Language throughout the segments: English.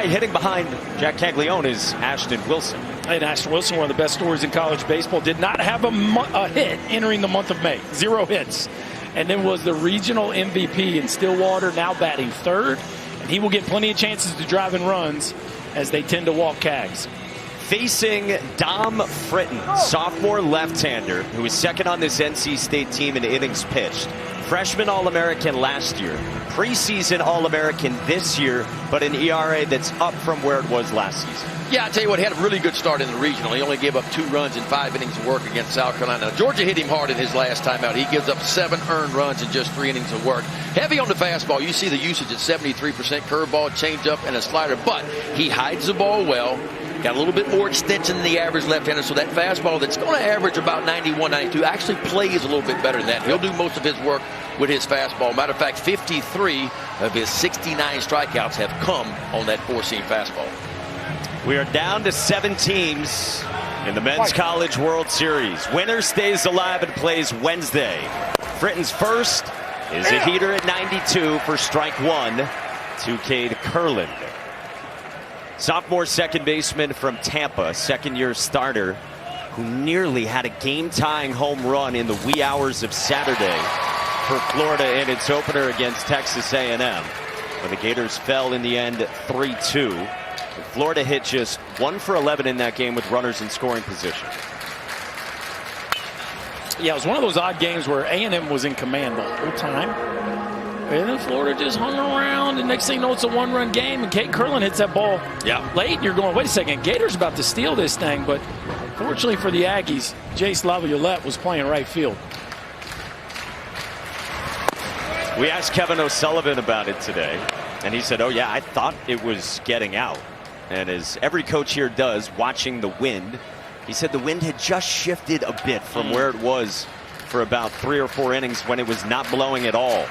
guy hitting behind Jac Caglianone is Ashton Wilson. And Ashton Wilson, one of the best stories in college baseball, did not have a hit entering the month of May. 0 hits. And then was the regional MVP in Stillwater, now batting third. And he will get plenty of chances to drive in runs as they tend to walk Cags. Facing Dom Fritton, sophomore left-hander, who was second on this NC State team in innings pitched. Freshman All-American last year, preseason All-American this year, but an ERA that's up from where it was last season. Yeah, I tell you what, he had a really good start in the regional. He only gave up 2 runs in 5 innings of work against South Carolina. Now, Georgia hit him hard in his last time out. He gives up 7 earned runs in just 3 innings of work. Heavy on the fastball. You see the usage at 73%, curveball, changeup, and a slider. But he hides the ball well. Got a little bit more extension than the average left-hander, so that fastball that's going to average about 91, 92 actually plays a little bit better than that. He'll do most of his work with his fastball. Matter of fact, 53 of his 69 strikeouts have come on that 4-seam fastball. We are down to 7 teams in the Men's College World Series. Winner stays alive and plays Wednesday. Fritton's first is a heater at 92 for strike 1 to Cade Kurland. Sophomore second baseman from Tampa, second-year starter, who nearly had a game-tying home run in the wee hours of Saturday for Florida in its opener against Texas A&M. But the Gators fell in the end 3-2. Florida hit just 1 for 11 in that game with runners in scoring position. Yeah, it was one of those odd games where A&M was in command the whole time. And then Florida just hung around, and next thing you know, it's a 1-run game, and Cade Kurland hits that ball late, and you're going, wait a second, Gators about to steal this thing. But fortunately for the Aggies, Jace Laviolette was playing right field. We asked Kevin O'Sullivan about it today, and he said, oh yeah, I thought it was getting out. And as every coach here does, watching the wind, he said the wind had just shifted a bit from where it was for about 3 or 4 innings when it was not blowing at all.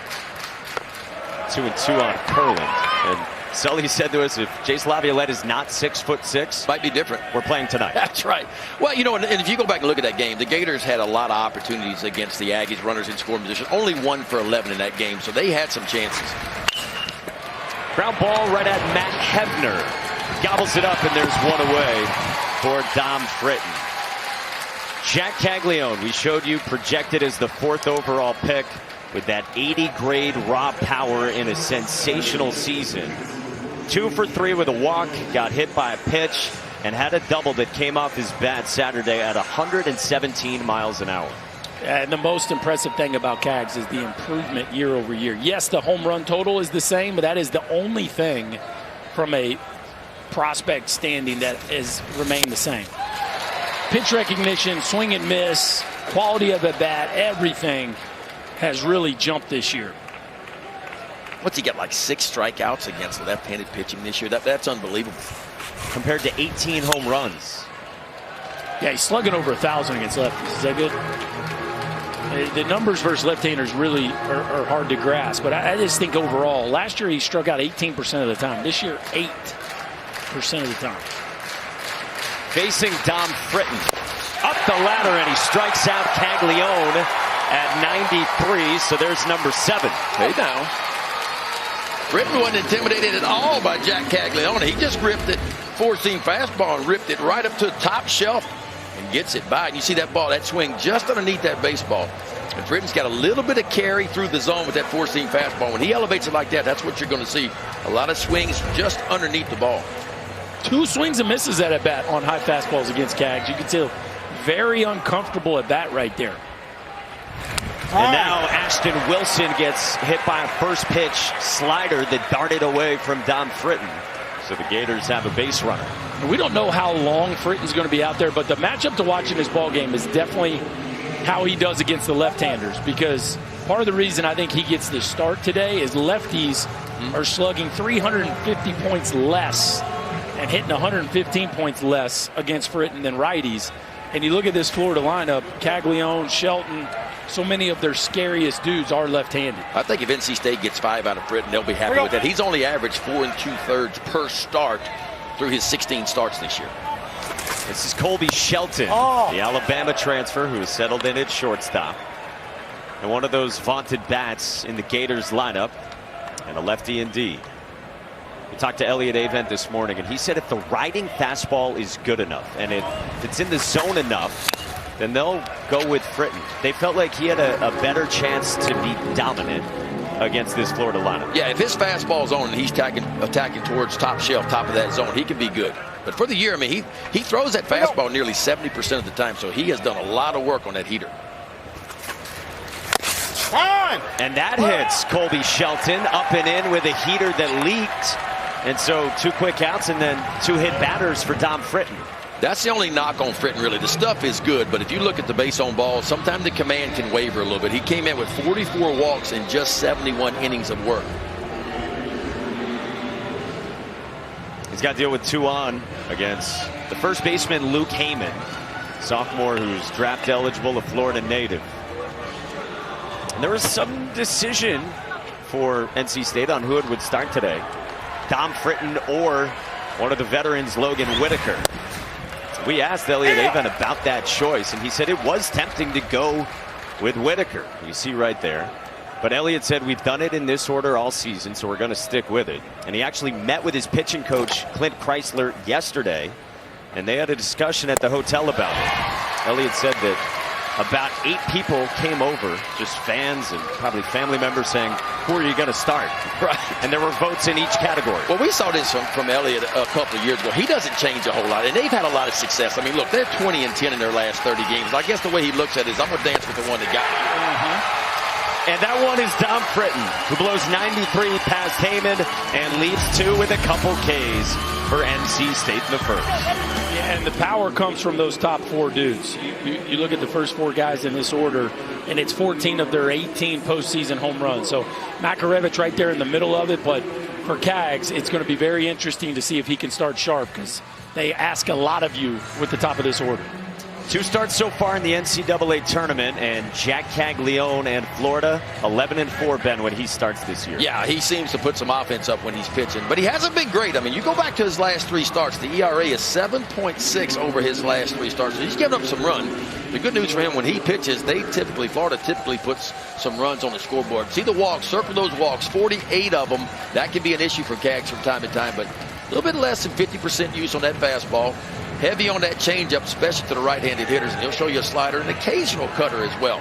2-2 on Kurland. And Sully said to us, if Jace Laviolette is not 6'6", might be different. We're playing tonight. That's right. Well, you know, and if you go back and look at that game, the Gators had a lot of opportunities against the Aggies, runners in scoring position. Only 1 for 11 in that game, so they had some chances. Ground ball right at Matt Hebner. Gobbles it up, and there's 1 away for Dom Fritton. Jac Caglianone, we showed you, projected as the 4th overall pick with that 80-grade raw power in a sensational season. 2 for 3 with a walk, got hit by a pitch, and had a double that came off his bat Saturday at 117 miles an hour. And the most impressive thing about Cags is the improvement year over year. Yes, the home run total is the same, but that is the only thing from a prospect standing that has remained the same. Pitch recognition, swing and miss, quality of the bat, everything has really jumped this year. What's he got, like 6 strikeouts against left-handed pitching this year? That's unbelievable. Compared to 18 home runs. Yeah, he's slugging over 1,000 against lefties. Is that good? The numbers versus left-handers really are hard to grasp, but I just think overall, last year he struck out 18% of the time. This year, 8% of the time. Facing Dom Fritton. Up the ladder, and he strikes out Caglianone at 93, so there's number 7. Hey now. Fritton wasn't intimidated at all by Jac Caglianone. He just ripped it 4-seam fastball and ripped it right up to the top shelf and gets it by. And you see that ball, that swing just underneath that baseball. And Fritton's got a little bit of carry through the zone with that 4-seam fastball. When he elevates it like that, that's what you're going to see. A lot of swings just underneath the ball. 2 swings and misses at bat on high fastballs against Cags. You can tell very uncomfortable at bat right there. And now Ashton Wilson gets hit by a first pitch slider that darted away from Dom Fritton. So the Gators have a base runner. We don't know how long Fritton's going to be out there, but the matchup to watch in this ball game is definitely how he does against the left-handers, because part of the reason I think he gets the start today is lefties are slugging 350 points less and hitting 115 points less against Fritton than righties. And you look at this Florida lineup, Caglianone, Shelton, so many of their scariest dudes are left-handed. I think if NC State gets 5 out of Fritton, they'll be happy with that. He's only averaged 4 2/3 per start through his 16 starts this year. This is Colby Shelton, the Alabama transfer who has settled in at shortstop. And one of those vaunted bats in the Gators lineup, and a lefty indeed. We talked to Elliott Avent this morning, and he said if the riding fastball is good enough and if it's in the zone enough, then they'll go with Fritten. They felt like he had a better chance to be dominant against this Florida lineup. Yeah, if his fastball's on and he's attacking towards top shelf, top of that zone, he can be good. But for the year, I mean, he throws that fastball nearly 70% of the time, so he has done a lot of work on that heater. And that hits Colby Shelton up and in with a heater that leaked. And so 2 quick outs and then 2 hit batters for Dom Fritten. That's the only knock on Fritten, really. The stuff is good, but if you look at the base on balls, sometimes the command can waver a little bit. He came in with 44 walks in just 71 innings of work. He's got to deal with 2 on against the first baseman, Luke Heyman, sophomore who's draft eligible, a Florida native. And there was some decision for NC State on who it would start today. Dom Fritten or one of the veterans, Logan Whitaker. We asked Elliott Avent about that choice, and he said it was tempting to go with Whitaker. You see right there. But Elliott said we've done it in this order all season, so we're going to stick with it. And he actually met with his pitching coach, Clint Chrysler, yesterday, and they had a discussion at the hotel about it. Elliott said that about 8 people came over, just fans and probably family members, saying, who are you going to start? Right. And there were votes in each category. Well, we saw this from Elliott a couple of years ago. He doesn't change a whole lot, and they've had a lot of success. I mean, look, they're 20-10 in their last 30 games. I guess the way he looks at it is, I'm going to dance with the one that got me. And that one is Dom Fritten, who blows 93 past Heyman and leaves 2 with a couple Ks for NC State in the first. Yeah, and the power comes from those top 4 dudes. You look at the first 4 guys in this order, and it's 14 of their 18 postseason home runs. So Makarevich right there in the middle of it. But for Cags, it's going to be very interesting to see if he can start sharp, because they ask a lot of you with the top of this order. 2 starts so far in the NCAA tournament, and Jac Caglianone and Florida 11-4, Ben, when he starts this year. Yeah, he seems to put some offense up when he's pitching, but he hasn't been great. I mean, you go back to his last 3 starts, the ERA is 7.6 over his last 3 starts. So he's given up some run. The good news for him, when he pitches, Florida typically puts some runs on the scoreboard. See the walks, circle those walks, 48 of them. That can be an issue for Cags from time to time, but a little bit less than 50% use on that fastball. Heavy on that changeup, especially to the right-handed hitters, and he'll show you a slider, an occasional cutter as well.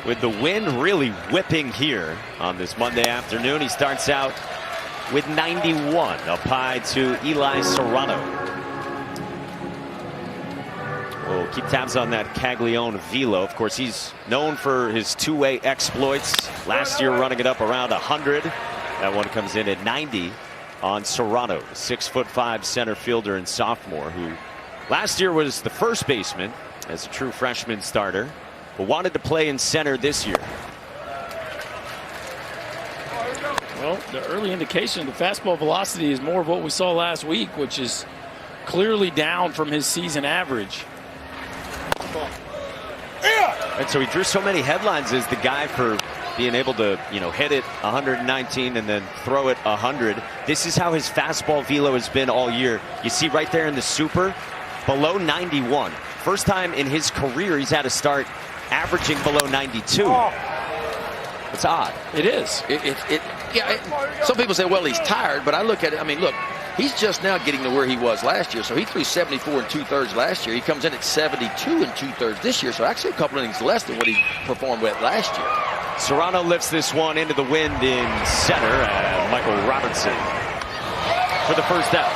With the wind really whipping here on this Monday afternoon, he starts out with 91, up high to Eli Serrano. We'll keep tabs on that Caglianone velo. Of course, he's known for his 2-way exploits. Last year running it up around 100. That one comes in at 90. On Serrano, 6'5" center fielder and sophomore, who last year was the first baseman as a true freshman starter, but wanted to play in center this year. Well, the early indication of the fastball velocity is more of what we saw last week, which is clearly down from his season average. And so he drew so many headlines as the guy for being able to, hit it 119 and then throw it 100. This is how his fastball velo has been all year. You see right there in the super, below 91. First time in his career he's had a start averaging below 92. It's odd. It is. Some people say, well, he's tired, but I look at it. I mean, look, he's just now getting to where he was last year. So he threw 74 2/3 last year. He comes in at 72 2/3 this year. So actually a couple innings less than what he performed with last year. Serrano lifts this one into the wind in center, and Michael Robertson for the first out.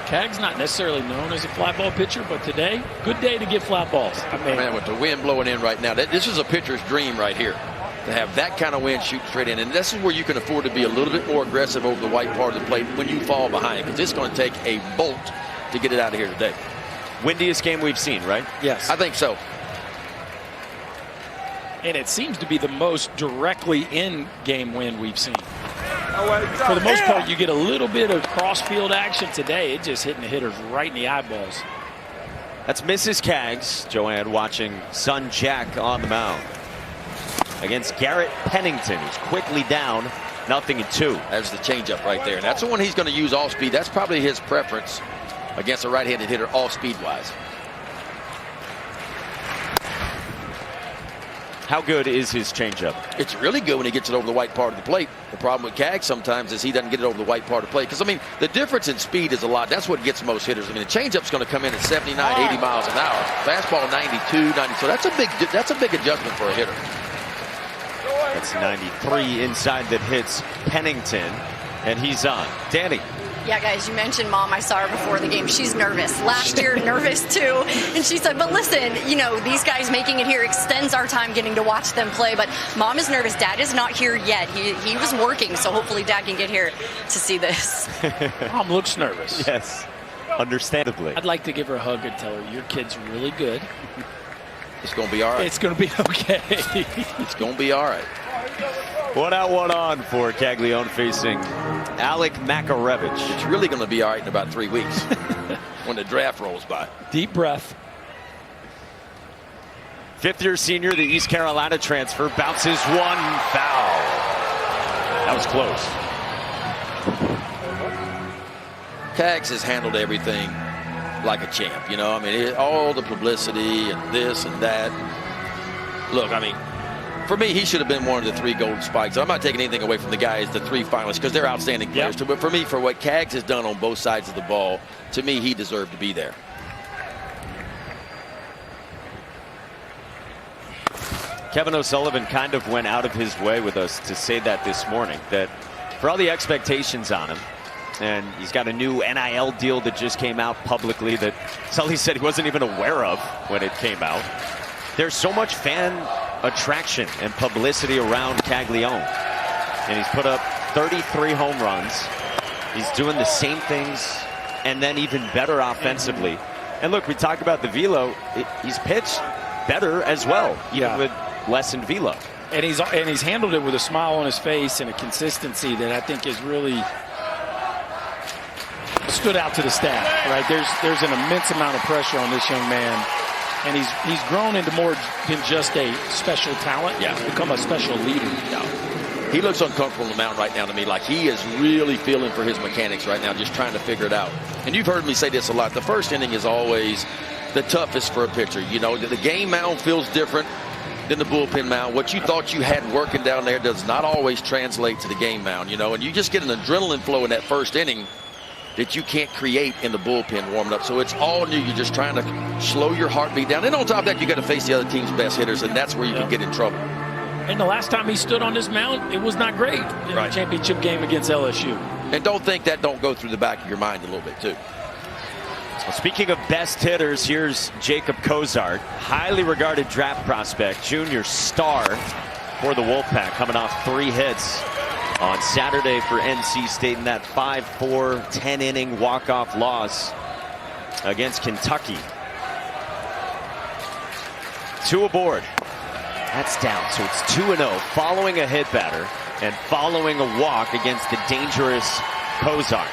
Cags not necessarily known as a fly ball pitcher, but today, good day to get fly balls. Man, with the wind blowing in right now, this is a pitcher's dream right here, to have that kind of wind shoot straight in. And this is where you can afford to be a little bit more aggressive over the white part of the plate when you fall behind, because it's going to take a bolt to get it out of here today. Windiest game we've seen, right? Yes. I think so. And it seems to be the most directly in-game wind we've seen. For the most part, you get a little bit of cross-field action today. It's just hitting the hitters right in the eyeballs. That's Mrs. Cags, Joanne, watching son Jack on the mound against Garrett Pennington, who's quickly down 0-2. That's the changeup right there. That's the one he's going to use off speed. That's probably his preference against a right-handed hitter, off speed-wise. How good is his changeup? It's really good when he gets it over the white part of the plate. The problem with Cag sometimes is he doesn't get it over the white part of the plate. Because, I mean, the difference in speed is a lot. That's what gets most hitters. I mean, the changeup's going to come in at 79, 80 miles an hour. Fastball 92, 90. So that's a big adjustment for a hitter. That's 93 inside that hits Pennington, and he's on. Danny. Yeah, guys, you mentioned Mom. I saw her before the game. She's nervous. Last year, nervous too. And she said, but listen, you know, these guys making it here extends our time getting to watch them play. But Mom is nervous. Dad is not here yet. He was working, so hopefully Dad can get here to see this. Mom looks nervous. Yes, understandably. I'd like to give her a hug and tell her, your kid's really good. It's going to be all right. It's going to be okay. It's going to be all right. 1 out, 1 on for Caglianone facing Alec Makarevich. It's really going to be all right in about 3 weeks when the draft rolls by. Deep breath. Fifth-year senior, the East Carolina transfer, bounces one foul. That was close. Cags has handled everything like a champ. You know, I mean, all the publicity and this and that. Look, I mean, for me, he should have been one of the 3 gold spikes. I'm not taking anything away from the guys, the 3 finalists, because they're outstanding players too. But for me, for what Cags has done on both sides of the ball, to me, he deserved to be there. Kevin O'Sullivan kind of went out of his way with us to say that this morning, that for all the expectations on him, and he's got a new NIL deal that just came out publicly that Sully said he wasn't even aware of when it came out. There's so much fan attraction and publicity around Caglianone, and he's put up 33 home runs. He's doing the same things and then even better offensively. And look, we talk about the velo. He's pitched better as well, even with lessened velo. And he's handled it with a smile on his face and a consistency that I think has really stood out to the staff. Right, there's an immense amount of pressure on this young man. And he's grown into more than just a special talent. Yeah. He's become a special leader. Yeah. He looks uncomfortable on the mound right now to me, like he is really feeling for his mechanics right now, just trying to figure it out. And you've heard me say this a lot. The first inning is always the toughest for a pitcher. You know, the game mound feels different than the bullpen mound. What you thought you had working down there does not always translate to the game mound, you know, and you just get an adrenaline flow in that first inning that you can't create in the bullpen warming up. So it's all new. You're just trying to slow your heartbeat down. And on top of that, you got to face the other team's best hitters, and that's where you can get in trouble. And the last time he stood on this mound, it was not great in the championship game against LSU. And don't think that don't go through the back of your mind a little bit, too. Well, speaking of best hitters, here's Jacob Cozart, highly regarded draft prospect, junior star for the Wolfpack, coming off 3 hits on Saturday for NC State in that 5-4 10-inning walk-off loss against Kentucky. 2 aboard. That's down, so it's 2-0 following a hit batter and following a walk against the dangerous Cozart.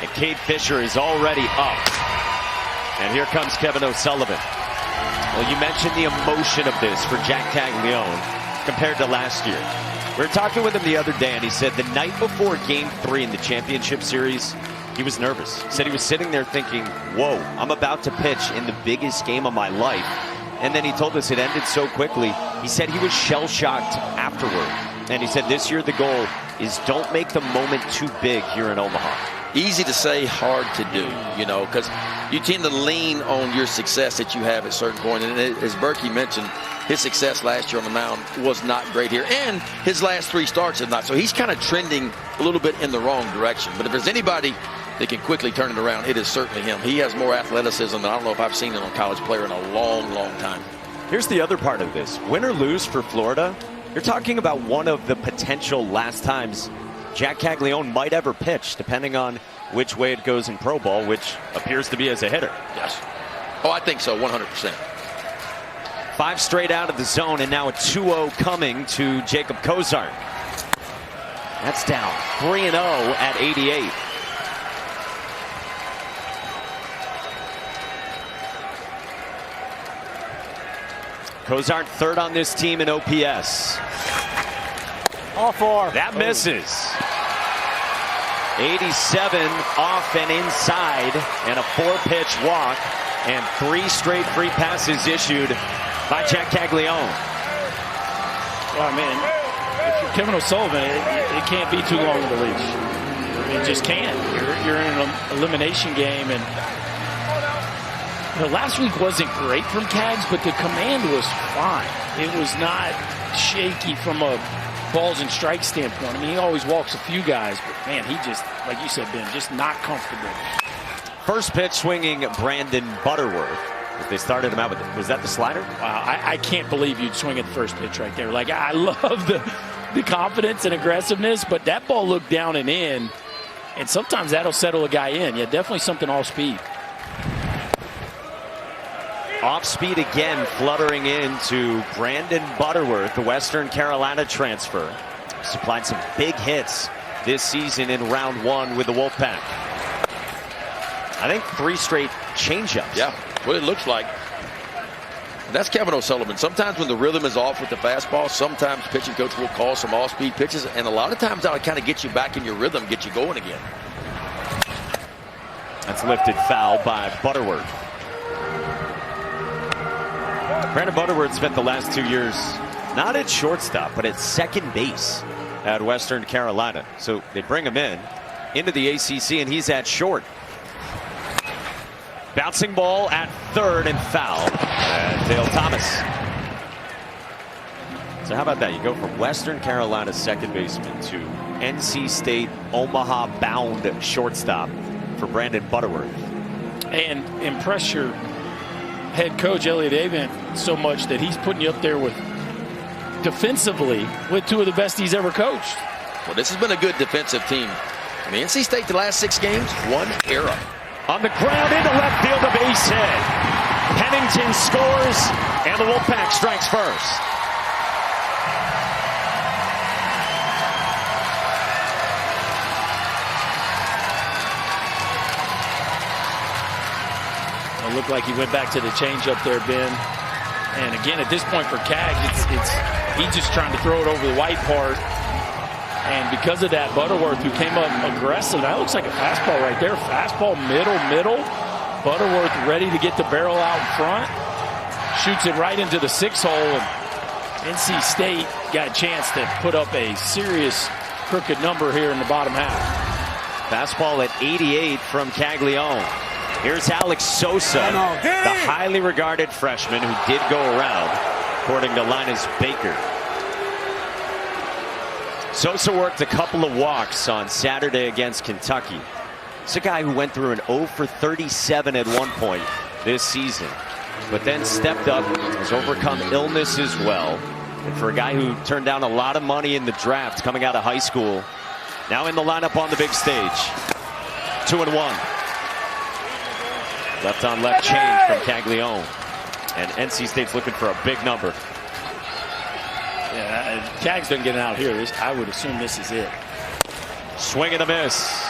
And Cade Fisher is already up. And here comes Kevin O'Sullivan. Well, you mentioned the emotion of this for Jac Caglianone compared to last year. We were talking with him the other day, and he said the night before Game 3 in the championship series, he was nervous. He said he was sitting there thinking, whoa, I'm about to pitch in the biggest game of my life. And then he told us it ended so quickly. He said he was shell-shocked afterward. And he said this year the goal is don't make the moment too big here in Omaha. Easy to say, hard to do, you know, because you tend to lean on your success that you have at a certain point. And as Berkey mentioned, his success last year on the mound was not great here. And his last 3 starts have not. So he's kind of trending a little bit in the wrong direction. But if there's anybody that can quickly turn it around, it is certainly him. He has more athleticism than I don't know if I've seen in a college player in a long, long time. Here's the other part of this. Win or lose for Florida, you're talking about one of the potential last times Jac Caglianone might ever pitch, depending on which way it goes in pro ball, which appears to be as a hitter. Yes. Oh, I think so, 100%. 5 straight out of the zone, and now a 2-0 coming to Jacob Cozart. That's down 3-0 at 88. Cozart third on this team in OPS. All 4. That misses. 87 off and inside, and a 4-pitch walk, and 3 straight free passes issued by Jac Caglianone. Well, I mean, if you're Kevin O'Sullivan, it can't be too long of a leash. It just can't. You're in an elimination game, and last week wasn't great from Cags, but the command was fine. It was not shaky from a balls and strike standpoint. I mean, he always walks a few guys, but man, he just, like you said, Ben, just not comfortable. First pitch swinging Brandon Butterworth. They started him out with, was that the slider? Wow, I can't believe you'd swing at the first pitch right there. Like, I love the confidence and aggressiveness, but that ball looked down and in, and sometimes that'll settle a guy in. Yeah, definitely something off speed. Off speed again, fluttering into Brandon Butterworth, the Western Carolina transfer. Supplied some big hits this season in round one with the Wolfpack. I think 3 straight changeups. Yeah, what it looks like. That's Kevin O'Sullivan. Sometimes when the rhythm is off with the fastball, sometimes pitching coach will call some off-speed pitches, and a lot of times that'll kind of get you back in your rhythm, get you going again. That's lifted foul by Butterworth. Brandon Butterworth spent the last 2 years not at shortstop, but at second base at Western Carolina. So they bring him into the ACC, and he's at short. Bouncing ball at third and foul. And Dale Thomas. So how about that? You go from Western Carolina second baseman to NC State Omaha bound shortstop for Brandon Butterworth. And impress your head coach Elliott Avent so much that he's putting you up there with defensively with 2 of the best he's ever coached. Well, this has been a good defensive team. I mean, NC State the last 6 games, 1 error. On the ground into left field, a base hit. Pennington scores, and the Wolfpack strikes first. It looked like he went back to the changeup there, Ben. And again, at this point for Cag, he's just trying to throw it over the white part. And because of that, Butterworth, who came up aggressive, that looks like a fastball right there. Fastball, middle. Butterworth ready to get the barrel out in front. Shoots it right into the 6 hole. And NC State got a chance to put up a serious crooked number here in the bottom half. Fastball at 88 from Caglianone. Here's Alex Sosa, the highly regarded freshman who did go around, according to Linus Baker. Sosa worked a couple of walks on Saturday against Kentucky. It's a guy who went through an 0 for 37 at one point this season, but then stepped up, has overcome illness as well. And for a guy who turned down a lot of money in the draft coming out of high school, now in the lineup on the big stage. 2-1. Left on left change from Caglianone. And NC State's looking for a big number. Yeah, Cags doesn't get it out here. I would assume this is it. Swing and a miss.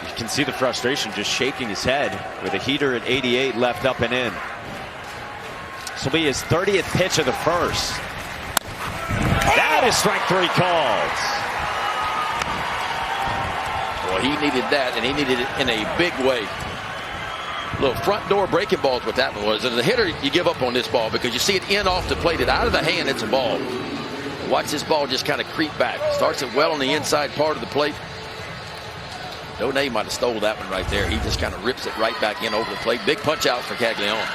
You can see the frustration, just shaking his head with a heater at 88 left up and in. This will be his 30th pitch of the first. That is strike 3 called. Well, he needed that, and he needed it in a big way. Little front door breaking balls, what that one was. As a hitter, you give up on this ball because you see it in off the plate. It out of the hand, it's a ball. Watch this ball just kind of creep back. Starts it well on the inside part of the plate. Donne might have stole that one right there. He just kind of rips it right back in over the plate. Big punch out for Caglianone.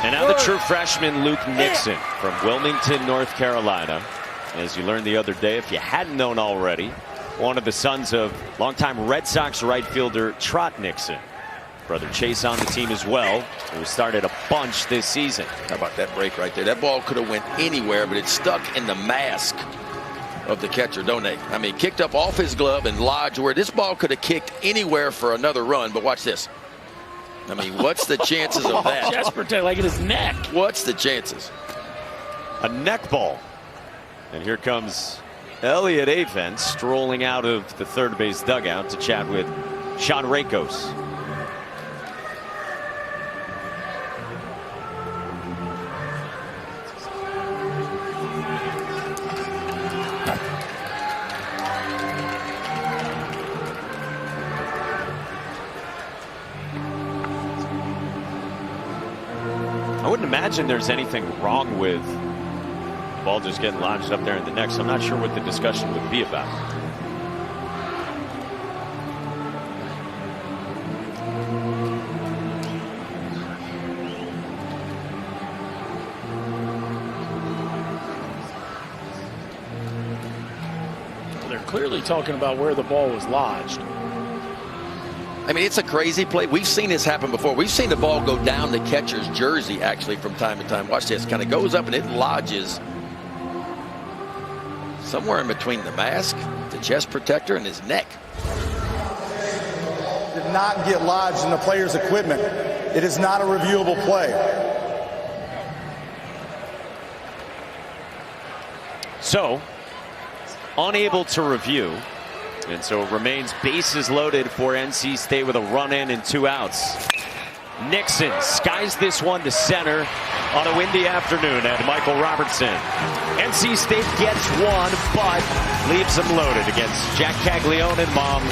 And now the true freshman Luke Nixon from Wilmington, North Carolina. As you learned the other day, if you hadn't known already, one of the sons of longtime Red Sox right fielder Trot Nixon. Brother Chase on the team as well, who started a bunch this season. How about that break right there? That ball could have went anywhere, but it stuck in the mask of the catcher, Donne. I mean, kicked up off his glove and lodged where this ball could have kicked anywhere for another run. But watch this. I mean, what's the chances of that? Chest protect like in his neck. What's the chances? A neck ball. And here comes Elliott Avent strolling out of the third base dugout to chat with Sean Rakos. imagine there's anything wrong with the ball just getting lodged up there in the neck. So I'm not sure what the discussion would be about. They're clearly talking about where the ball was lodged. I mean, it's a crazy play. We've seen this happen before. We've seen the ball go down the catcher's jersey, actually, from time to time. Watch this. Kind of goes up and it lodges somewhere in between the mask, the chest protector, and his neck. Did not get lodged in the player's equipment. It is not a reviewable play. So, unable to review. And so it remains bases loaded for NC State with a run in and 2 outs. Nixon skies this one to center on a windy afternoon at Michael Robertson. NC State gets one, but leaves them loaded against Jac Caglianone, and Mom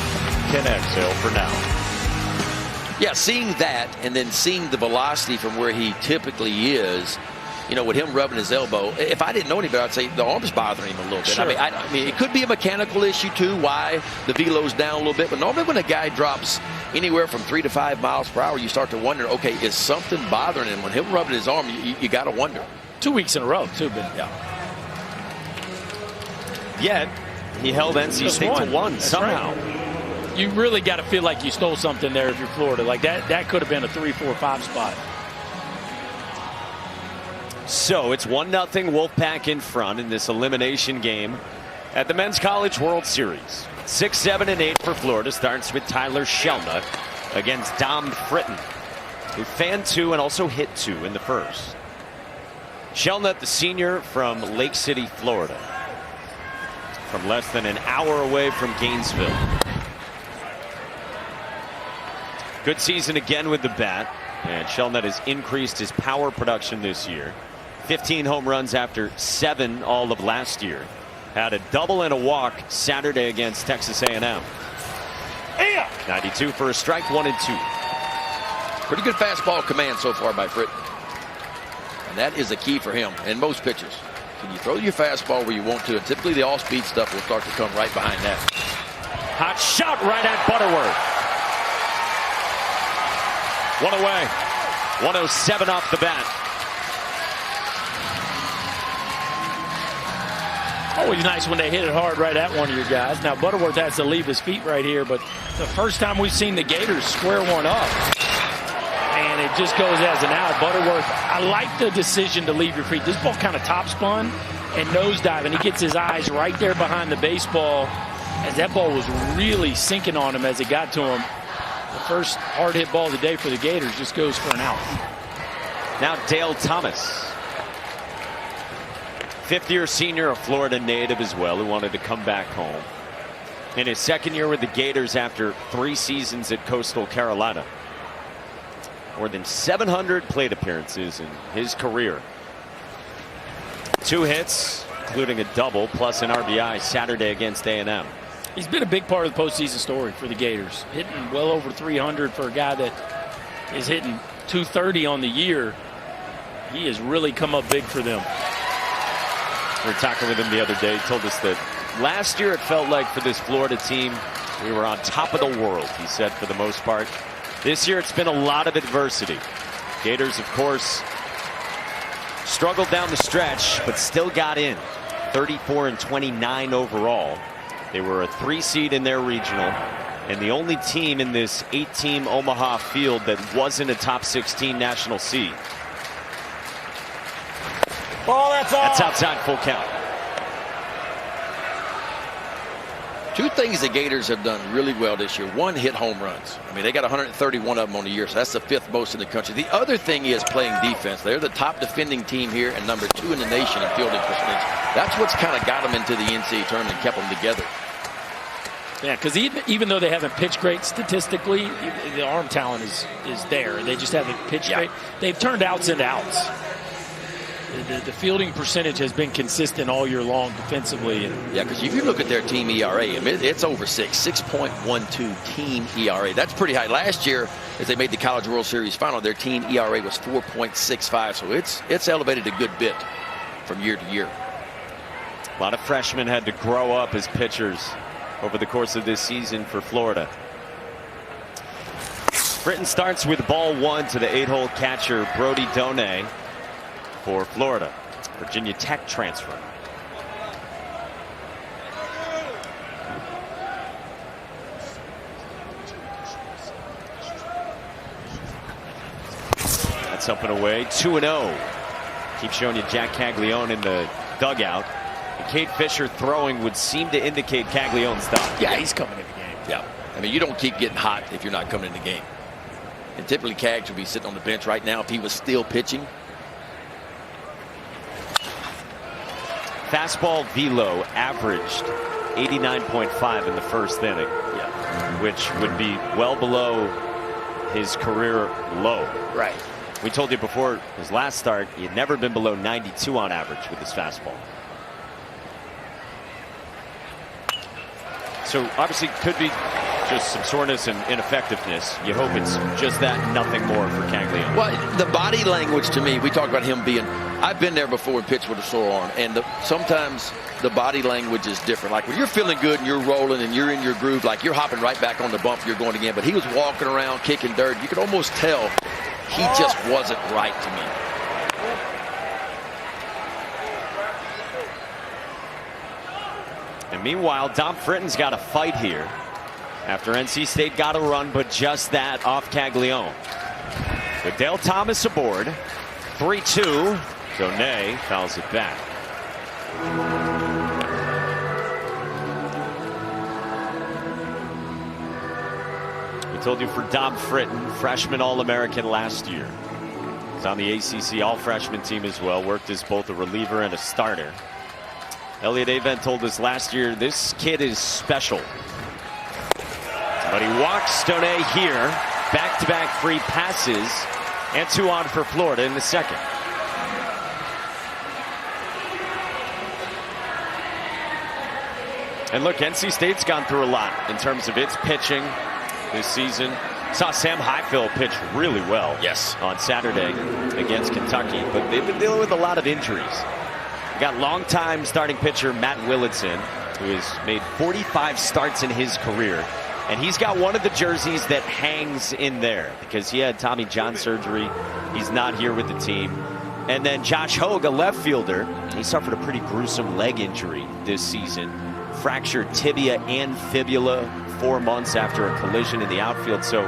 can exhale for now. Yeah, seeing that and then seeing the velocity from where he typically is, you know, with him rubbing his elbow, if I didn't know any better, I'd say the arm's bothering him a little bit. Sure. I mean, it could be a mechanical issue, too, why the velo's down a little bit. But normally when a guy drops anywhere from 3 to 5 miles per hour, you start to wonder, okay, is something bothering him? When him rubbing his arm, you got to wonder. 2 weeks in a row, too, Ben. Yeah. Yet, he held NC State to one somehow. Right. You really got to feel like you stole something there if you're Florida. Like that could have been a 3, 4, 5 spot. So it's 1-0 Wolfpack in front in this elimination game at the Men's College World Series. 6, 7, and 8 for Florida. Starts with Tyler Shelnutt against Dom Fritton, who fanned 2 and also hit 2 in the first. Shelnutt, the senior from Lake City, Florida, from less than an hour away from Gainesville. Good season again with the bat, and Shelnutt has increased his power production this year. 15 home runs after 7 all of last year. Had a double and a walk Saturday against Texas A&M. 92 for a strike, 1 and 2. Pretty good fastball command so far by Fritton. And that is a key for him and most pitchers. Can you throw your fastball where you want to? And typically the all-speed stuff will start to come right behind that. Hot shot right at Butterworth. 1 away. 107 off the bat. Always nice when they hit it hard right at one of your guys. Now Butterworth has to leave his feet right here, but the first time we've seen the Gators square one up, and it just goes as an out. Butterworth, I like the decision to leave your feet. This ball kind of top spun and nosedive, and he gets his eyes right there behind the baseball as that ball was really sinking on him as it got to him. The first hard hit ball of the day for the Gators just goes for an out. Now Dale Thomas, fifth-year senior, a Florida native as well, who wanted to come back home. In his second year with the Gators after 3 seasons at Coastal Carolina. More than 700 plate appearances in his career. 2 hits, including a double, plus an RBI Saturday against A&M. He's been a big part of the postseason story for the Gators. Hitting well over 300 for a guy that is hitting 230 on the year. He has really come up big for them. We were talking with him the other day. He told us that last year it felt like for this Florida team, we were on top of the world, he said, for the most part. This year it's been a lot of adversity. Gators, of course, struggled down the stretch, but still got in. 34 and 29 overall. They were a 3 seed in their regional, and the only team in this 8-team Omaha field that wasn't a top 16 national seed. Ball, that's outside, full count. 2 things the Gators have done really well this year. 1, hit home runs. I mean, they got 131 of them on the year, so that's the 5th most in the country. The other thing is playing defense. They're the top defending team here and number 2 in the nation in fielding percentage. That's what's kind of got them into the NCAA tournament and kept them together. Yeah, because even though they haven't pitched great statistically, the arm talent is there. They just haven't pitched great. They've turned outs into outs. the fielding percentage has been consistent all year long defensively. Yeah, because if you look at their team ERA, I mean, it's over 6.12 team ERA. That's pretty high. Last year, as they made the College World Series final, their team ERA was 4.65, so it's elevated a good bit from year to year. A lot of freshmen had to grow up as pitchers over the course of this season for Florida. Britton starts with ball 1 to the 8-hole catcher Brody Donay for Florida. Virginia Tech transfer. That's up and away. 2-0. Keep showing you Jac Caglianone in the dugout. And Kate Fisher throwing would seem to indicate Caglianone's done. Yeah, he's coming in the game. Yeah. I mean, you don't keep getting hot if you're not coming in the game. And typically Cags would be sitting on the bench right now if he was still pitching. Fastball velo averaged 89.5 in the first inning, which would be well below his career low. Right. We told you before his last start, he had never been below 92 on average with his fastball. So obviously could be just some soreness and ineffectiveness. You hope it's just that, nothing more for Caglianone. Well, the body language to me, we talk about him being, I've been there before and pitched with a sore arm, and sometimes the body language is different. Like when you're feeling good and you're rolling and you're in your groove, like you're hopping right back on the bump, you're going again. But he was walking around, kicking dirt. You could almost tell he just wasn't right to me. And meanwhile, Dom Fritton's got a fight here after NC State got a run, but just that off Caglianone. With Dale Thomas aboard, 3-2. Donay fouls it back. We told you for Dom Fritton, freshman All-American last year. He's on the ACC All-Freshman team as well, worked as both a reliever and a starter. Elliot Avent told us last year, this kid is special. But he walks Donay here. Back-to-back free passes. And 2 on for Florida in the second. And look, NC State's gone through a lot in terms of its pitching this season. Saw Sam Highfill pitch really well on Saturday against Kentucky. But they've been dealing with a lot of injuries. We got longtime starting pitcher Matt Willitson, who has made 45 starts in his career. And he's got one of the jerseys that hangs in there because he had Tommy John surgery. He's not here with the team. And then Josh Hogue, a left fielder, he suffered a pretty gruesome leg injury this season. Fractured tibia and fibula 4 months after a collision in the outfield. So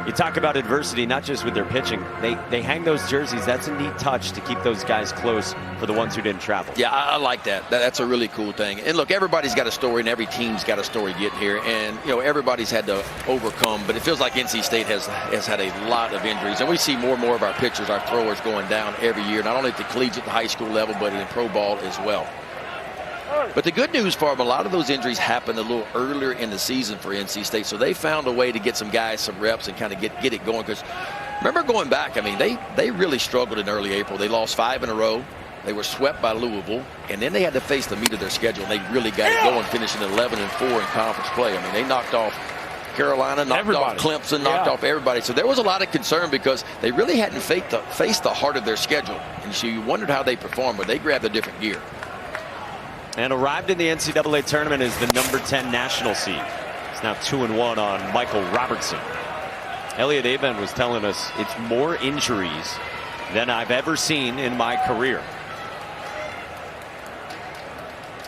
you talk about adversity, not just with their pitching. They hang those jerseys. That's a neat touch to keep those guys close for the ones who didn't travel. Yeah, I like that. That's a really cool thing. And look, everybody's got a story, and every team's got a story getting here. And, you know, everybody's had to overcome. But it feels like NC State has had a lot of injuries. And we see more and more of our pitchers, our throwers going down every year, not only at the collegiate and high school level, but in pro ball as well. But the good news for them, a lot of those injuries happened a little earlier in the season for NC State. So they found a way to get some guys some reps and kind of get it going. Because remember going back, I mean, they really struggled in early April. They lost 5 in a row. They were swept by Louisville. And then they had to face the meat of their schedule. And they really got it going, finishing 11-4 in conference play. I mean, they knocked off Carolina, knocked off Clemson, knocked off everybody. So there was a lot of concern because they really hadn't faced the heart of their schedule. And so you wondered how they performed, but they grabbed a different gear. And arrived in the NCAA tournament as the number 10 national seed. It's now 2-1 on Michael Robertson. Elliot Avent was telling us it's more injuries than I've ever seen in my career.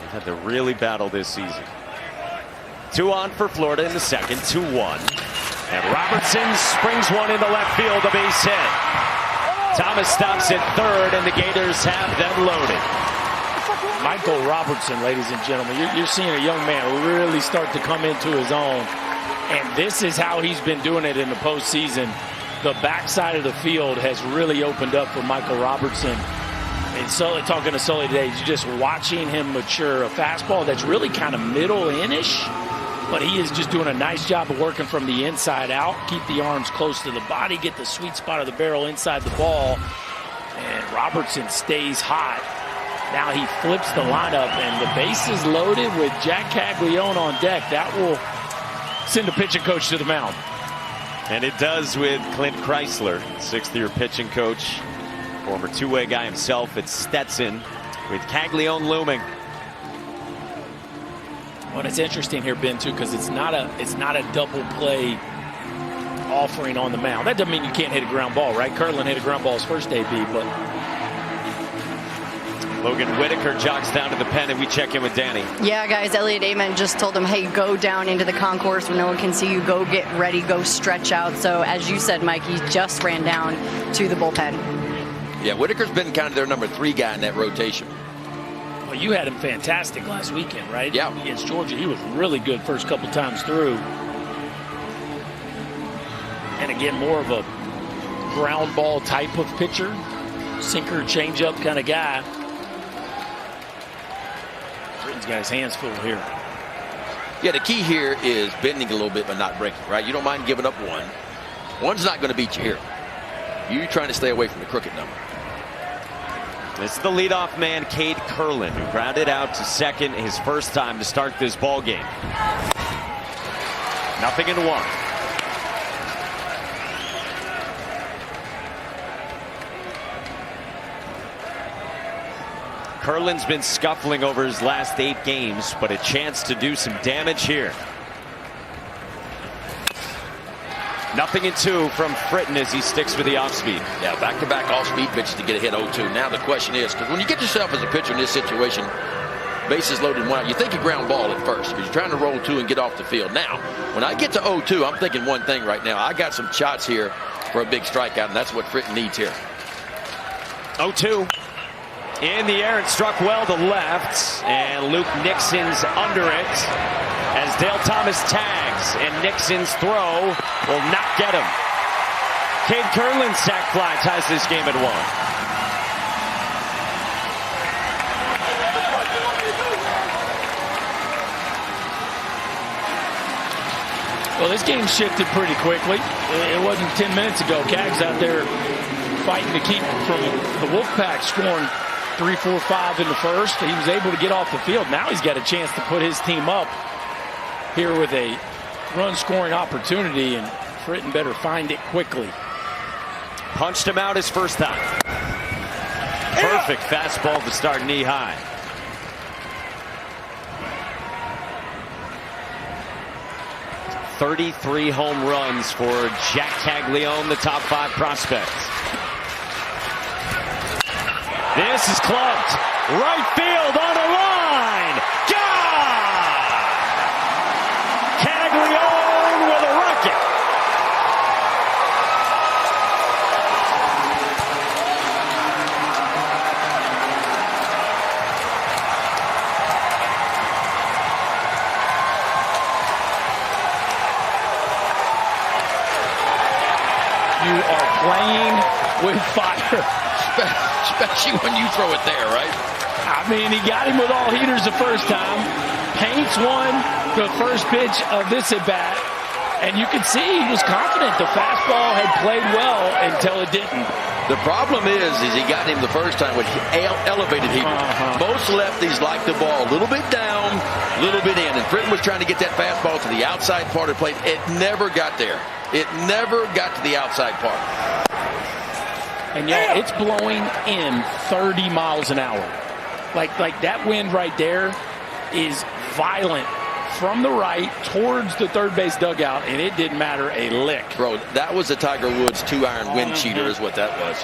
They've had to really battle this season. 2 on for Florida in the second, 2-1. And Robertson springs one into left field, a base hit. Thomas stops at third, and the Gators have them loaded. Michael Robertson, ladies and gentlemen, you're seeing a young man really start to come into his own. And this is how he's been doing it in the postseason. The backside of the field has really opened up for Michael Robertson. And Sully, talking to Sully today, you're just watching him mature. A fastball that's really kind of middle-in-ish, but he is just doing a nice job of working from the inside out. Keep the arms close to the body, get the sweet spot of the barrel inside the ball. And Robertson stays hot. Now he flips the lineup, and the bases loaded with Jac Caglianone on deck. That will send a pitching coach to the mound. And it does with Clint Chrysler, sixth-year pitching coach, former two-way guy himself. It's Stetson with Caglianone looming. Well, it's interesting here, Ben, too, because it's not a double play offering on the mound. That doesn't mean you can't hit a ground ball, right? Curlin hit a ground ball his first AB, but Logan Whitaker jogs down to the pen, and we check in with Danny. Yeah, guys, Elliot Amen just told him, hey, go down into the concourse when no one can see you. Go get ready. Go stretch out. So, as you said, Mike, he just ran down to the bullpen. Yeah, Whitaker's been kind of their number 3 guy in that rotation. well, you had him fantastic last weekend, right? Yeah. Against Georgia. He was really good first couple times through. And again, more of a ground ball type of pitcher. Sinker, changeup kind of guy. Britton's got his hands full here. Yeah, the key here is bending a little bit but not breaking, right? You don't mind giving up one. One's not going to beat you here. You're trying to stay away from the crooked number. This is the leadoff man, Cade Curlin, who grounded out to second his first time to start this ball game. 0-1. Curlin's been scuffling over his last 8 games, but a chance to do some damage here. 0-2 from Fritton as he sticks with the off-speed. Yeah, back-to-back off-speed pitches to get a hit 0-2. Now the question is, because when you get yourself as a pitcher in this situation, bases loaded and one out, you think a ground ball at first because you're trying to roll 2 and get off the field. Now, when I get to 0-2, I'm thinking one thing right now. I got some shots here for a big strikeout, and that's what Fritton needs here. 0-2. In the air, it struck well to left, and Luke Nixon's under it as Dale Thomas tags, and Nixon's throw will not get him. Cade Curlin's sac fly ties this game at 1. Well, this game shifted pretty quickly. It wasn't 10 minutes ago. Cags out there fighting to keep from the Wolfpack scoring 3, 4, 5 in the first. He was able to get off the field. Now he's got a chance to put his team up here with a run-scoring opportunity, and Fritton better find it quickly. Punched him out his first time. Perfect fastball to start knee-high. .33 home runs for Jac Caglianone, the top 5 prospect. This is clubbed. Right field on a line. God! Caglianone with a rocket. You are playing with fire. Especially when you throw it there, right? I mean, he got him with all heaters the first time. Paints one, the first pitch of this at-bat. And you can see he was confident the fastball had played well until it didn't. The problem is he got him the first time with elevated heaters. Most lefties like the ball a little bit down, a little bit in. And Fritton was trying to get that fastball to the outside part of the plate. It never got there. It never got to the outside part. And yeah, it's blowing in 30 miles an hour. Like that wind right there is violent from the right towards the third base dugout, and it didn't matter a lick. Bro, that was a Tiger Woods 2-iron wind cheater is what that was.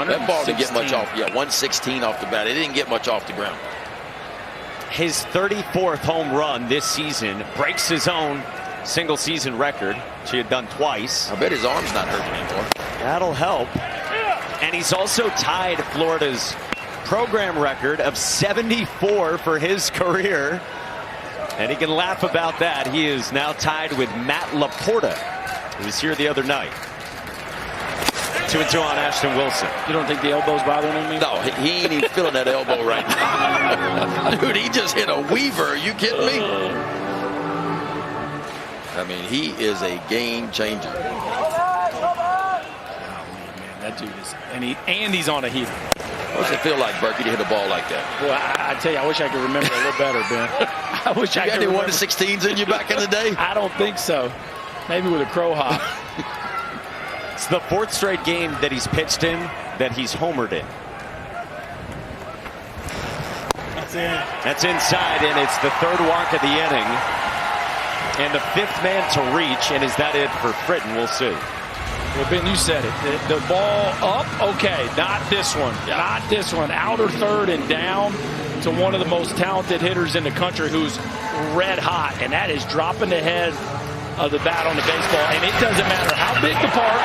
That ball didn't get much off. Yeah, 116 off the bat. It didn't get much off the ground. His 34th home run this season breaks his own single season record, which he had done twice. I bet his arm's not hurting anymore. That'll help. And he's also tied Florida's program record of 74 for his career. And he can laugh about that. He is now tied with Matt Laporta, who was here the other night. 2-2 on Ashton Wilson. You don't think the elbow's bothering him? No, he ain't even feeling that elbow right now. Dude, he just hit a weaver. Are you kidding me? I mean, he is a game changer. that dude is, and he's on a heater. What's it feel like, Berkey, to hit a ball like that? Well, I tell you, I wish I could remember a little better, Ben. I wish I could. You got any 1-16s in you back in the day? I don't think so. Maybe with a crow hop. It's the 4th straight game that he's pitched in that he's homered in. That's inside, and it's the 3rd walk of the inning. And the 5th man to reach, and is that it for Fritton? We'll see. Well, Ben, you said it. The ball up, okay, not this one. Not this one. Outer 3rd and down to one of the most talented hitters in the country who's red hot, and that is dropping the head of the bat on the baseball. And it doesn't matter how big the park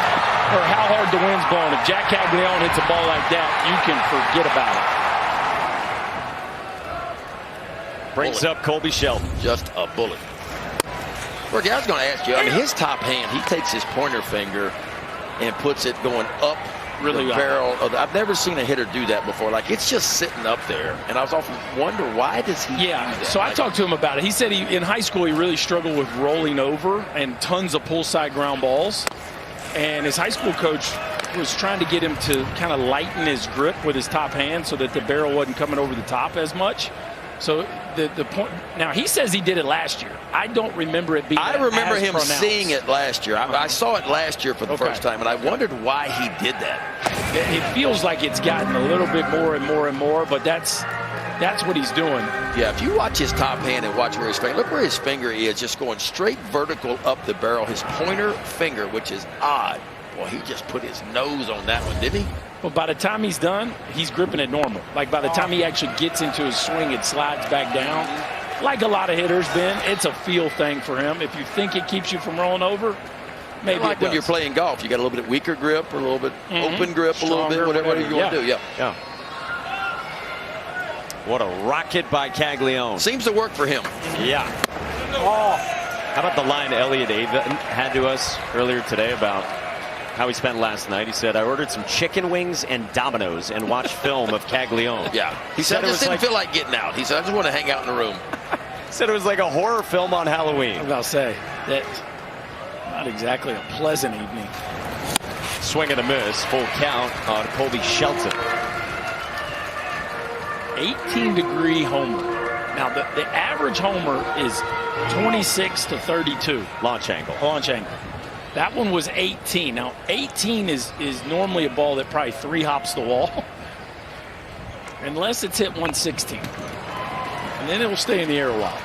or how hard the wind's blowing. If Jac Caglianone hits a ball like that, you can forget about it. Brings up Colby Shelton. Just a bullet. Berkey, I was going to ask you, I mean, his top hand, he takes his pointer finger and puts it going up really the barrel of I've never seen a hitter do that before. Like, it's just sitting up there. And I was often wonder, why does he do that? So I talked to him about it. He said in high school he really struggled with rolling over and tons of pull side ground balls. And his high school coach was trying to get him to kind of lighten his grip with his top hand so that the barrel wasn't coming over the top as much. So the point now, he says he did it last year. I don't remember it being. I remember him pronounced. seeing it last year. I saw it last year for the first time, and I wondered why he did that. It feels like it's gotten a little bit more and more and more, but that's what he's doing. Yeah, if you watch his top hand and watch where his finger, look where his finger is, just going straight vertical up the barrel. His pointer finger, which is odd. Boy, he just put his nose on that one, didn't he? But by the time he's done, he's gripping it normal. Like by the time he actually gets into his swing, it slides back down. Like a lot of hitters, Ben, it's a feel thing for him. If you think it keeps you from rolling over, maybe like when you're playing golf, you got a little bit weaker grip or a little bit open grip, a little bit, whatever you want to do. Yeah. What a rocket by Caglianone. Seems to work for him. Yeah. How about the line Elliot Ava had to us earlier today about how he spent last night? He said, I ordered some chicken wings and Domino's and watched film of Caglianone. Yeah. He said, I just didn't feel like getting out. He said, I just want to hang out in the room. Said it was like a horror film on Halloween. I was about to say, that's not exactly a pleasant evening. Swing and a miss. Full count on Colby Shelton. 18-degree homer. Now, the average homer is 26 to 32. Launch angle. Launch angle. That one was 18. Now, 18 is normally a ball that probably 3 hops the wall. Unless it's hit 116. And then it will stay in the air a while.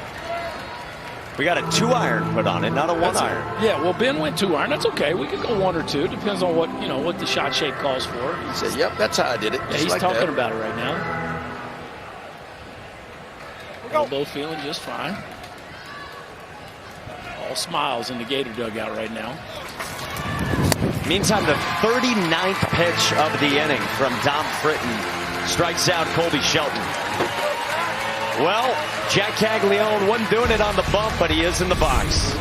We got a 2-iron put on it, not a 1-iron. Yeah, well, Ben went 2-iron. That's okay. We could go 1 or 2. Depends on what the shot shape calls for. He said, yep, that's how I did it. Yeah, he's like talking about it right now. We're both feeling just fine. All smiles in the Gator dugout right now. Meantime, the 39th pitch of the inning from Dom Fritton strikes out Colby Shelton. Well, Jac Caglianone wasn't doing it on the bump, but he is in the box.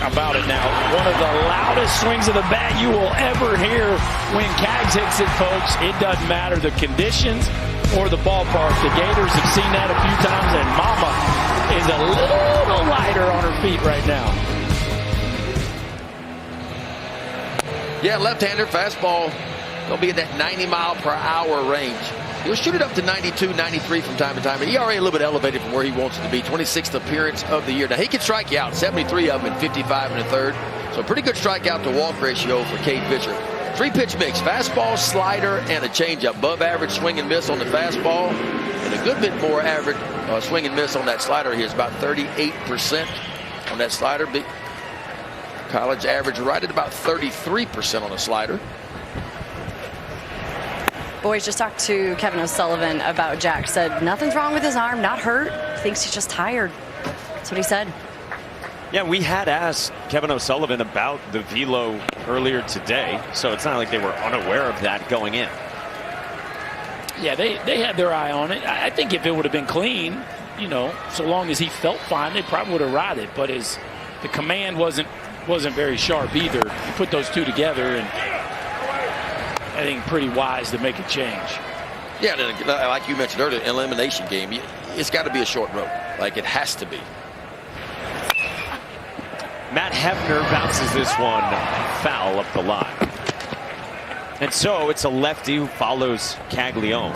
How about it now? One of the loudest swings of the bat you will ever hear when Cags hits it, folks. It doesn't matter the conditions or the ballpark. The Gators have seen that a few times, and Mama is a little lighter on her feet right now. Yeah, left-hander fastball. They'll be in that 90-mile-per-hour range. He'll shoot it up to 92, 93 from time to time. And ERA a little bit elevated from where he wants it to be. 26th appearance of the year. Now, he can strike you out. 73 of them in 55 and a third. So pretty good strikeout to walk ratio for Cade Fisher. 3-pitch mix. Fastball, slider, and a changeup. Above average swing and miss on the fastball. And a good bit more average swing and miss on that slider. He is about 38% on that slider. Big college average right at about 33% on the slider. Boys just talked to Kevin O'Sullivan about Jack. Said nothing's wrong with his arm, not hurt. Thinks he's just tired. That's what he said. Yeah, we had asked Kevin O'Sullivan about the velo earlier today, so it's not like they were unaware of that going in. Yeah, they had their eye on it. I think if it would have been clean, so long as he felt fine, they probably would have ride it. But the command wasn't very sharp either. You put those two together, and I think pretty wise to make a change. Yeah, like you mentioned earlier, elimination game, it's got to be a short road. Like, it has to be. Matt Hefner bounces this one foul up the line. And so it's a lefty who follows Caglianone.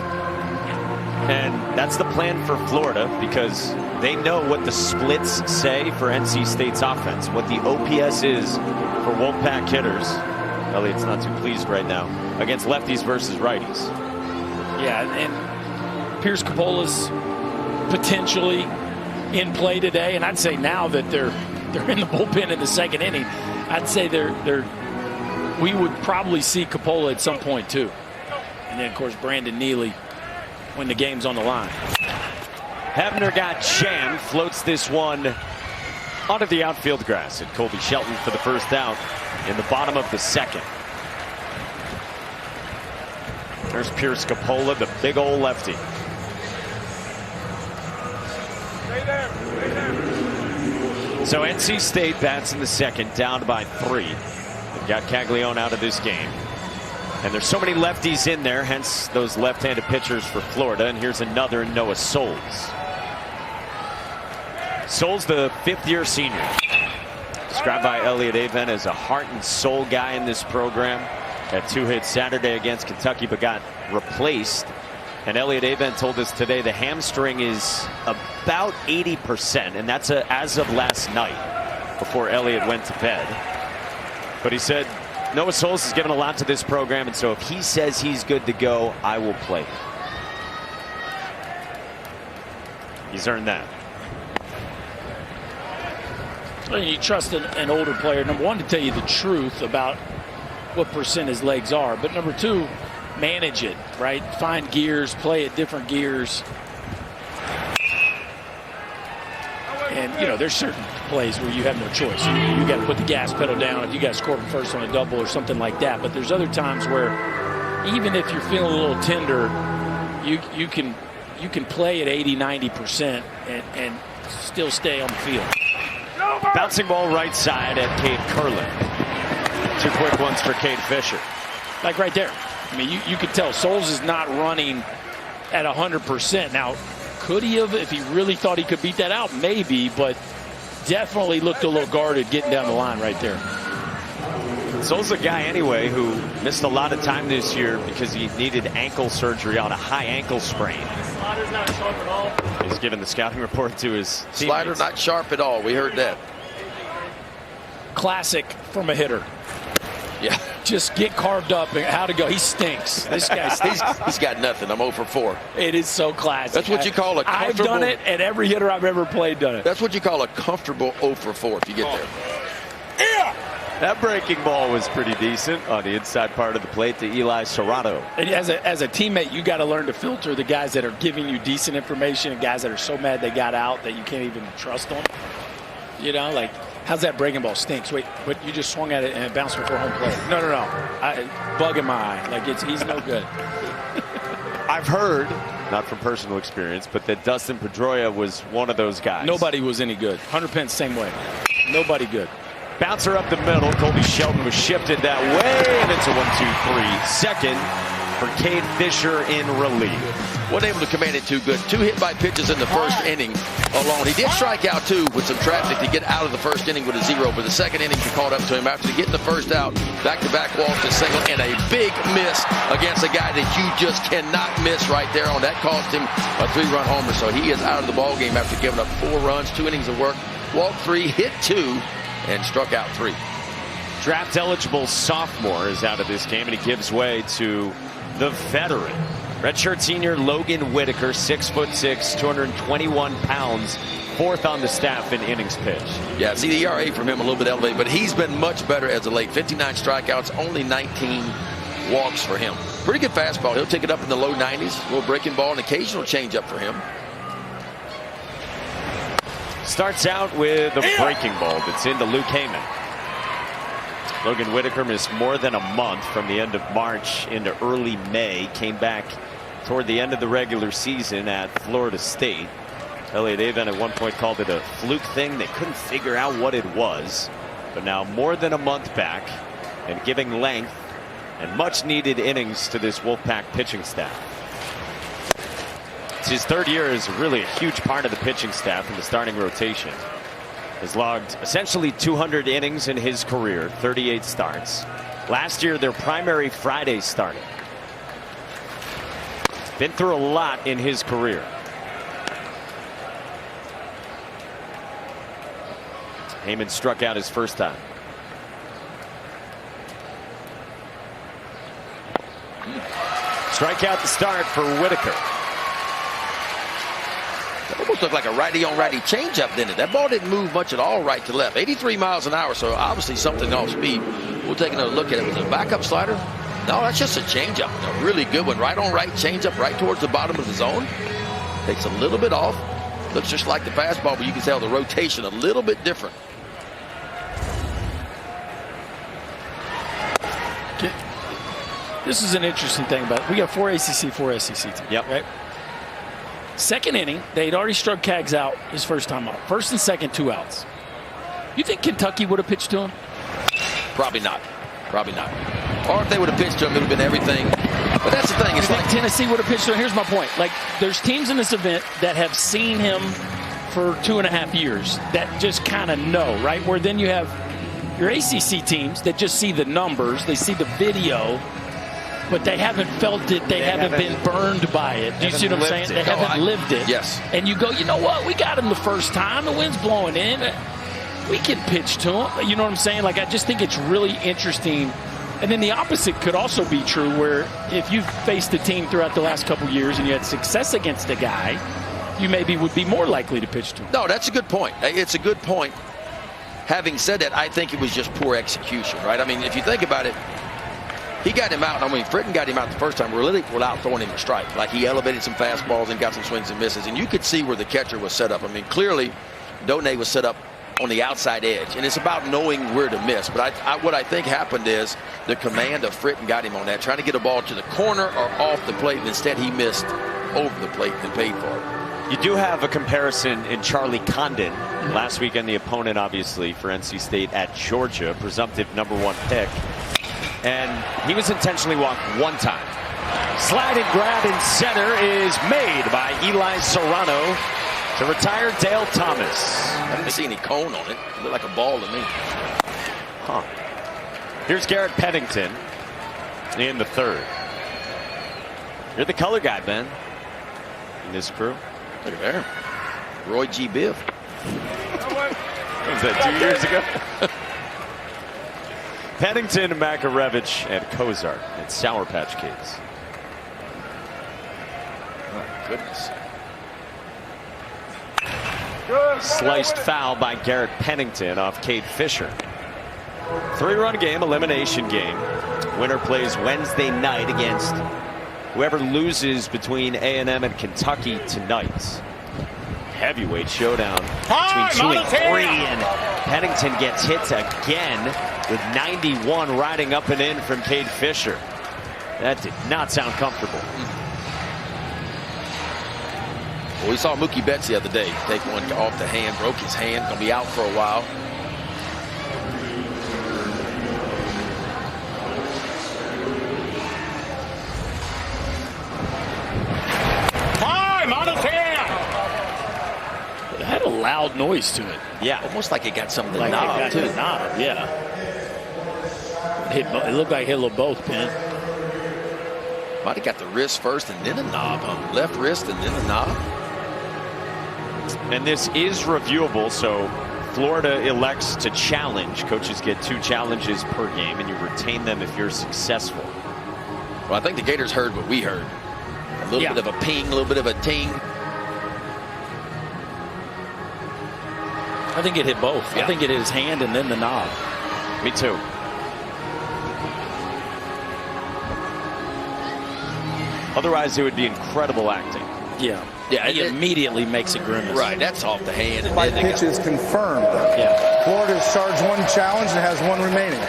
And that's the plan for Florida, because they know what the splits say for NC State's offense, what the OPS is for Wolfpack hitters. Elliott's not too pleased right now against lefties versus righties. Yeah, and Pierce Capolla's potentially in play today, and I'd say now that they're in the bullpen in the second inning, I'd say we would probably see Capolla at some point too. And then of course Brandon Neely when the game's on the line. Hebner got jammed, floats this one onto the outfield grass, and Colby Shelton for the first out in the bottom of the second. There's Pierce Capolla, the big old lefty. So NC State bats in the second, down by 3. They've got Caglianone out of this game. And there's so many lefties in there, hence those left-handed pitchers for Florida. And here's another, Noah Souls. Souls, the 5th-year senior. Described by Elliot Avent as a heart and soul guy in this program. Had 2 hits Saturday against Kentucky, but got replaced. And Elliot Avent told us today the hamstring is about 80%, and that's as of last night before Elliot went to bed. But he said Noah Souls has given a lot to this program, and so if he says he's good to go, I will play. He's earned that. Well, you trust an older player, number one, to tell you the truth about what percent his legs are, but number two, manage it, right? Find gears, play at different gears. And, you know, there's certain plays where you have no choice. You got to put the gas pedal down if you got to score from first on a double or something like that. But there's other times where even if you're feeling a little tender, you can play at 80-90% and still stay on the field. Bouncing ball right side at Cade Curlin. 2 quick ones for Cade Fisher. Like right there. I mean, you could tell Souls is not running at 100%. Now, could he have, if he really thought he could beat that out? Maybe, but definitely looked a little guarded getting down the line right there. Souls a guy anyway who missed a lot of time this year because he needed ankle surgery on a high ankle sprain. Slider's not sharp at all. He's given the scouting report to his teammates. Slider not sharp at all. We heard that. Classic from a hitter. Yeah. Just get carved up and how to go. He stinks. This guy stinks. He's got nothing. I'm 0 for 4. It is so classic. That's what you call a comfortable. I've done it, and every hitter I've ever played done it. That's what you call a comfortable 0 for 4 if you get there. Yeah. That breaking ball was pretty decent on the inside part of the plate to Eli Serrato. And as a teammate, you got to learn to filter the guys that are giving you decent information and guys that are so mad they got out that you can't even trust them. You know, like, how's that breaking ball? Stinks. Wait, but you just swung at it and it bounced before home plate. No. Bug in my eye. Like, he's no good. I've heard, not from personal experience, but that Dustin Pedroia was one of those guys. Nobody was any good. Hunter Pence, same way. Nobody good. Bouncer up the middle. Colby Shelton was shifted that way, and it's a 1-2-3. Second for Cade Fisher in relief. Wasn't able to command it too good. 2 hit-by pitches in the first inning alone. He did strike out 2 with some traffic to get out of the first inning with a 0, but the second inning caught up to him after getting the first out. Back-to-back walks to single, and a big miss against a guy that you just cannot miss right there on. That cost him a 3-run homer, so he is out of the ballgame after giving up 4 runs, 2 innings of work, walked 3, hit 2, and struck out 3. Draft eligible sophomore is out of this game, and he gives way to the veteran. Redshirt senior Logan Whitaker, 6'6", 221 pounds, 4th on the staff in innings pitched. Yeah, see the ERA from him a little bit elevated, but he's been much better as of late. 59 strikeouts, only 19 walks for him. Pretty good fastball. He'll take it up in the low 90s. A little breaking ball, an occasional changeup for him. Starts out with a breaking ball that's into Luke Heyman. Logan Whitaker missed more than a month from the end of March into early May. Came back toward the end of the regular season at Florida State. Elliot Avent at one point called it a fluke thing. They couldn't figure out what it was. But now more than a month back and giving length and much needed innings to this Wolfpack pitching staff. It's his 3rd year as really a huge part of the pitching staff in the starting rotation. Has logged essentially 200 innings in his career, 38 starts. Last year, their primary Friday starter. Been through a lot in his career. Heyman struck out his first time. Strikeout to start for Whitaker. It almost looked like a righty-on-righty changeup, didn't it? That ball didn't move much at all right to left. 83 miles an hour, so obviously something off speed. We'll take another look at it. Was it a backup slider? No, that's just a changeup. A really good one. Right-on-right changeup right towards the bottom of the zone. Takes a little bit off. Looks just like the fastball, but you can tell the rotation a little bit different. This is an interesting thing about it. We got 4 ACC, 4 SEC teams. Yep. Right? Second inning, they'd already struck Cags out his first time out. First and second, 2 outs. You think Kentucky would have pitched to him? Probably not. Probably not. Or if they would have pitched to him, it would have been everything. But that's the thing. It's like Tennessee would have pitched to him. Here's my point. Like, there's teams in this event that have seen him for 2.5 years that just kind of know, right? Where then you have your ACC teams that just see the numbers, they see the video, but they haven't felt it. They haven't been burned by it. Do you see what I'm saying? They haven't lived it. Yes. And you go, you know what? We got him the first time. The wind's blowing in. We can pitch to him. You know what I'm saying? Like, I just think it's really interesting. And then the opposite could also be true, where if you've faced a team throughout the last couple years and you had success against a guy, you maybe would be more likely to pitch to him. No, that's a good point. It's a good point. Having said that, I think it was just poor execution, right? I mean, if you think about it, he got him out. I mean, Fritton got him out the first time really without throwing him a strike. Like, he elevated some fastballs and got some swings and misses. And you could see where the catcher was set up. I mean, clearly, Donay was set up on the outside edge. And it's about knowing where to miss. But what I think happened is the command of Fritton got him on that, trying to get a ball to the corner or off the plate. And instead, he missed over the plate and paid for it. You do have a comparison in Charlie Condon. Last weekend, the opponent, obviously, for NC State at Georgia, presumptive #1 pick. And he was intentionally walked 1 time. Sliding grab in center is made by Eli Serrano to retire Dale Thomas. I didn't see any cone on it. It looked like a ball to me. Huh. Here's Garrett Pennington in the 3rd. You're the color guy, Ben, in this crew. Look at there. Roy G. Biv. Was that 2 years ago? Pennington, Makarevich, and Kozart and Sour Patch Kids. Oh, goodness. Sliced foul by Garrett Pennington off Cade Fisher. 3-run game, elimination game. Winner plays Wednesday night against whoever loses between A&M and Kentucky tonight. Heavyweight showdown between 2 and 3, and Pennington gets hit again with 91 riding up and in from Cade Fisher. That did not sound comfortable. Well, we saw Mookie Betts the other day take one off the hand, broke his hand, gonna be out for a while. It had a loud noise to it. Yeah, almost like it got something Like knob, it got too. the knob, yeah. It looked like it hit a little both, Ben. Might have got the wrist first and then a knob, huh? Left wrist and then a knob. And this is reviewable, so Florida elects to challenge. Coaches get 2 challenges per game, and you retain them if you're successful. Well, I think the Gators heard what we heard. A little bit of a ping, a little bit of a ting. I think it hit both. Yeah. I think it hit his hand and then the knob. Me too. Otherwise, it would be incredible acting. Yeah. Yeah, he immediately makes a grimace. Right, that's off the hand. And By then they pitch is confirmed. Yeah. Florida is charged 1 challenge and has 1 remaining.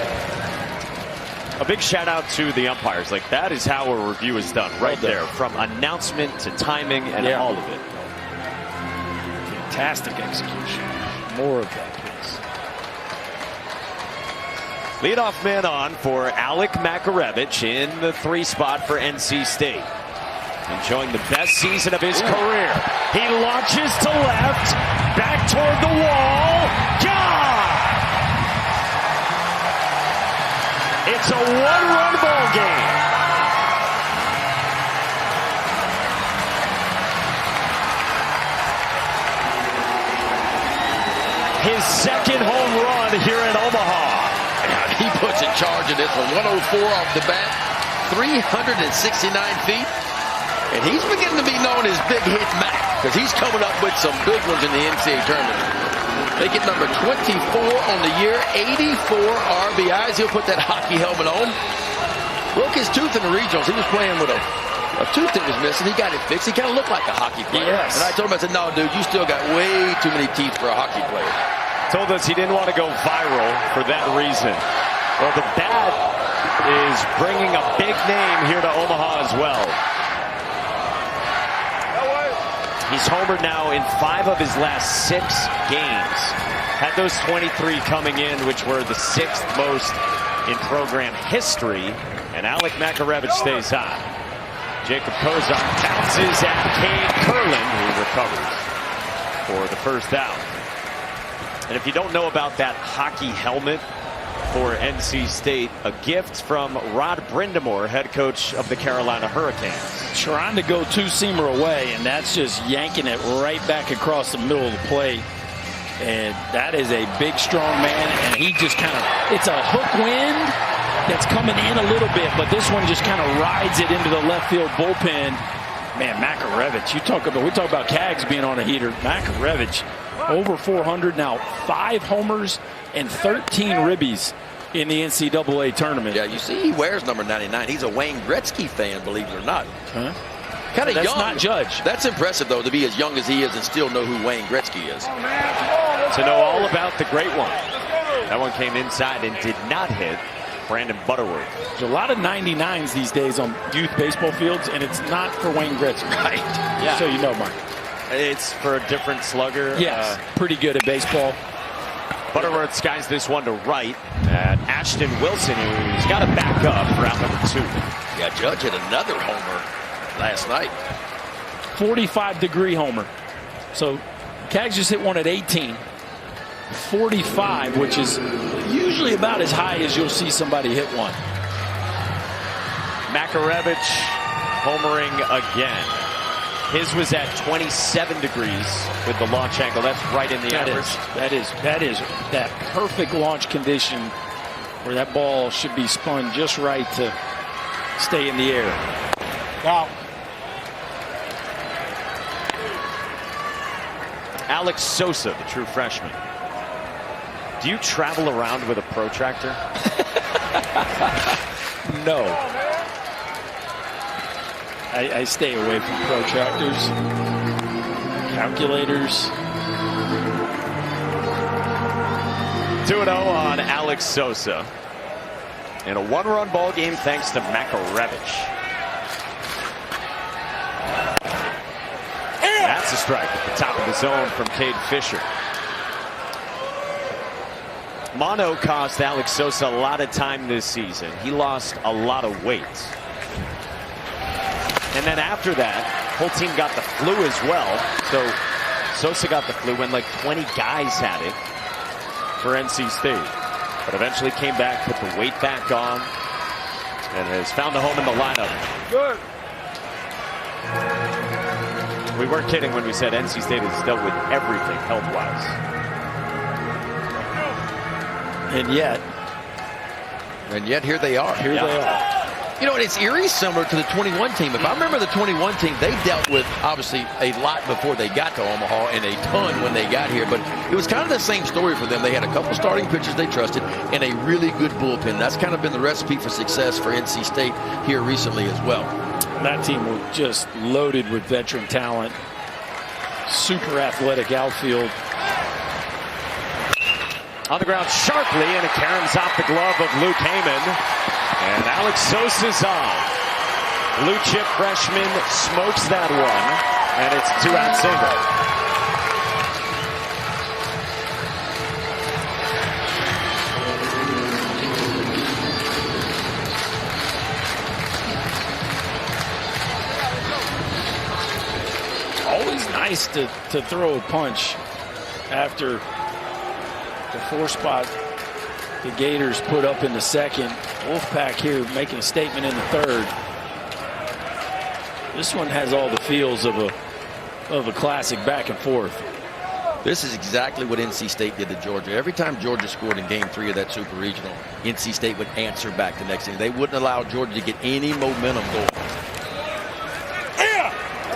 A big shout out to the umpires. Like, that is how a review is done, right there, from announcement to timing and all of it. Fantastic execution. More of that, please. Leadoff man on for Alec Makarevich in the 3 spot for NC State. Enjoying the best season of his career. He launches to left, back toward the wall. Gone! It's a one-run ball game. His second home run here in Omaha. And he puts in charge of this one. 104 off the bat, 369 feet. And he's beginning to be known as Big Hit Mac, because he's coming up with some big ones in the NCAA tournament. They get number 24 on the year, 84 RBIs. He'll put that hockey helmet on. Broke his tooth in the regionals. He was playing with a tooth that was missing. He got it fixed. He kind of looked like a hockey player. Yes. And I told him, I said, no, dude, you still got way too many teeth for a hockey player. Told us he didn't want to go viral for that reason. Well, the bat is bringing a big name here to Omaha as well. He's homered now in 5 of his last 6 games. Had those 23 coming in, which were the 6th most in program history. And Alec Makarevich stays hot. Jacob Kozak bounces at Cade Kurland, who recovers for the first out. And if you don't know about that hockey helmet for NC State, a gift from Rod Brindamore, head coach of the Carolina Hurricanes. Trying to go two-seamer away, and that's just yanking it right back across the middle of the plate. And that is a big, strong man, and he just kind of, it's a hook wind that's coming in a little bit, but this one just kind of rides it into the left field bullpen. Man, Makarevich, we talk about Cags being on a heater. Makarevich, over 400 now, 5 homers and 13 ribbies in the NCAA tournament. Yeah, you see, he wears number 99. He's a Wayne Gretzky fan, believe it or not. Huh? Kind of young. That's not Judge. That's impressive, though, to be as young as he is and still know who Wayne Gretzky is. To know all about the great one. That one came inside and did not hit Brandon Butterworth. There's a lot of 99s these days on youth baseball fields, and it's not for Wayne Gretzky. Right. Yeah. So you know, Mark. It's for a different slugger. Yes, pretty good at baseball. Butterworth skies this one to right. And Ashton Wilson, who's got to back up for out number 2. Yeah, Judge hit another homer last night. 45-degree homer. So Cags just hit one at 18. 45, which is usually about as high as you'll see somebody hit one. Makarevich homering again. His was at 27 degrees with the launch angle. That's right in the average. That is that perfect launch condition where that ball should be spun just right to stay in the air. Wow. Alex Sosa, the true freshman. Do you travel around with a protractor? No. I stay away from protractors, calculators. 2-0 on Alex Sosa. In a 1-run ball game thanks to Makarevich. That's a strike at the top of the zone from Cade Fisher. Mono cost Alex Sosa a lot of time this season. He lost a lot of weight. And then after that, whole team got the flu as well. So Sosa got the flu when like 20 guys had it for NC State. But eventually came back, put the weight back on, and has found a home in the lineup. Good. We weren't kidding when we said NC State has dealt with everything health-wise. And yet here they are. Here they are. You know, and it's eerie similar to the 21 team. If I remember the 21 team, they dealt with, obviously, a lot before they got to Omaha and a ton when they got here. But it was kind of the same story for them. They had a couple starting pitchers they trusted and a really good bullpen. That's kind of been the recipe for success for NC State here recently as well. That team was just loaded with veteran talent. Super athletic outfield. On the ground sharply, and it caroms off the glove of Luke Heyman. And Alex Sosa's on. Blue chip freshman smokes that one, and it's a 2-out single. Always nice to throw a punch after the 4 spot the Gators put up in the second. Wolfpack here making a statement in the third. This one has all the feels of a classic back and forth. This is exactly what NC State did to Georgia. Every time Georgia scored in Game 3 of that Super Regional, NC State would answer back the next inning. They wouldn't allow Georgia to get any momentum going.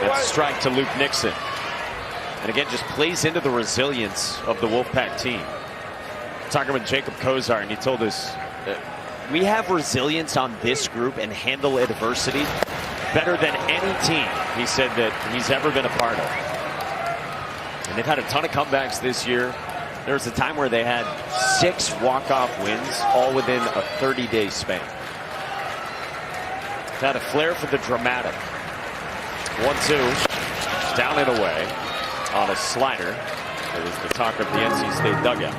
That's a strike to Luke Nixon. And again, just plays into the resilience of the Wolfpack team. Talking with Jacob Kozar, and he told us we have resilience on this group and handle adversity better than any team, he said, that he's ever been a part of. And they've had a ton of comebacks this year. There was a time where they had 6 walk-off wins, all within a 30-day span. Had a flair for the dramatic. 1-2, down and away on a slider. It was the talk of the NC State dugout.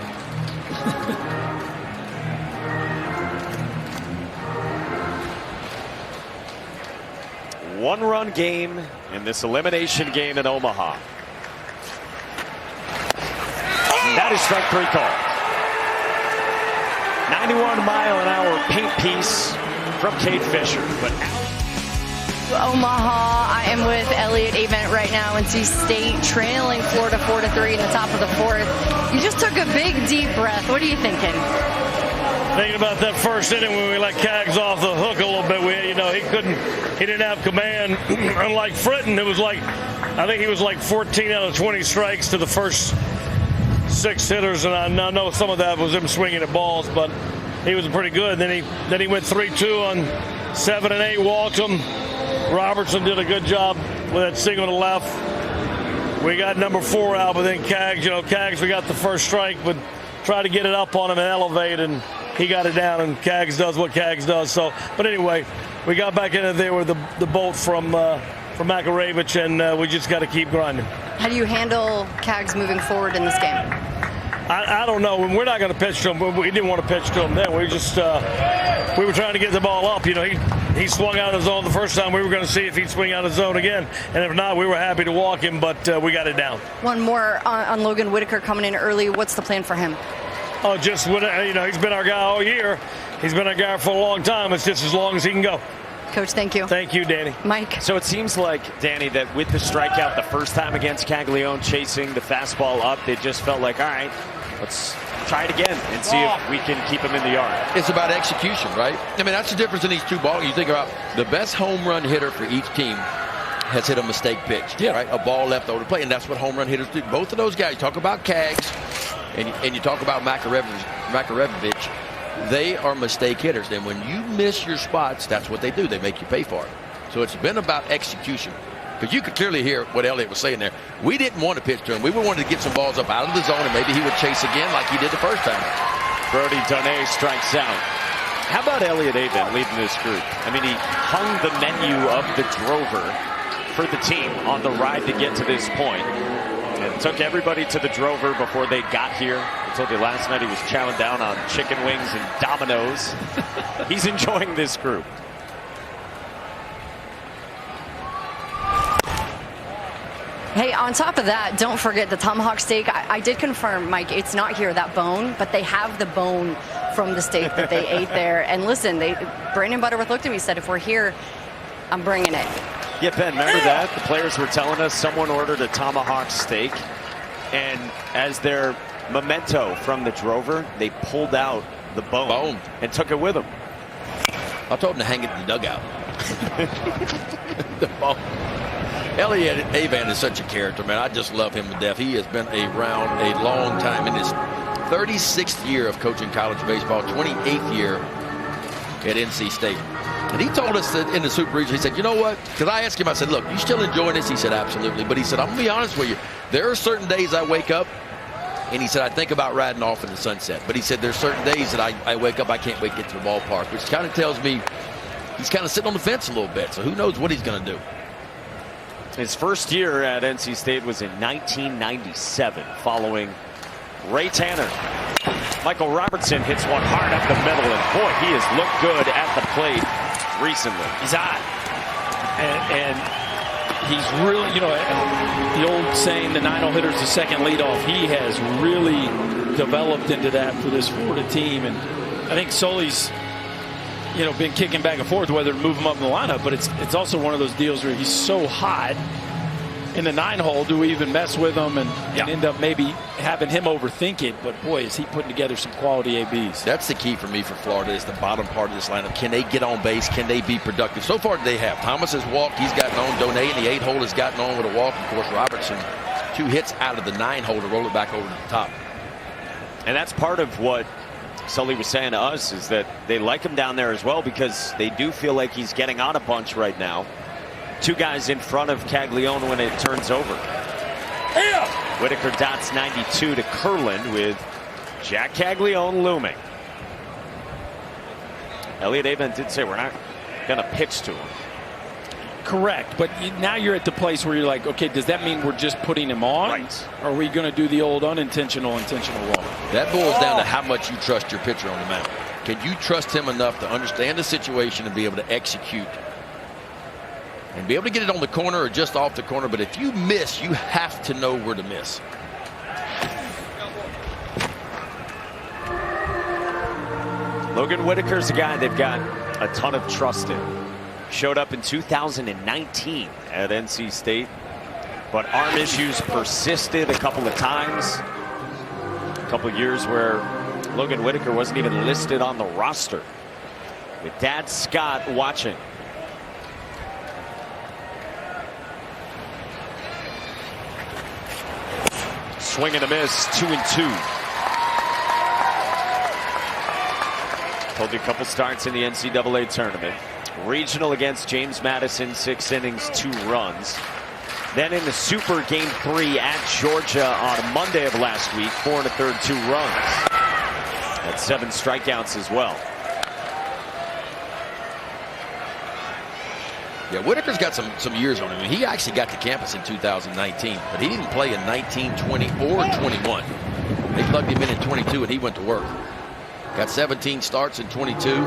One-run game in this elimination game in Omaha. That is strike 3 call. 91-mile-an-hour paint piece from Kate Fisher. But Omaha, I am with Elliott Avent right now. NC State trailing Florida 4-3 in the top of the 4th. You just took a big, deep breath. What are you thinking? Thinking about that first inning when we let Cags off the hook a little bit. He didn't have command. Unlike Fritton, it was like, I think he was like 14 out of 20 strikes to the first 6 hitters, and I know some of that was him swinging at balls, but he was pretty good. Then he went 3-2 on 7 and 8, walked him. Robertson did a good job with that single to left. We got number 4 out, but then Cags, we got the first strike, but tried to get it up on him and elevate, and he got it down, and Cags does what Cags does. So, but anyway, we got back into there with the bolt from Makaravich, and we just got to keep grinding. How do you handle Cags moving forward in this game? I don't know. We're not going to pitch to him. We didn't want to pitch to him then. We were trying to get the ball up. He swung out of the zone the first time. We were going to see if he'd swing out of the zone again. And if not, we were happy to walk him, but we got it down. One more on Logan Whitaker coming in early. What's the plan for him? Oh, he's been our guy all year. He's been our guy for a long time. It's just as long as he can go. Coach, thank you. Thank you, Danny. Mike. So it seems like, Danny, that with the strikeout the first time against Caglianone, chasing the fastball up, they just felt like, all right, let's try it again and see if we can keep him in the yard. It's about execution, right? I mean, that's the difference in these two ball. You think about the best home run hitter for each team has hit a mistake pitch, right? A ball left over the plate, and that's what home run hitters do. Both of those guys, you talk about Cags and you talk about Makaravich, they are mistake hitters. And when you miss your spots, that's what they do. They make you pay for it. So it's been about execution. Because you could clearly hear what Elliott was saying there. We didn't want to pitch to him. We wanted to get some balls up out of the zone, and maybe he would chase again like he did the first time. Brody Donay strikes out. How about Elliott Avent leading this group? I mean, he hung the menu of the Drover for the team on the ride to get to this point. And took everybody to the Drover before they got here. I told you last night he was chowing down on chicken wings and Domino's. He's enjoying this group. Hey, on top of that, don't forget the tomahawk steak. I did confirm, Mike, it's not here, that bone, but they have the bone from the steak that they ate there. And listen, Brandon Butterworth looked at me and said, if we're here, I'm bringing it. Yeah, Ben, remember that? The players were telling us someone ordered a tomahawk steak, and as their memento from the Drover, they pulled out the bone and took it with them. I told them to hang it in the dugout. The bone. Elliott Avent is such a character, man. I just love him to death. He has been around a long time in his 36th year of coaching college baseball, 28th year at NC State. And he told us that in the Super Regional, he said, you know what? Because I asked him, I said, look, you still enjoying this? He said, absolutely. But he said, I'm going to be honest with you. There are certain days I wake up, and he said, I think about riding off in the sunset. But he said, there's certain days that I wake up, I can't wait to get to the ballpark, which kind of tells me he's kind of sitting on the fence a little bit. So who knows what he's going to do. His first year at NC State was in 1997, following Ray Tanner. Michael Robertson hits one hard up the middle, and boy, he has looked good at the plate recently. He's hot. And he's really, the old saying, the 9-0 hitter's the second leadoff. He has really developed into that for this Florida team. And I think Sully's been kicking back and forth whether to move him up in the lineup, but it's also one of those deals where he's so hot in the 9-hole. Do we even mess with him and end up maybe having him overthink it? But boy, is he putting together some quality ABs. That's the key for me for Florida, is the bottom part of this lineup. Can they get on base? Can they be productive? So far they have. Thomas has walked. He's gotten on. Donay in the 8-hole has gotten on with a walk. Of course, Robertson, 2 hits out of the 9-hole to roll it back over to the top. And that's part of what Sully was saying to us, is that they like him down there as well, because they do feel like he's getting on a bunch right now. 2 guys in front of Caglianone when it turns over. Whitaker dots 92 to Curlin, with Jac Caglianone looming. Elliot Avent did say we're not going to pitch to him. Correct, but now you're at the place where you're like, okay, does that mean we're just putting him on? Right. Or are we going to do the old intentional walk? That boils down to how much you trust your pitcher on the mound. Can you trust him enough to understand the situation and be able to execute and be able to get it on the corner or just off the corner? But if you miss, you have to know where to miss. Logan Whitaker's a guy they've got a ton of trust in. Showed up in 2019 at NC State, but arm issues persisted a couple of times. A couple of years where Logan Whitaker wasn't even listed on the roster, with Dad Scott watching. Swing and a miss, 2-2. Told you a couple starts in the NCAA tournament. Regional against James Madison, 6 innings, 2 runs. Then in the Super Game 3 at Georgia on Monday of last week, 4 1/3, 2 runs. That's 7 strikeouts as well. Yeah, Whitaker's got some years on him. He actually got to campus in 2019, but he didn't play in 19, 20, or 21. They plugged him in 22, and he went to work. Got 17 starts in 22,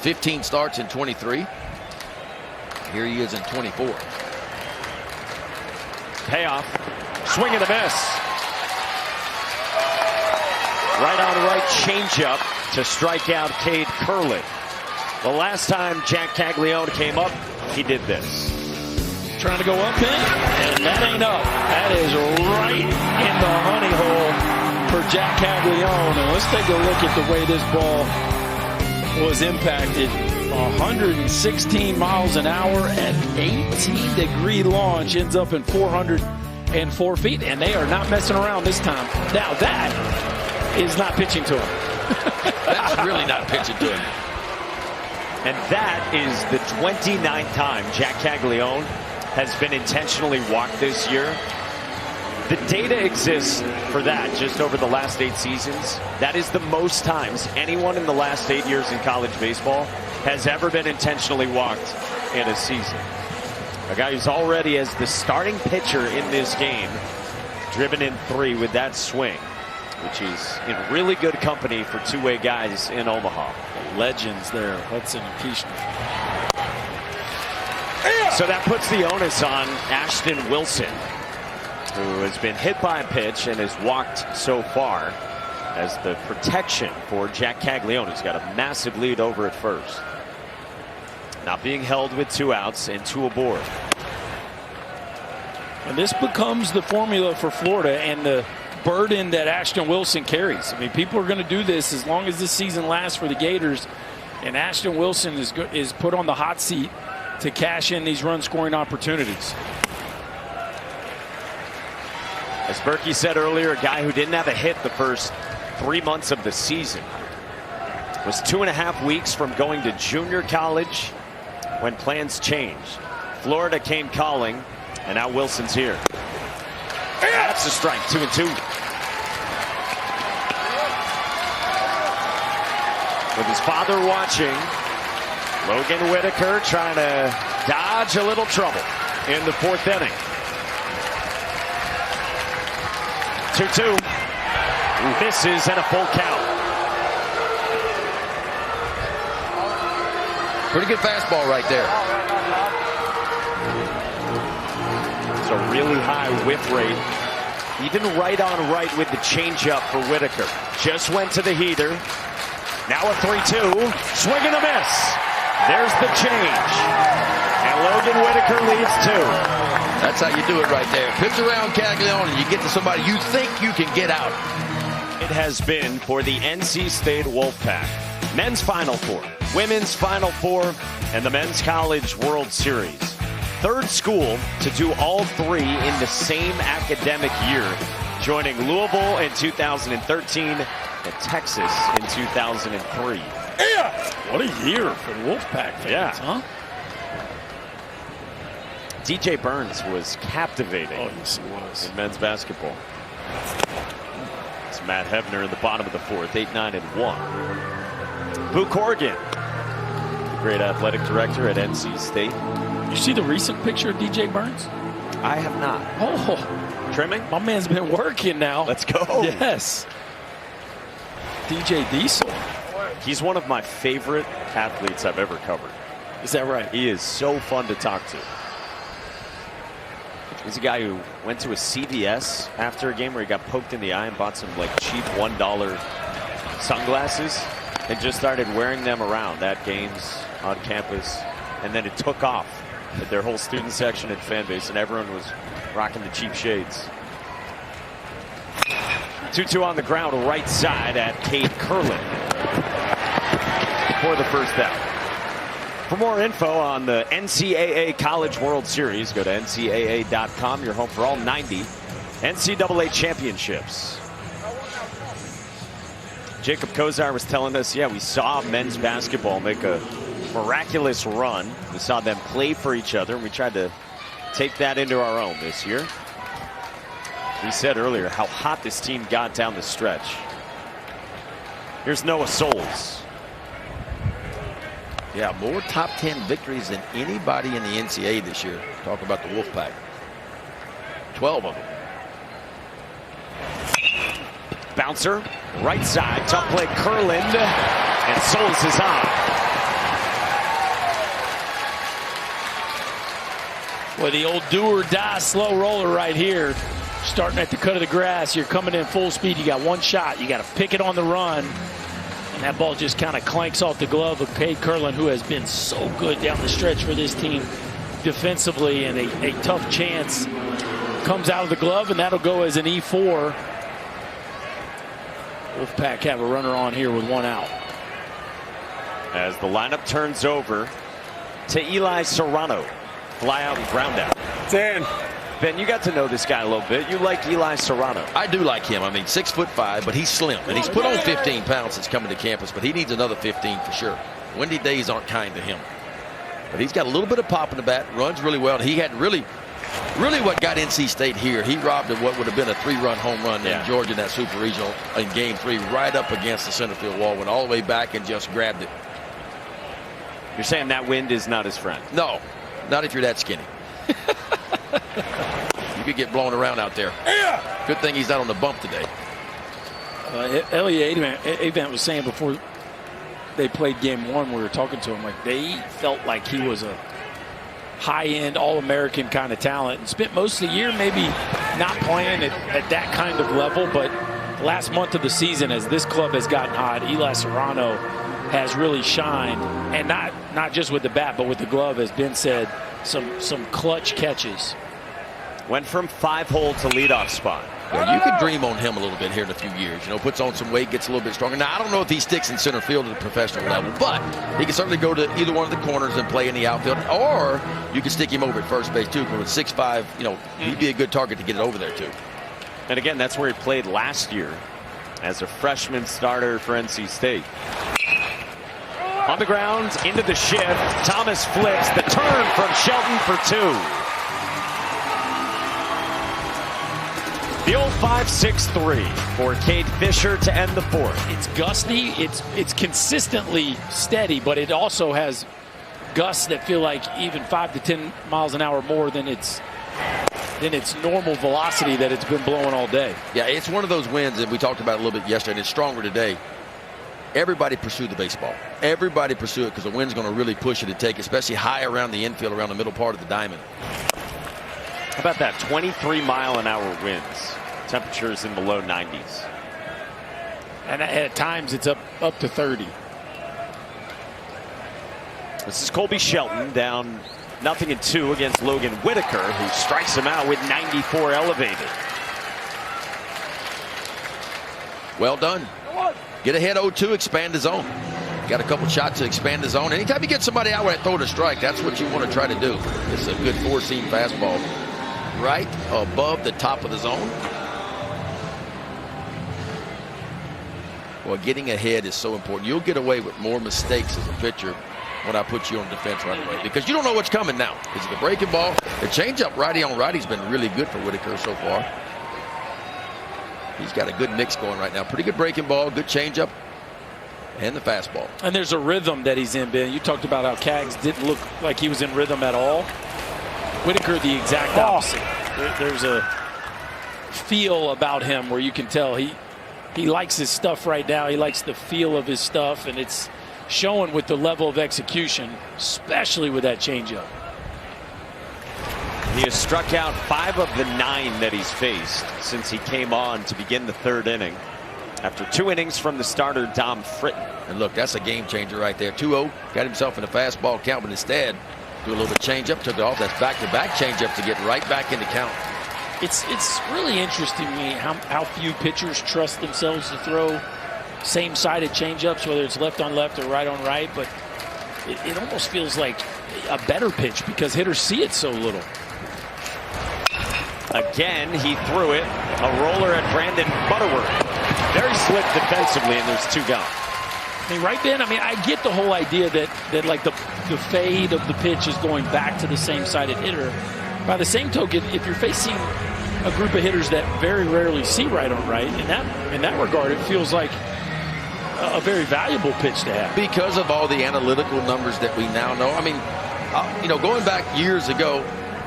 15 starts in 23. Here he is in 24. Payoff. Swing and a miss. Right on right changeup to strike out Cade Curlin. The last time Jac Caglianone came up, he did this. Trying to go up in, and that ain't up. That is right in the honey hole for Jac Caglianone. And let's take a look at the way this ball was impacted. 116 miles an hour at 18-degree launch, ends up in 404 feet, and they are not messing around this time. Now that is not pitching to him. That's really not pitching to him. And that is the 29th time Jac Caglianone has been intentionally walked this year. The data exists for that just over the last 8 seasons. That is the most times anyone in the last 8 years in college baseball has ever been intentionally walked in a season. A guy who's already, as the starting pitcher in this game, driven in 3 with that swing, which is in really good company for two-way guys in Omaha. The legends there, Hudson and Keishner. So that puts the onus on Ashton Wilson, who has been hit by a pitch and has walked so far, as the protection for Jac Caglianone. He's got a massive lead over at first. Now being held with 2 outs and 2 aboard. And this becomes the formula for Florida and the burden that Ashton Wilson carries. I mean, people are going to do this as long as this season lasts for the Gators, and Ashton Wilson is put on the hot seat to cash in these run-scoring opportunities. As Berkey said earlier, a guy who didn't have a hit the first 3 months of the season. Was 2.5 weeks from going to junior college when plans changed. Florida came calling, and now Wilson's here. That's a strike, 2-2. With his father watching, Logan Whitaker trying to dodge a little trouble in the 4th inning. 2-2. Misses and a full count. Pretty good fastball right there. It's a really high whiff rate. Even right on right with the changeup for Whitaker. Just went to the heater. Now a 3-2. Swing and a miss. There's the change. And Logan Whitaker leads 2. That's how you do it right there. Pitch around Caglianone and you get to somebody you think you can get out. It has been for the NC State Wolfpack. Men's Final Four, Women's Final Four, and the Men's College World Series. Third school to do all 3 in the same academic year, joining Louisville in 2013 and Texas in 2003. Yeah. What a year for the Wolfpack fans, huh? DJ Burns was captivating. Oh, yes, he was. In men's basketball. It's Matt Hebner in the bottom of the 4th, 8-9-1. Boo Corrigan, the great athletic director at NC State. You see the recent picture of DJ Burns? I have not. Oh, trimming? My man's been working now. Let's go. Yes. DJ Diesel. He's one of my favorite athletes I've ever covered. Is that right? He is so fun to talk to. He's a guy who went to a CVS after a game where he got poked in the eye and bought some like cheap $1 sunglasses and just started wearing them around at games on campus. And then it took off with their whole student section and fan base, and everyone was rocking the cheap shades. 2-2 on the ground, right side at Cade Curlin for the first down. For more info on the NCAA College World Series, go to ncaa.com, your home for all 90 NCAA championships. Jacob Kozar was telling us, yeah, we saw men's basketball make a miraculous run. We saw them play for each other, and we tried to take that into our own this year. We said earlier how hot this team got down the stretch. Here's Noah Souls. Yeah, more top 10 victories than anybody in the NCAA this year. Talk about the Wolfpack. 12 of them. Bouncer, right side, tough play, Curlin, and Souls is on. Well, the old do or die slow roller right here. Starting at the cut of the grass, you're coming in full speed. You got one shot. You got to pick it on the run. And that ball just kind of clanks off the glove of Cade Curlin, who has been so good down the stretch for this team defensively. And a tough chance comes out of the glove, and that'll go as an E4. Wolfpack have a runner on here with 1 out. As the lineup turns over to Eli Serrano. Fly out and ground out. 10. Ben, you got to know this guy a little bit. You like Eli Serrano. I do like him. I mean, 6'5", but he's slim. And he's put on 15 pounds since coming to campus, but he needs another 15 for sure. Windy days aren't kind to him. But he's got a little bit of pop in the bat, runs really well. He had really what got NC State here. He robbed of what would have been a 3-run home run in Georgia in that Super Regional in Game 3, right up against the center field wall, went all the way back and just grabbed it. You're saying that wind is not his friend? No, not if you're that skinny. You could get blown around out there. Good thing he's not on the bump today. Elliot Avant was saying before they played game 1, we were talking to him, like they felt like he was a high-end All-American kind of talent and spent most of the year maybe not playing at that kind of level, but last month of the season, as this club has gotten hot, Eli Serrano has really shined, and not just with the bat but with the glove, as Ben said, some clutch catches. Went from 5-hole to leadoff spot. Yeah, you could dream on him a little bit here in a few years. You know, puts on some weight, gets a little bit stronger. Now, I don't know if he sticks in center field at the professional level, but he can certainly go to either one of the corners and play in the outfield, or you can stick him over at first base too. Because with 6'5", you know, he'd be a good target to get it over there too. And again, that's where he played last year as a freshman starter for NC State. On the ground, into the shift. Thomas flips the turn from Shelton for 2. The old 5-6-3 for Cade Fisher to end the 4th. It's gusty. It's consistently steady, but it also has gusts that feel like even 5 to 10 miles an hour more than its normal velocity that it's been blowing all day. Yeah, it's one of those winds that we talked about a little bit yesterday, and it's stronger today. Everybody pursue the baseball. Everybody pursue it because the wind's going to really push it to take, especially high around the infield, around the middle part of the diamond. How about that? 23-mile-an-hour winds. Temperatures in the low 90s. And at times it's up to 30. This is Colby Shelton down 0-2 against Logan Whitaker, who strikes him out with 94 elevated. Well done. Get ahead 0-2, expand the zone. Got a couple shots to expand the zone. Anytime you get somebody out where they throw the strike, that's what you want to try to do. It's a good four-seam fastball right above the top of the zone. Well, getting ahead is so important. You'll get away with more mistakes as a pitcher when I put you on defense right away, because you don't know what's coming now. Is it the breaking ball? The changeup righty on righty has been really good for Whitaker so far. He's got a good mix going right now. Pretty good breaking ball, good changeup, and the fastball. And there's a rhythm that he's in, Ben. You talked about how Cags didn't look like he was in rhythm at all. Whitaker, the exact opposite. There's a feel about him where you can tell he likes his stuff right now. He likes the feel of his stuff, and it's showing with the level of execution, especially with that changeup. He has struck out 5 of the 9 that he's faced since he came on to begin the 3rd inning. After 2 innings from the starter, Dom Fritton. And look, that's a game changer right there. 2-0, got himself in a fastball count, but instead do a little bit of changeup, took it off. That's back-to-back changeup to get right back into count. It's really interesting to me how few pitchers trust themselves to throw same-sided changeups, whether it's left on left or right on right, but it almost feels like a better pitch because hitters see it so little. Again, he threw it. A roller at Brandon Butterworth. Very slick defensively, and there's 2 gone. I mean, right then, I get the whole idea that like the fade of the pitch is going back to the same-sided hitter. By the same token, if you're facing a group of hitters that very rarely see right on right, in that regard, it feels like a very valuable pitch to have. Because of all the analytical numbers that we now know. I mean, going back years ago,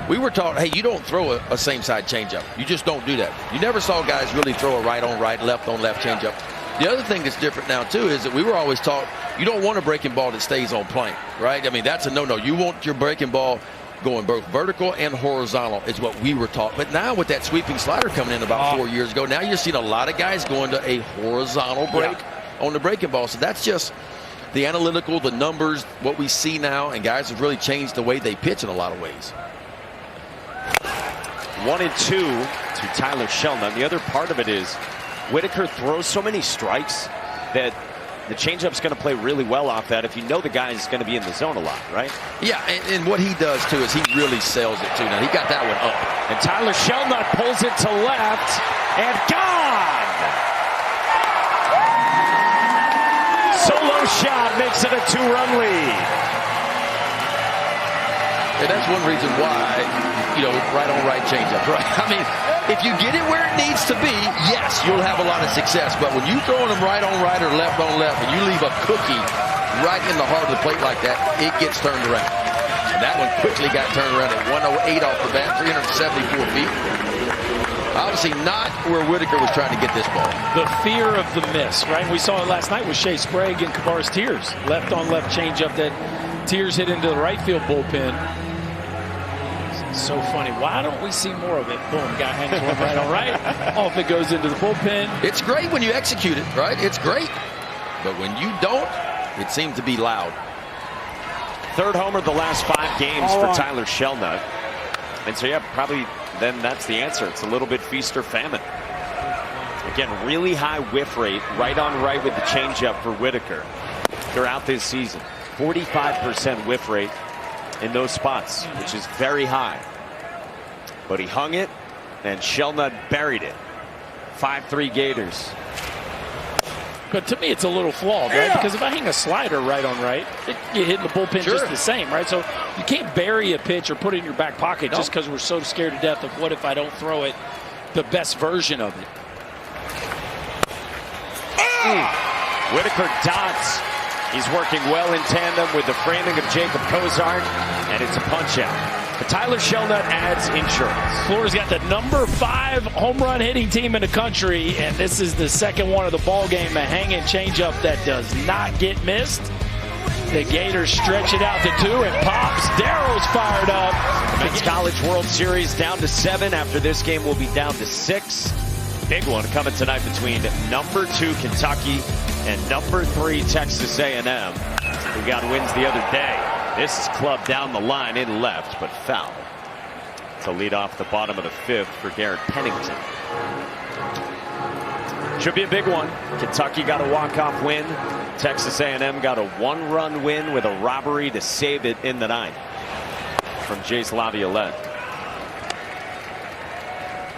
we were taught, hey, you don't throw a same-side changeup. You just don't do that. You never saw guys really throw a right-on-right, left-on-left changeup. The other thing that's different now, too, is that we were always taught you don't want a breaking ball that stays on plane, right? I mean, that's a no-no. You want your breaking ball going both vertical and horizontal is what we were taught. But now with that sweeping slider coming in about 4 years ago, now you're seeing a lot of guys going to a horizontal break on the breaking ball. So that's just the analytical, the numbers, what we see now, and guys have really changed the way they pitch in a lot of ways. 1-2 to Tyler Shelton. The other part of it is Whitaker throws so many strikes that the changeup's going to play really well off that if you know the guy is going to be in the zone a lot, right? Yeah, and what he does, too, is he really sells it, too. Now, he got that one up. And Tyler Shelton pulls it to left, and gone! Solo shot makes it a 2-run lead. And that's one reason why, right-on-right changeup, right? I mean, if you get it where it needs to be, yes, you'll have a lot of success. But when you throwing them right-on-right or left-on-left, and you leave a cookie right in the heart of the plate like that, it gets turned around. And that one quickly got turned around at 108 off the bat, 374 feet. Obviously not where Whitaker was trying to get this ball. The fear of the miss, right? We saw it last night with Shea Sprague and Kavaris Tears. Left-on-left changeup that Tears hit into the right field bullpen. So funny. Why don't we see more of it? Boom, guy hangs one right on right. Off it goes into the bullpen. It's great when you execute it, right? It's great. But when you don't, it seems to be loud. 3rd homer the last 5 games for Tyler Shelton. And so, yeah, probably then that's the answer. It's a little bit feast or famine. Again, really high whiff rate, right on right with the changeup for Whitaker throughout this season. 45% whiff rate in those spots, which is very high. But he hung it, and Shelton buried it. 5-3 Gators. But to me, it's a little flawed, right? Because if I hang a slider right on right, you hit in the bullpen just the same, right? So you can't bury a pitch or put it in your back pocket just because we're so scared to death of what if I don't throw it the best version of it. Whitaker dots. He's working well in tandem with the framing of Jacob Cozart, and it's a punch-out. But Tyler Shelton adds insurance. Florida's got the number 5 home run hitting team in the country, and this is the second one of the ball game. A hanging changeup that does not get missed. The Gators stretch it out to 2, and pops. Darrow's fired up. Men's College World Series down to 7. After this game, we'll be down to 6. Big one coming tonight between number 2 Kentucky and number 3 Texas A&M, who got wins the other day. This is clubbed down the line in left, but foul to lead off the bottom of the 5th for Garrett Pennington. Should be a big one. Kentucky got a walk-off win. Texas A&M got a 1-run win with a robbery to save it in the 9th from Jace Laviolette.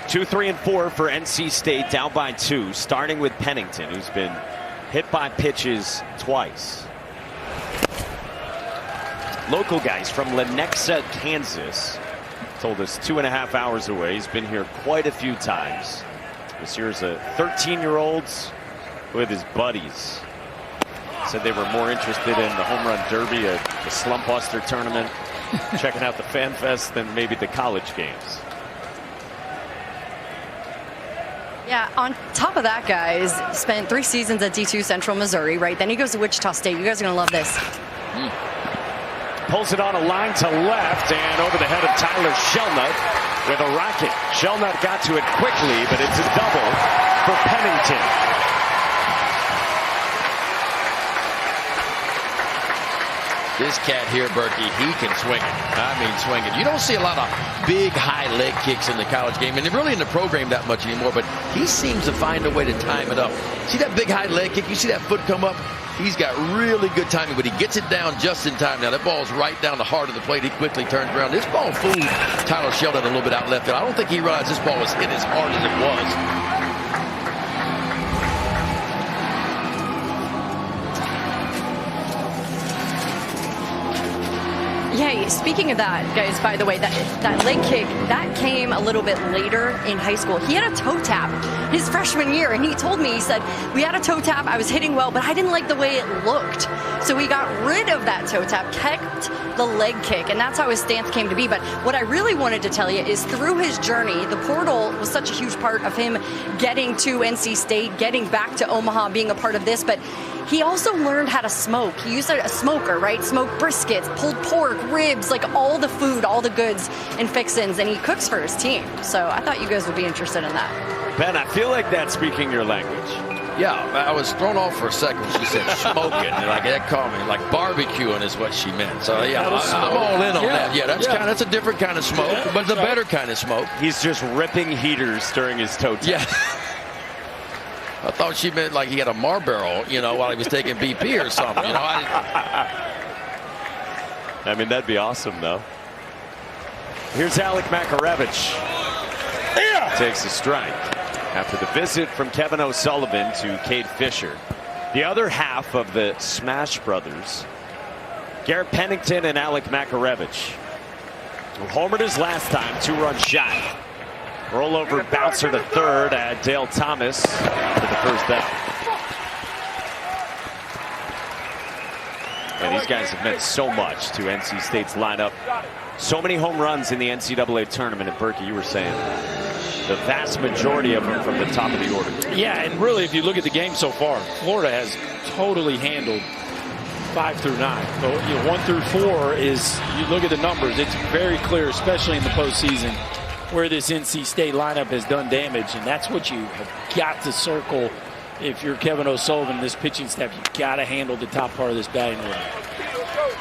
2, 3, and 4 for NC State, down by 2, starting with Pennington, who's been hit by pitches twice. Local guys from Lenexa, Kansas, told us 2.5 hours away. He's been here quite a few times. This year's a 13-year-old with his buddies. Said they were more interested in the Home Run Derby, the Slump Buster tournament, checking out the Fan Fest than maybe the college games. Yeah, on top of that, guys, spent 3 seasons at D2 Central Missouri, right? Then he goes to Wichita State. You guys are going to love this. Pulls it on a line to left and over the head of Tyler Shelnut with a rocket. Shelnut got to it quickly, but it's a double for Pennington. This cat here, Berkey, he can swing it. I mean, swing it. You don't see a lot of big, high leg kicks in the college game, and really in the program that much anymore, but he seems to find a way to time it up. See that big, high leg kick? You see that foot come up? He's got really good timing, but he gets it down just in time. Now, that ball's right down the heart of the plate. He quickly turns around. This ball fooled Tyler Shelnut a little bit out left field. I don't think he realized this ball was hit as hard as it was. Yeah, speaking of that, guys, by the way, that leg kick, that came a little bit later in high school. He had a toe tap his freshman year, and he told me, he said, we had a toe tap, I was hitting well, but I didn't like the way it looked. So he got rid of that toe tap, kept the leg kick, and that's how his stance came to be. But what I really wanted to tell you is through his journey, the portal was such a huge part of him getting to NC State, getting back to Omaha, being a part of this, but he also learned how to smoke. He used a smoker, right? Smoked briskets, pulled pork, ribs, like all the food, all the goods and fixins, and he cooks for his team. So I thought you guys would be interested in that. Ben, I feel like that's speaking your language. Yeah, I was thrown off for a second when she said smoking, and like that called me like barbecuing is what she meant. So yeah, I'm all in on that. Yeah, that's a different kind of smoke, but it's a better kind of smoke. He's just ripping heaters during his toe tap. Yeah. I thought she meant like he had a Marlboro, while he was taking BP or something. I mean, that'd be awesome, though. Here's Alec Makarevich. Takes a strike after the visit from Kevin O'Sullivan to Cade Fisher. The other half of the Smash Brothers, Garrett Pennington and Alec Makarevich, who homered his last time, 2-run shot. Rollover bouncer to third at Dale Thomas for the first down. And these guys have meant so much to NC State's lineup. So many home runs in the NCAA tournament. And Berkey, you were saying the vast majority of them from the top of the order. Yeah, and really, if you look at the game so far, Florida has totally handled 5 through 9. But 1 through 4 is, you look at the numbers, it's very clear, especially in the postseason, where this NC State lineup has done damage, and that's what you have got to circle. If you're Kevin O'Sullivan, this pitching staff, you've got to handle the top part of this batting order.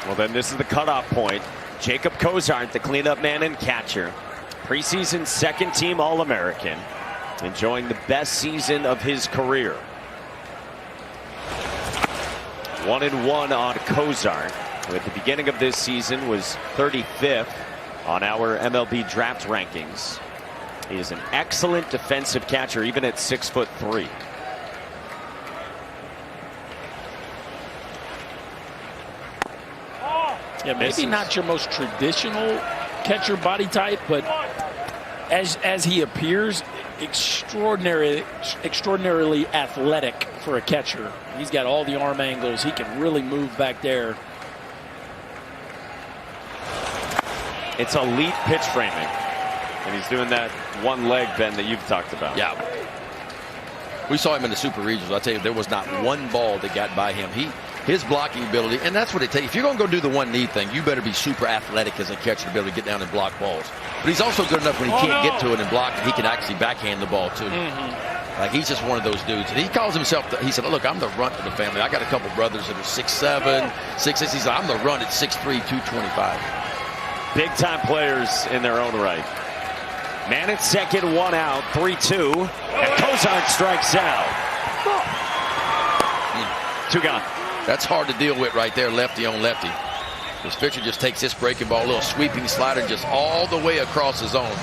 Well, then this is the cutoff point. Jacob Cozart, the cleanup man and catcher, preseason second-team All-American, enjoying the best season of his career. 1-1 on Cozart, who at the beginning of this season was 35th on our MLB Draft rankings. He is an excellent defensive catcher, even at 6'3". Yeah, maybe not your most traditional catcher body type, but as he appears, extraordinarily athletic for a catcher. He's got all the arm angles. He can really move back there. It's elite pitch framing, and he's doing that one leg bend that you've talked about. Yeah. We saw him in the Super Regionals. I tell you, there was not one ball that got by him. His blocking ability, and that's what it takes. If you're going to go do the one-knee thing, you better be super athletic as a catcher to be able to get down and block balls. But he's also good enough when he can't get to it and block it, he can actually backhand the ball, too. Like, he's just one of those dudes. And he calls himself, he said, look, I'm the runt of the family. I got a couple brothers that are 6'7", 6'6". He said, I'm the runt at 6'3", 225. Big time players in their own right. Man at second, one out, 3-2. And Cozart strikes out. 2 gone. That's hard to deal with right there, lefty on lefty. This pitcher just takes this breaking ball, a little sweeping slider, just all the way across the zone.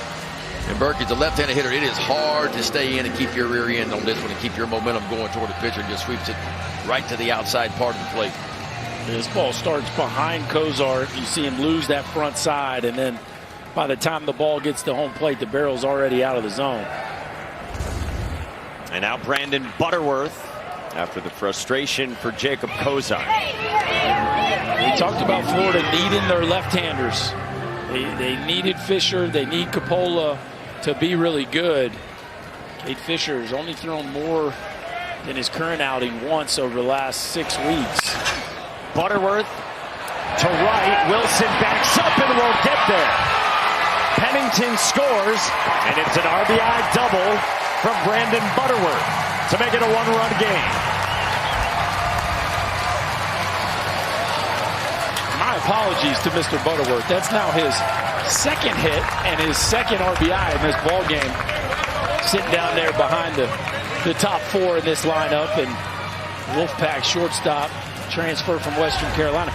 And Berkey's a left-handed hitter. It is hard to stay in and keep your rear end on this one and keep your momentum going toward the pitcher, and just sweeps it right to the outside part of the plate. This ball starts behind Cozart. You see him lose that front side, and then by the time the ball gets to home plate, the barrel's already out of the zone. And now Brandon Butterworth after the frustration for Jacob Cozart. We talked about Florida needing their left-handers. They needed Fisher. They need Coppola to be really good. Cade Fisher has only thrown more than his current outing once over the last 6 weeks. Butterworth to right. Wilson backs up and won't get there. Pennington scores, and it's an RBI double from Brandon Butterworth to make it a one-run game. My apologies to Mr. Butterworth. That's now his second hit and his second RBI in this ball game. Sitting down there behind the top 4 in this lineup, and Wolfpack shortstop transfer from Western Carolina.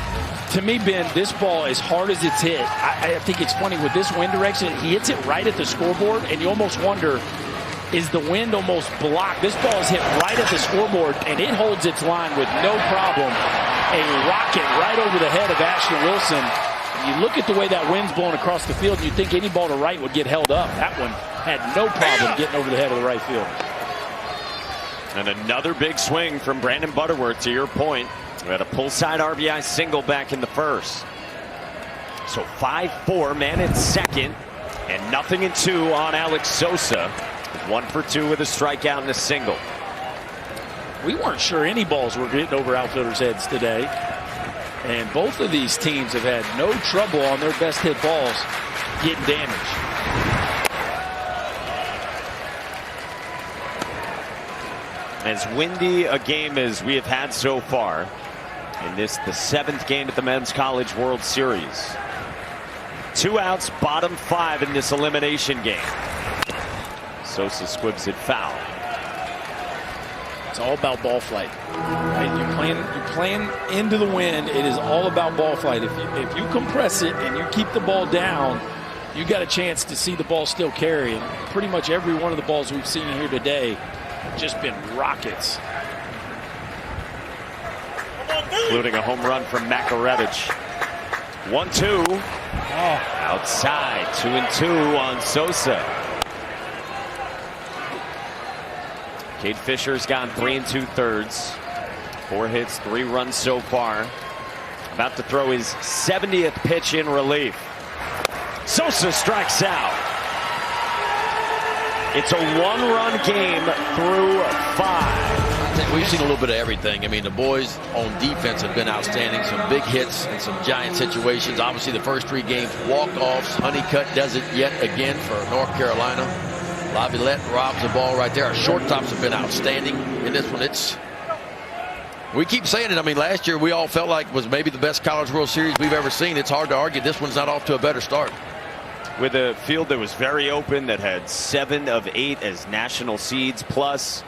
To me, Ben, this ball, as hard as it's hit, I think it's funny with this wind direction. He hits it right at the scoreboard, and you almost wonder, is the wind almost blocked? This ball is hit right at the scoreboard, and it holds its line with no problem. A rocket right over the head of Ashton Wilson. You look at the way that wind's blowing across the field, and you'd think any ball to right would get held up. That one had no problem getting over the head of the right field. And another big swing from Brandon Butterworth, to your point. We had a pull side RBI single back in the first. So 5-4, man at second, and 0-2 on Alex Sosa. 1 for 2 with a strikeout and a single. We weren't sure any balls were getting over outfielders' heads today. And both of these teams have had no trouble on their best hit balls getting damaged. As windy a game as we have had so far in this, the 7th game at the Men's College World Series. 2 outs, bottom 5 in this elimination game. Sosa squibs it foul. It's all about ball flight. And you're playing into the wind. It is all about ball flight. If you compress it and you keep the ball down, you got a chance to see the ball still carry. And pretty much every one of the balls we've seen here today have just been rockets. Including a home run from Makarevich. 1-2. Outside. 2-2 on Sosa. Cade Fisher's gone 3 2/3. 4 hits, 3 runs so far. About to throw his 70th pitch in relief. Sosa strikes out. It's a 1-run game through 5. I think we've seen a little bit of everything. I mean, the boys on defense have been outstanding. Some big hits and some giant situations. Obviously, the first 3 games, walk-offs. Honeycutt does it yet again for North Carolina. Laviolette robs the ball right there. Our shortstops have been outstanding in this one. We keep saying it. I mean, last year we all felt like was maybe the best College World Series we've ever seen. It's hard to argue this one's not off to a better start. With a field that was very open, that had 7 of 8 as national seeds, plus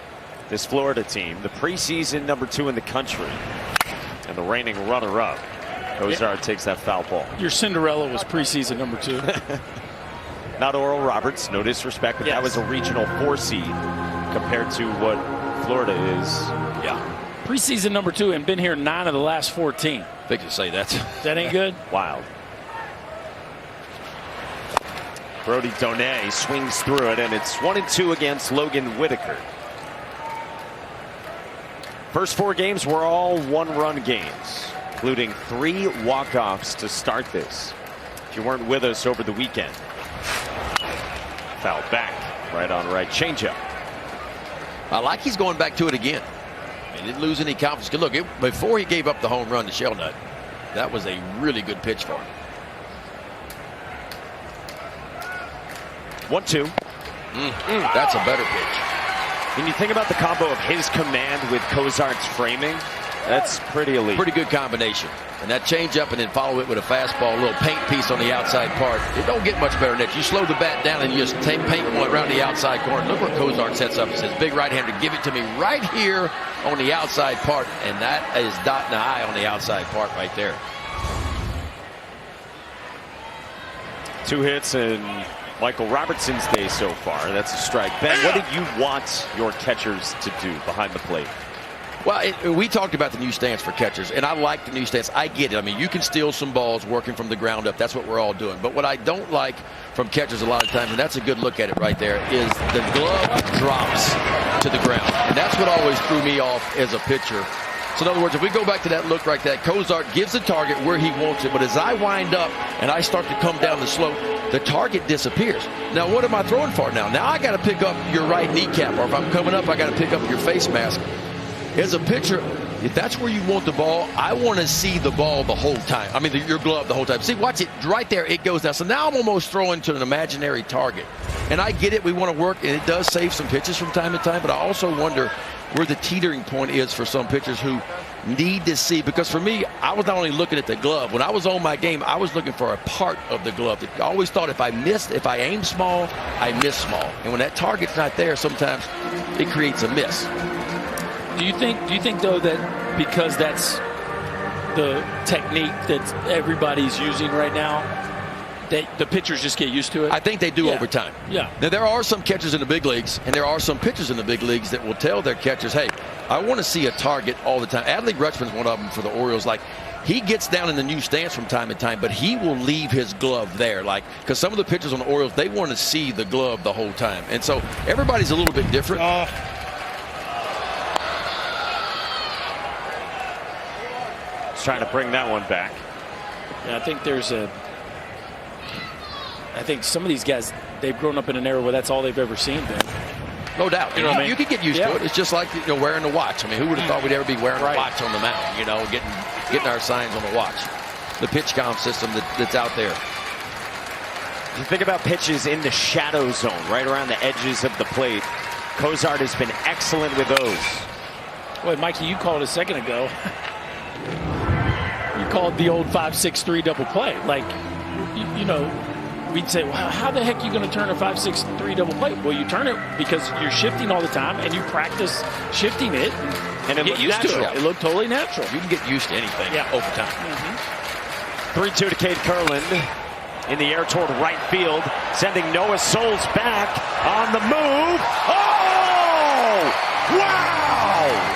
this Florida team, the preseason number 2 in the country, and the reigning runner-up. Cozart takes that foul ball. Your Cinderella was preseason number 2. Not Oral Roberts, no disrespect, but that was a regional 4 seed compared to what Florida is. Yeah. Preseason number 2 and been here 9 of the last 14. I think you say that. That ain't good? Wild. Brody Donay swings through it, and it's 1-2 against Logan Whitaker. First 4 games were all 1-run games, including 3 walk-offs to start this. If you weren't with us over the weekend. Foul back, right on right, changeup. I like he's going back to it again. He didn't lose any confidence. Look, before he gave up the home run to Shelnut, that was a really good pitch for him. 1-2. That's a better pitch. When you think about the combo of his command with Cozart's framing, that's pretty elite. Pretty good combination. And that changeup and then follow it with a fastball, a little paint piece on the outside part. It don't get much better than that. You slow the bat down and you just take paint one around the outside corner. Look where Cozart sets up. It says, big right-hander, give it to me right here on the outside part. And that is dotting the I on the outside part right there. 2 hits in Michael Robertson's day so far. That's a strike. Ben, what do you want your catchers to do behind the plate? Well, we talked about the new stance for catchers, and I like the new stance. I get it. I mean, you can steal some balls working from the ground up. That's what we're all doing. But what I don't like from catchers a lot of times, and that's a good look at it right there, is the glove drops to the ground. And that's what always threw me off as a pitcher. So in other words, if we go back to that look like that, Cozart gives the target where he wants it. But as I wind up and I start to come down the slope, the target disappears. Now, what am I throwing for now? Now I got to pick up your right kneecap, or if I'm coming up, I got to pick up your face mask. As a pitcher, if that's where you want the ball, I want to see the ball the whole time. I mean, your glove the whole time. See, watch it right there. It goes down. So now I'm almost throwing to an imaginary target. And I get it. We want to work, and it does save some pitches from time to time. But I also wonder where the teetering point is for some pitchers who need to see. Because for me, I was not only looking at the glove. When I was on my game, I was looking for a part of the glove. I always thought if I aim small, I miss small. And when that target's not there, sometimes it creates a miss. Do you think though that because that's the technique that everybody's using right now, that the pitchers just get used to it? I think they do over time. Yeah. Now, there are some catchers in the big leagues, and there are some pitchers in the big leagues that will tell their catchers, hey, I want to see a target all the time. Adley Rutschman's one of them for the Orioles. Like, he gets down in the new stance from time to time, but he will leave his glove there. Like, because some of the pitchers on the Orioles, they want to see the glove the whole time. And so everybody's a little bit different. Trying to bring that one back. Yeah, I think some of these guys, they've grown up in an era where that's all they've ever seen, Ben. No doubt. You know what I mean? You can get used to it. It's just like, wearing a watch. I mean, who would have thought we'd ever be wearing a watch on the mound, getting our signs on the watch. The pitch count system that's out there. You think about pitches in the shadow zone, right around the edges of the plate. Cozart has been excellent with those. Boy, Mikey, you called a second ago. You called the old 5-6-3 double play. Like, we'd say, well, how the heck are you going to turn a 5-6-3 double play? Well, you turn it because you're shifting all the time, and you practice shifting it, and it looked used natural. to it. It looked totally natural. You can get used to anything over time. 3-2 to Cade Kurland. In the air toward right field, sending Noah Souls back on the move. Oh! Wow!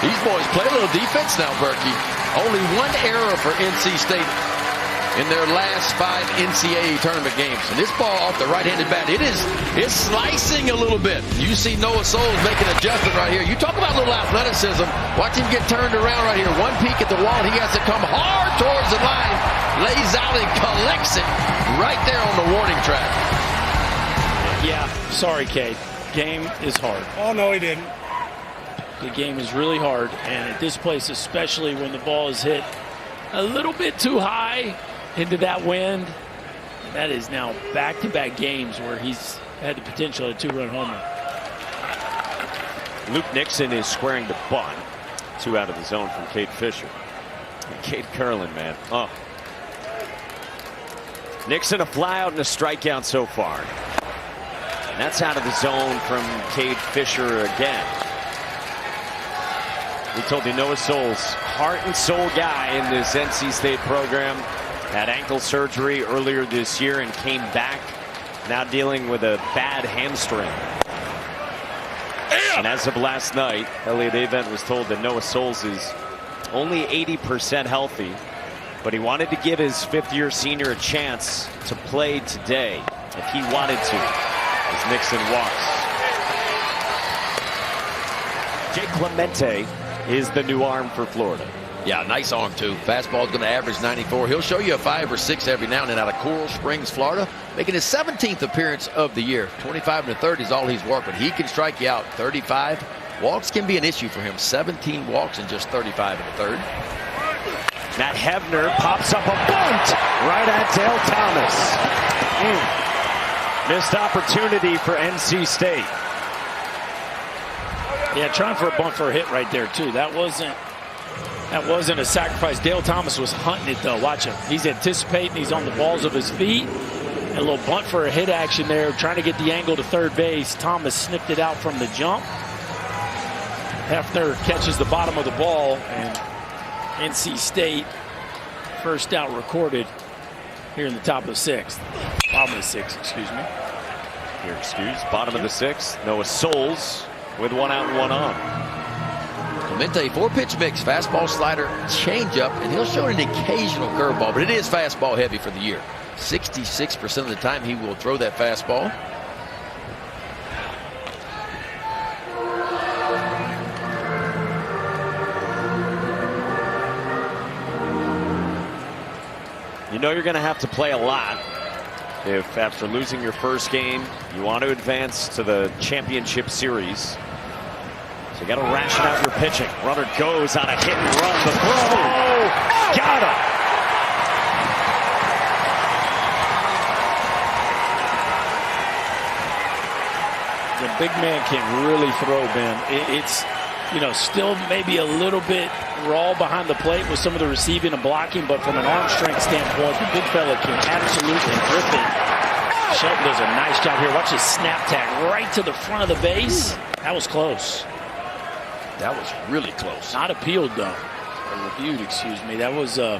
These boys play a little defense now, Berkey. Only one error for NC State in their last 5 NCAA tournament games. And this ball off the right-handed bat, it's slicing a little bit. You see Noah Souls make an adjustment right here. You talk about a little athleticism. Watch him get turned around right here. One peek at the wall, and he has to come hard towards the line. Lays out and collects it right there on the warning track. Yeah, sorry, Cade. Game is hard. Oh, no, he didn't. The game is really hard, and at this place, especially when the ball is hit a little bit too high into that wind, that is now back-to-back games where he's had the potential of a 2-run homer. Luke Nixon is squaring the bunt. 2 out of the zone from Cade Fisher. And Cade Kurland, man. Oh. Nixon a fly out and a strikeout so far. And that's out of the zone from Cade Fisher again. We told you Noah Souls, heart and soul guy in this NC State program. Had ankle surgery earlier this year and came back. Now dealing with a bad hamstring. And as of last night, Elliot Avent was told that Noah Souls is only 80% healthy. But he wanted to give his 5th-year senior a chance to play today if he wanted to, as Nixon walks. Jake Clemente is the new arm for Florida. Yeah, nice arm, too. Fastball's going to average 94. He'll show you a 5 or 6 every now and then out of Coral Springs, Florida, making his 17th appearance of the year. 25 and a third is all he's worked with. He can strike you out. 35 walks can be an issue for him. 17 walks and just 35 and a third. Matt Hebner pops up a bunt. right at Dale Thomas. Missed opportunity for NC State. Yeah, trying for a bunt for a hit right there too. That wasn't a sacrifice. Dale Thomas was hunting it though. Watch him. He's anticipating. He's on the balls of his feet. And a little bunt for a hit action there, trying to get the angle to third base. Thomas snipped it out from the jump. Hefner catches the bottom of the ball, and NC State first out recorded here in the top of the sixth. Bottom of the sixth, excuse me. Here, bottom of the sixth. Noah Souls with 1 out and 1 on. Clemente, 4-pitch mix, fastball, slider, changeup, and he'll show an occasional curveball, but it is fastball heavy for the year. 66% of the time he will throw that fastball. You know you're going to have to play a lot if after losing your first game you want to advance to the championship series. So you got to ration out your pitching. Runner goes on a hit and run. The throw. Got him. The big man can really throw, Ben. It's, you know, still maybe a little bit raw behind the plate with some of the receiving and blocking, but from an arm strength standpoint, the big fella can absolutely grip it. Shelton does a nice job here. Watch his snap tag right to the front of the base. That was close. That was really close. Not appealed, though. Or reviewed, excuse me. That was... Yeah,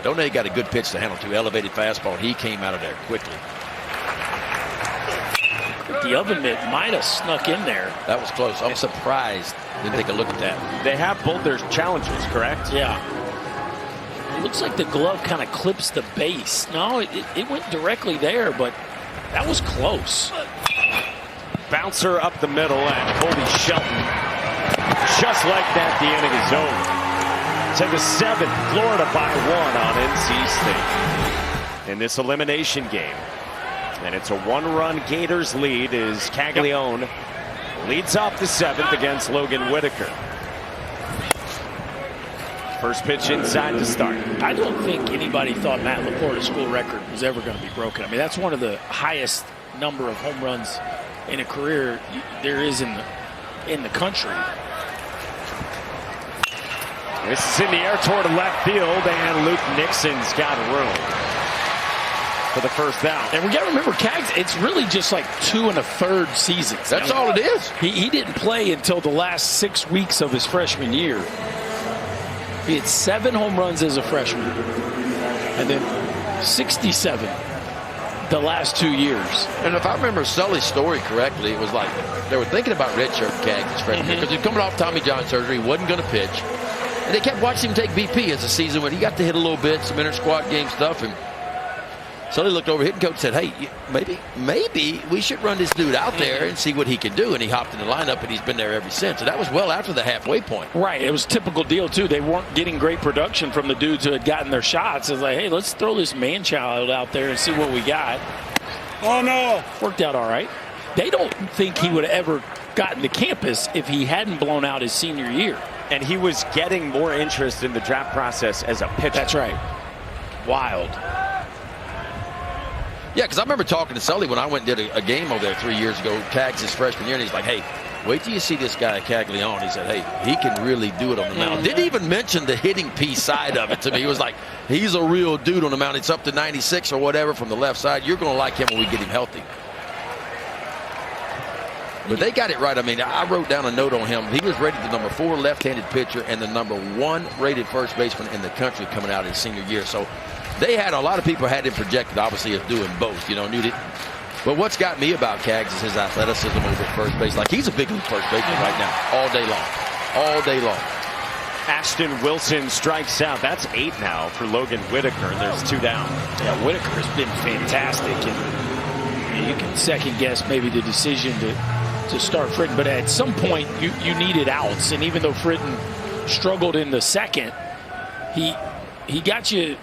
Donay got a good pitch to handle, too. Elevated fastball. He came out of there quickly. The oven mitt might have snuck in there. That was close. I'm surprised. Didn't take a look at that. They have both their challenges, correct? Yeah. It looks like the glove kind of clips the base. No, it went directly there, but that was close. Bouncer up the middle, and Colby Shelton, just like that, the inning is over. To the 7th, Florida by 1 on NC State in this elimination game. And it's a 1-run Gators lead as Caglianone leads off the 7th against Logan Whitaker. First pitch inside to start. I don't think anybody thought Matt Laporta's school record was ever going to be broken. I mean, that's one of the highest number of home runs in a career there is in the country. This is in the air toward left field, and Luke Nixon's got room for the first out. And we got to remember, Cags, it's really just like 2 1/3 seasons. That's all it is. He didn't play until the last 6 weeks of his freshman year. He had 7 home runs as a freshman, and then 67 the last 2 years. And if I remember Sully's story correctly, it was like they were thinking about redshirt Cags his freshman year because he's coming off Tommy John surgery, he wasn't going to pitch. And they kept watching him take BP as the season went. He got to hit a little bit, some inter-squad game stuff, and Sully looked over, hitting coach, and said, hey, maybe we should run this dude out there and see what he can do. And he hopped in the lineup, and he's been there ever since. So that was well after the halfway point. Right. It was a typical deal, too. They weren't getting great production from the dudes who had gotten their shots. It was like, hey, let's throw this man-child out there and see what we got. Oh, no. Worked out all right. They don't think he would have ever gotten to campus if he hadn't blown out his senior year. And he was getting more interest in the draft process as a pitcher. That's right. Wild. Yeah, because I remember talking to Sully when I went and did a game over there 3 years ago, Cags his freshman year, and he's like, hey, wait till you see this guy Caglianone. He said, hey, he can really do it on the mound. Didn't even mention the hitting piece side of it to me. He was like, he's a real dude on the mound. It's up to 96 or whatever from the left side. You're going to like him when we get him healthy. But they got it right. I mean, I wrote down a note on him. He was rated the number 4 left-handed pitcher and the number 1 rated first baseman in the country coming out of his senior year. So they had a lot of people had him projected, obviously, as doing both. You know, knew it. But what's got me about Cags is his athleticism over at first base. Like, he's a big league first baseman right now, all day long. All day long. Ashton Wilson strikes out. That's 8 now for Logan Whitaker, and there's 2 down. Yeah, Whitaker has been fantastic. And you can second guess maybe the decision to start Fritton, but at some point you needed outs, and even though Fritton struggled in the second, he got you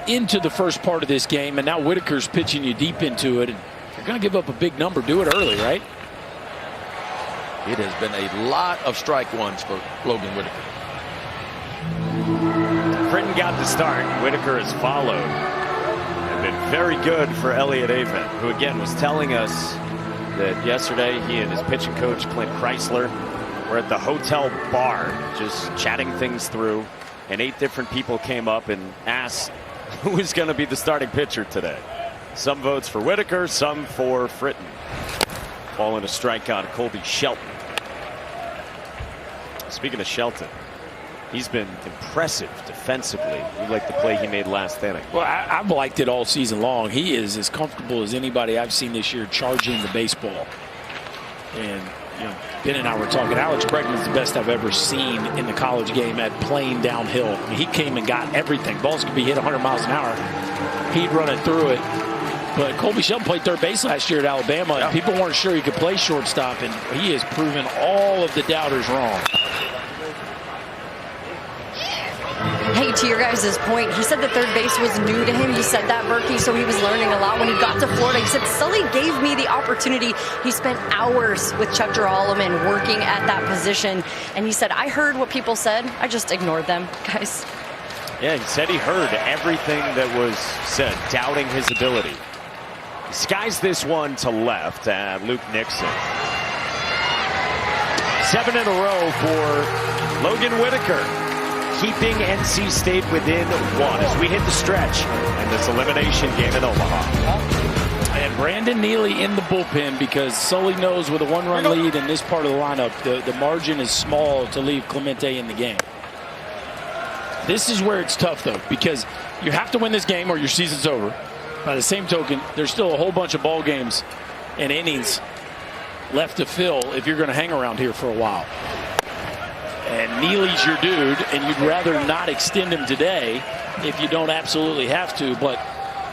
into the first part of this game, and now Whitaker's pitching you deep into it, and if you're going to give up a big number, do it early, right? It has been a lot of strike ones for Logan Whitaker. Fritton got the start. Whitaker has followed. been very good for Elliott Avent, who again was telling us that yesterday he and his pitching coach Clint Chrysler were at the hotel bar just chatting things through, and 8 different people came up and asked who is going to be the starting pitcher today. Some votes for Whitaker, some for Fritton. Ball in a strike on Colby Shelton. Speaking of Shelton, he's been impressive defensively. You like the play he made last inning. Well, I've liked it all season long. He is as comfortable as anybody I've seen this year charging the baseball. And, you know, Ben and I were talking, Alex Bregman's the best I've ever seen in the college game at playing downhill. I mean, he came and got everything. Balls could be hit 100 miles an hour. He'd run it through it. But Colby Shelton played third base last year at Alabama, and people weren't sure he could play shortstop, and he has proven all of the doubters wrong. Hey, to your guys' point, he said that third base was new to him. He said that, Berkey, so he was learning a lot. When he got to Florida, he said, Sully gave me the opportunity. He spent hours with Chuck Girolamo working at that position. And he said, I heard what people said. I just ignored them, guys. Yeah, he said he heard everything that was said, doubting his ability. He skies this one to left, Luke Nixon. 7 in a row for Logan Whitaker, keeping NC State within 1 as we hit the stretch in this elimination game in Omaha. And Brandon Neely in the bullpen because Sully knows with a 1-run lead in this part of the lineup, the margin is small to leave Clemente in the game. This is where it's tough, though, because you have to win this game or your season's over. By the same token, there's still a whole bunch of ball games and innings left to fill if you're going to hang around here for a while. And Neely's your dude, and you'd rather not extend him today if you don't absolutely have to. But,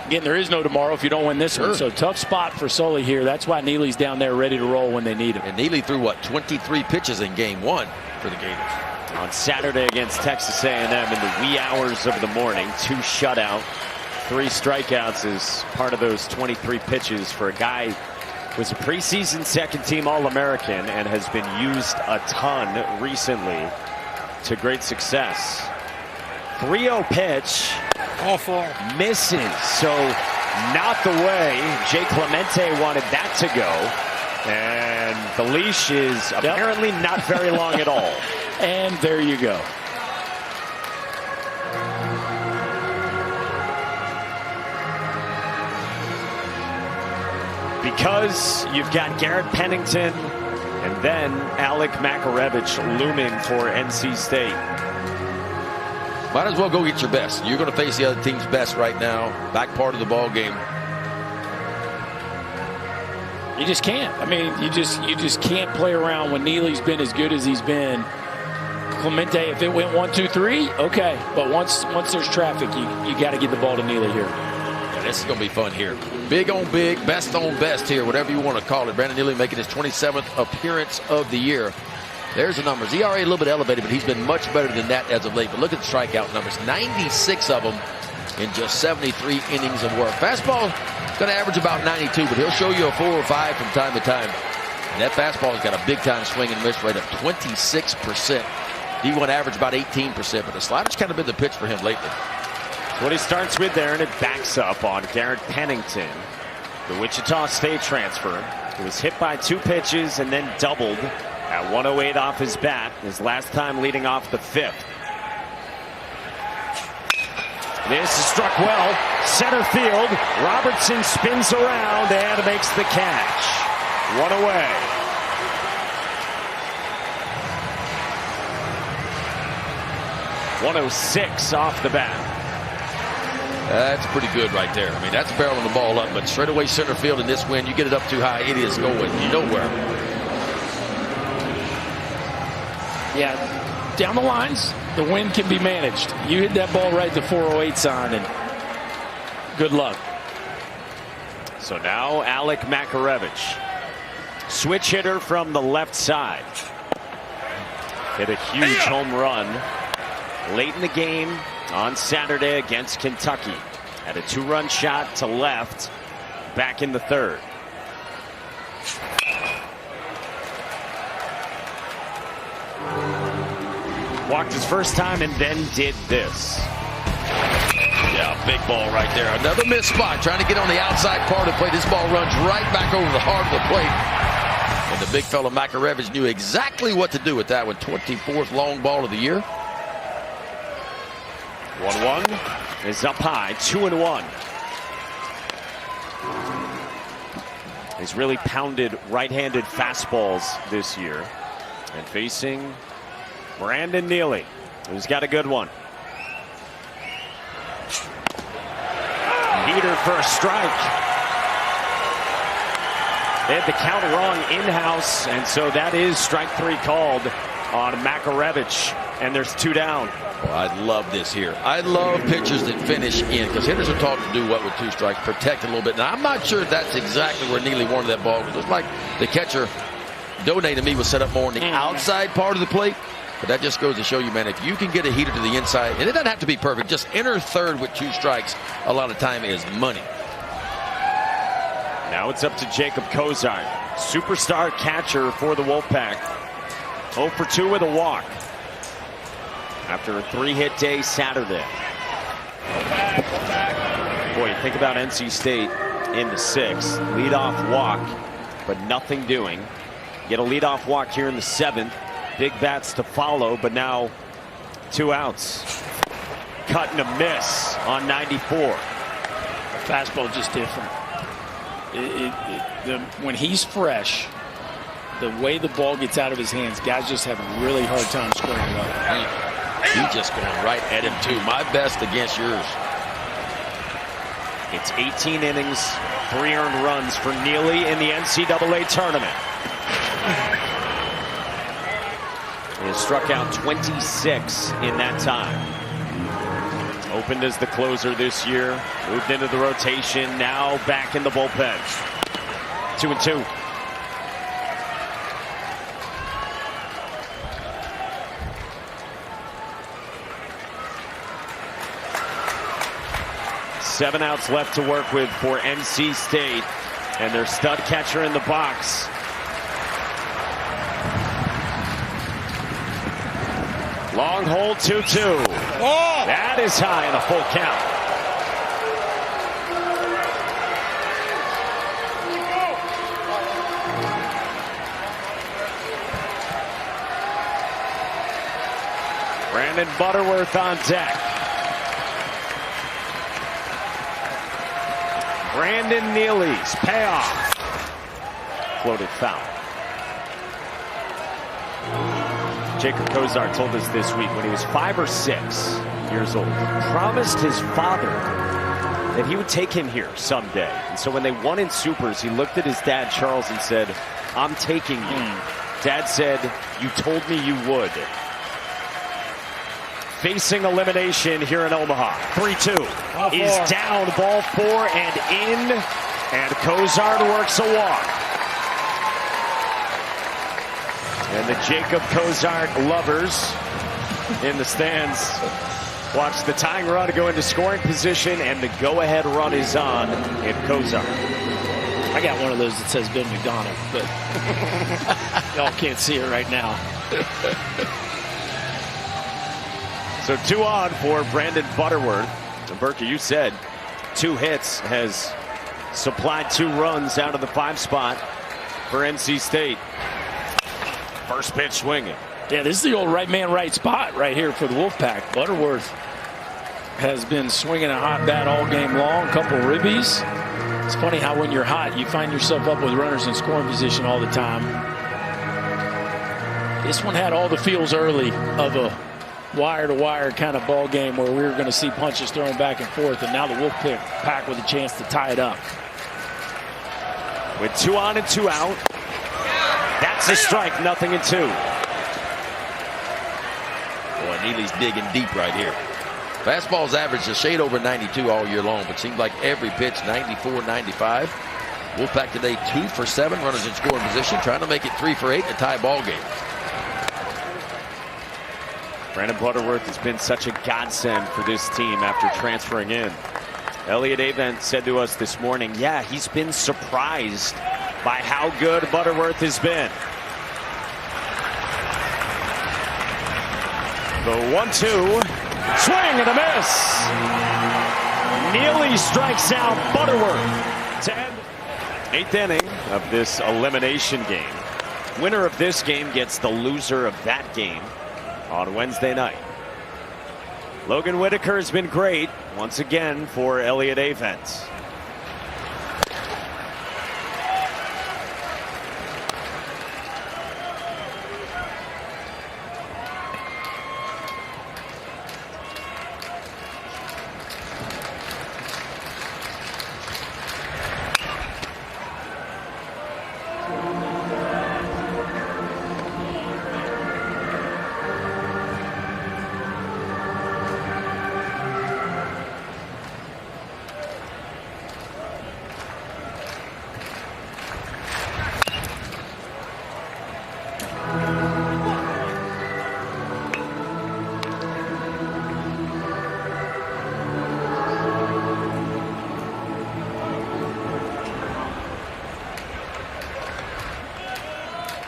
again, there is no tomorrow if you don't win this one. So tough spot for Sully here. That's why Neely's down there ready to roll when they need him. And Neely threw, what, 23 pitches in game 1 for the Gators. On Saturday against Texas A&M in the wee hours of the morning, 2 shutout, 3 strikeouts is part of those 23 pitches for a guy who was a preseason second-team All-American and has been used a ton recently to great success. 3-0 pitch. Misses. So not the way Jay Clemente wanted that to go. And the leash is apparently not very long at all. And there you go. Because you've got Garrett Pennington and then Alec Makarevich looming for NC State. Might as well go get your best. You're going to face the other team's best right now. Back part of the ball game. You just can't. I mean, you just can't play around when Neely's been as good as he's been. Clemente, if it went 1, 2, 3, okay. But once there's traffic, you got to get the ball to Neely here. Yeah, this is going to be fun here. Big on big, best on best here, whatever you want to call it. Brandon Neely making his 27th appearance of the year. There's the numbers. ERA a little bit elevated, but he's been much better than that as of late. But look at the strikeout numbers. 96 of them in just 73 innings of work. Fastball going to average about 92, but he'll show you a 4 or 5 from time to time. And that fastball has got a big-time swing and miss rate of 26%. D1 average about 18%, but the slider's kind of been the pitch for him lately. That's what he starts with there, and it backs up on Garrett Pennington, the Wichita State transfer. He was hit by 2 pitches and then doubled at 108 off his bat, his last time leading off the 5th. This is struck well. Center field. Robertson spins around and makes the catch. 1 away. .106 off the bat. That's pretty good right there. I mean, that's barreling the ball up, but straightaway center field in this wind, you get it up too high, it is going nowhere. Yeah, down the lines, the wind can be managed. You hit that ball right at the 408 sign, and good luck. So now Alec Makarevich, switch hitter from the left side, hit a huge home run late in the game on Saturday against Kentucky. Had a 2-run shot to left back in the 3rd. Walked his first time and then did this. Yeah, big ball right there. Another missed spot, trying to get on the outside part of the plate. This ball runs right back over the heart of the plate. And the big fella Makarevich knew exactly what to do with that one. 24th long ball of the year. 1-1 is up high, 2-1. He's really pounded right-handed fastballs this year. And facing Brandon Neely, who's got a good one. Heater for a strike. They had the count wrong in-house, and so that is strike 3 called on Makarevich, and there's 2 down. Well, I love this here. I love pitchers that finish in, because hitters are taught to do what with 2 strikes? Protect a little bit. Now, I'm not sure that's exactly where Neely wanted that ball. It was like the catcher donated me was set up more on the outside part of the plate. But that just goes to show you, man, if you can get a heater to the inside, and it doesn't have to be perfect, just enter third with 2 strikes, a lot of time is money. Now it's up to Jacob Kozart, superstar catcher for the Wolfpack. 0 for 2 with a walk after a 3-hit day Saturday. Boy, you think about NC State in the 6th. Leadoff walk, but nothing doing. Get a leadoff walk here in the 7th. Big bats to follow, but now 2 outs. Cut and a miss on 94. Fastball just different. When he's fresh, the way the ball gets out of his hands, guys just have a really hard time scoring runs. He's just going right at him, too. My best against yours. It's 18 innings, 3 earned runs for Neely in the NCAA tournament. He has struck out 26 in that time. Opened as the closer this year, moved into the rotation, now back in the bullpen. 2-2. Seven outs left to work with for NC State, and their stud catcher in the box. Long hold, 2-2. Oh! That is high in a full count. Brandon Butterworth on deck. Brandon Neely's payoff. Floated foul. Jacob Kozart told us this week when he was 5 or 6 years old, promised his father that he would take him here someday. And so when they won in Supers, he looked at his dad, Charles, and said, "I'm taking you." Dad said, "You told me you would." Facing elimination here in Omaha. 3-2 is down, ball 4 and in, and Kozart works a walk. And the Jacob Kozart lovers in the stands watch the tying run go into scoring position, and the go-ahead run is on in Kozart. I got one of those that says Ben McDonald, but y'all can't see it right now. So 2 on for Brandon Butterworth. And Berkey, you said 2 hits, has supplied 2 runs out of the 5 spot for NC State. First pitch swinging. Yeah, this is the old right man, right spot right here for the Wolfpack. Butterworth has been swinging a hot bat all game long, couple ribbies. It's funny how when you're hot, you find yourself up with runners in scoring position all the time. This one had all the feels early of a wire-to-wire kind of ball game where we were going to see punches thrown back and forth, and now the Wolfpack with a chance to tie it up. With 2 on and 2 out. That's a strike, 0-2. Boy, Neely's digging deep right here. Fastball's averaged a shade over 92 all year long, but seems like every pitch 94, 95. Wolfpack today 2 for 7, runners in scoring position, trying to make it 3 for 8 in a tie ball game. Brandon Butterworth has been such a godsend for this team after transferring in. Elliot Avent said to us this morning, yeah, he's been surprised by how good Butterworth has been. The 1-2, swing and a miss. Neely strikes out Butterworth. 10. 8th inning of this elimination game. Winner of this game gets the loser of that game on Wednesday night. Logan Whitaker has been great once again for Elliott Avent.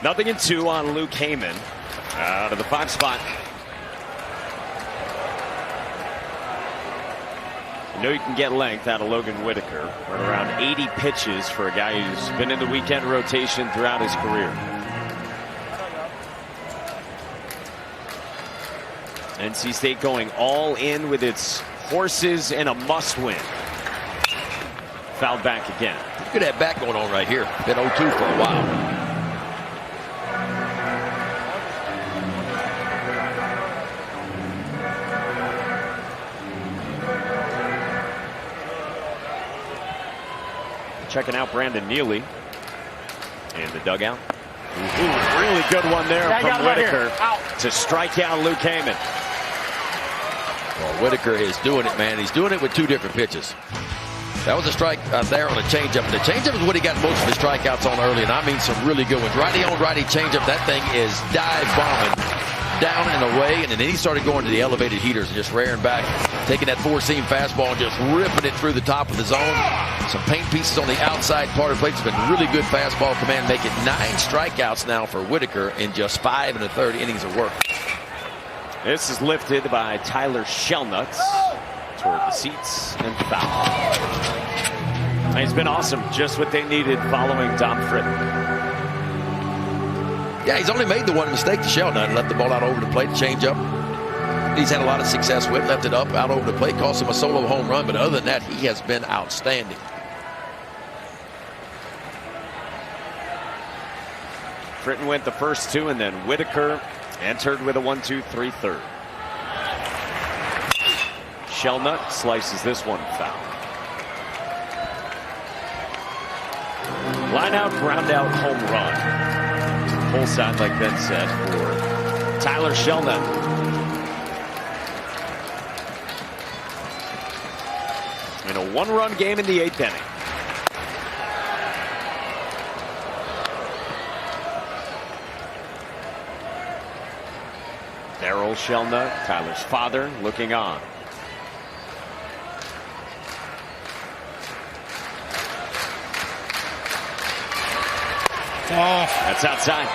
Nothing in 2 on Luke Heyman. Out of the 5 spot. You know you can get length out of Logan Whitaker. Right around 80 pitches for a guy who's been in the weekend rotation throughout his career. NC State going all in with its horses in a must-win. Fouled back again. Look at that bat going on right here. Been 0-2 for a while. Checking out Brandon Neely in the dugout. Ooh, really good one there from Whitaker to strike out Luke Heyman. Well, Whitaker is doing it, man. He's doing it with 2 different pitches. That was a strike there on a changeup. The changeup is what he got most of his strikeouts on early, and I mean some really good ones. Righty on righty changeup. That thing is dive bombing down and away, and then he started going to the elevated heaters and just rearing back, taking that 4-seam fastball and just ripping it through the top of the zone. Some paint pieces on the outside part of the plate. It's been really good fastball command, making 9 strikeouts now for Whitaker in just 5 1/3 innings of work. This is lifted by Tyler Shellnuts toward the seats and foul. And it's been awesome, just what they needed following Dom Fritton. Yeah, he's only made the one mistake to Shellnut, left the ball out over the plate, change up. He's had a lot of success with, left it up, out over the plate, cost him a solo home run, but other than that, he has been outstanding. Fritton went the first 2, and then Whitaker entered with a 1-2-3 third. Shellnut slices this one foul. Line out, ground out, home run. Full side, like Ben said, for Tyler Shellnut. In a 1-run game in the 8th inning. Darryl Shellnut, Tyler's father, looking on. That's outside.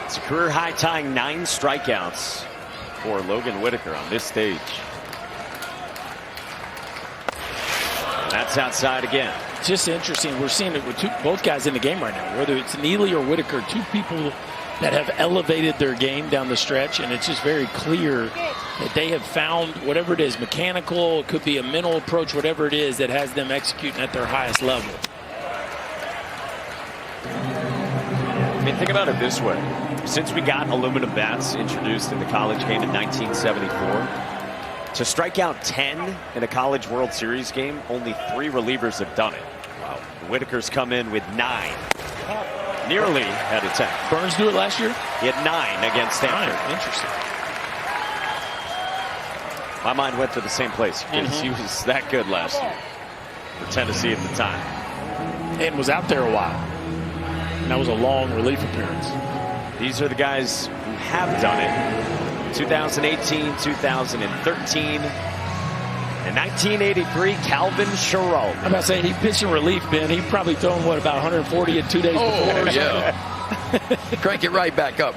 It's a career high, tying 9 strikeouts for Logan Whitaker on this stage. And that's outside again. Just interesting. We're seeing it with both guys in the game right now, whether it's Neely or Whitaker, 2 people that have elevated their game down the stretch, and it's just very clear that they have found whatever it is, mechanical, it could be a mental approach, whatever it is that has them executing at their highest level. I mean, think about it this way. Since we got aluminum bats introduced in the college game in 1974, to strike out 10 in a College World Series game, only 3 relievers have done it. Wow. Whitaker's come in with 9. Nearly had a 10. Burns do it last year? He had 9 against Stanford. Interesting. My mind went to the same place because he was that good last year for Tennessee at the time. And was out there a while. And that was a long relief appearance. These are the guys who have done it. 2018, 2013. In 1983, Calvin Sherrill. I'm about to say, he pitched in relief, Ben. He probably thrown, what, about 140 in 2 days before? Oh, yeah. Crank it right back up.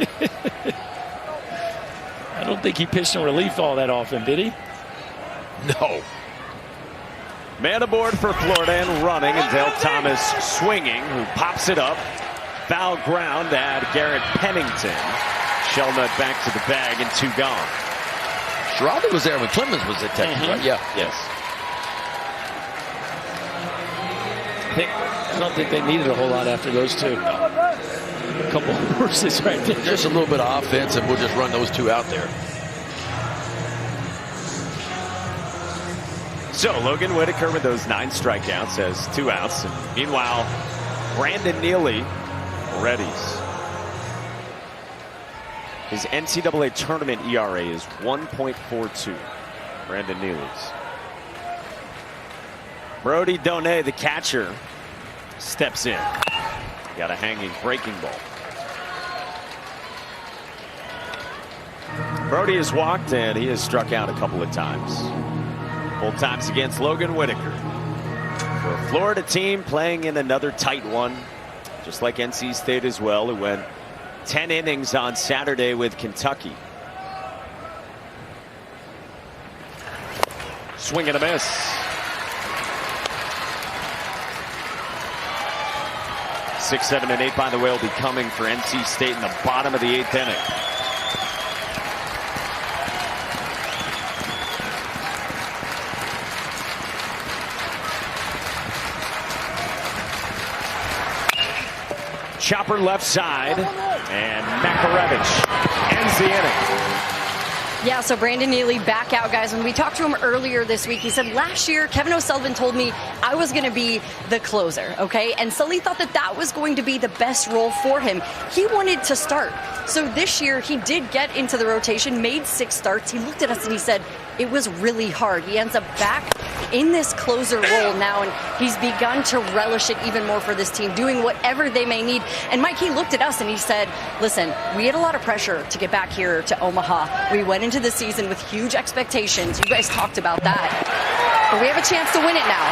don't think he pitched in relief all that often, did he? No. Man aboard for Florida and running, and Dale Thomas swinging, who pops it up. Foul ground at Garrett Pennington. Shellnut back to the bag and 2 gone. Giraldo was there when Clemens was at Texas, right? Yeah. Yes. I don't think they needed a whole lot after those 2. A couple of horses right there. Just a little bit of offense, and we'll just run those 2 out there. So Logan Whitaker with those 9 strikeouts has 2 outs. And meanwhile, Brandon Neely, Reddies. His NCAA tournament ERA is 1.42. Brandon Neely's. Brody Donay, the catcher, steps in. Got a hanging breaking ball. Brody has walked and he has struck out a couple of times. Both times against Logan Whitaker. For a Florida team playing in another tight one, just like NC State as well, who went 10 innings on Saturday with Kentucky. Swing and a miss. 6, 7, and 8, by the way, will be coming for NC State in the bottom of the 8th inning. Chopper left side, and Makarevich ends the inning. Yeah, so Brandon Neely back out, guys. When we talked to him earlier this week, he said last year Kevin O'Sullivan told me I was going to be the closer, okay? And Sully thought that that was going to be the best role for him. He wanted to start. So this year he did get into the rotation, made 6 starts. He looked at us and he said it was really hard. He ends up back in this closer role now, and he's begun to relish it even more for this team, doing whatever they may need. And Mike, he looked at us and he said, listen, we had a lot of pressure to get back here to Omaha. We went into the season with huge expectations. You guys talked about that. But we have a chance to win it now.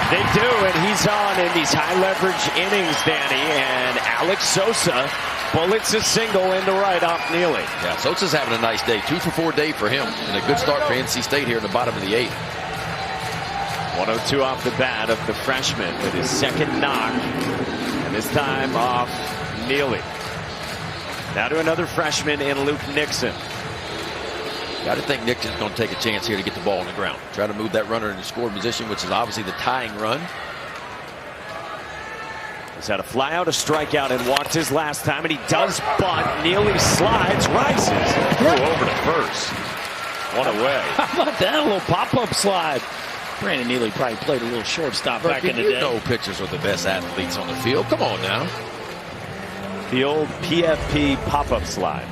They do, and he's on in these high leverage innings, Danny, and Alex Sosa bullets a single into right off Neely. Yeah, Sosa's having a nice day. 2 for 4 day for him, and a good start for NC State here in the bottom of the 8th. 102 off the bat of the freshman with his 2nd knock, and this time off Neely. Now to another freshman in Luke Nixon. Got to think Nixon's going to take a chance here to get the ball on the ground. Try to move that runner into scoring position, which is obviously the tying run. He's had a fly out, a strikeout, and walked his last time, and he does bunt. Neely slides, rises, threw over to first. One away. How about that? A little pop-up slide. Brandon Neely probably played a little shortstop back in the day. You know pitchers are the best athletes on the field. Come on now. The old PFP pop-up slide.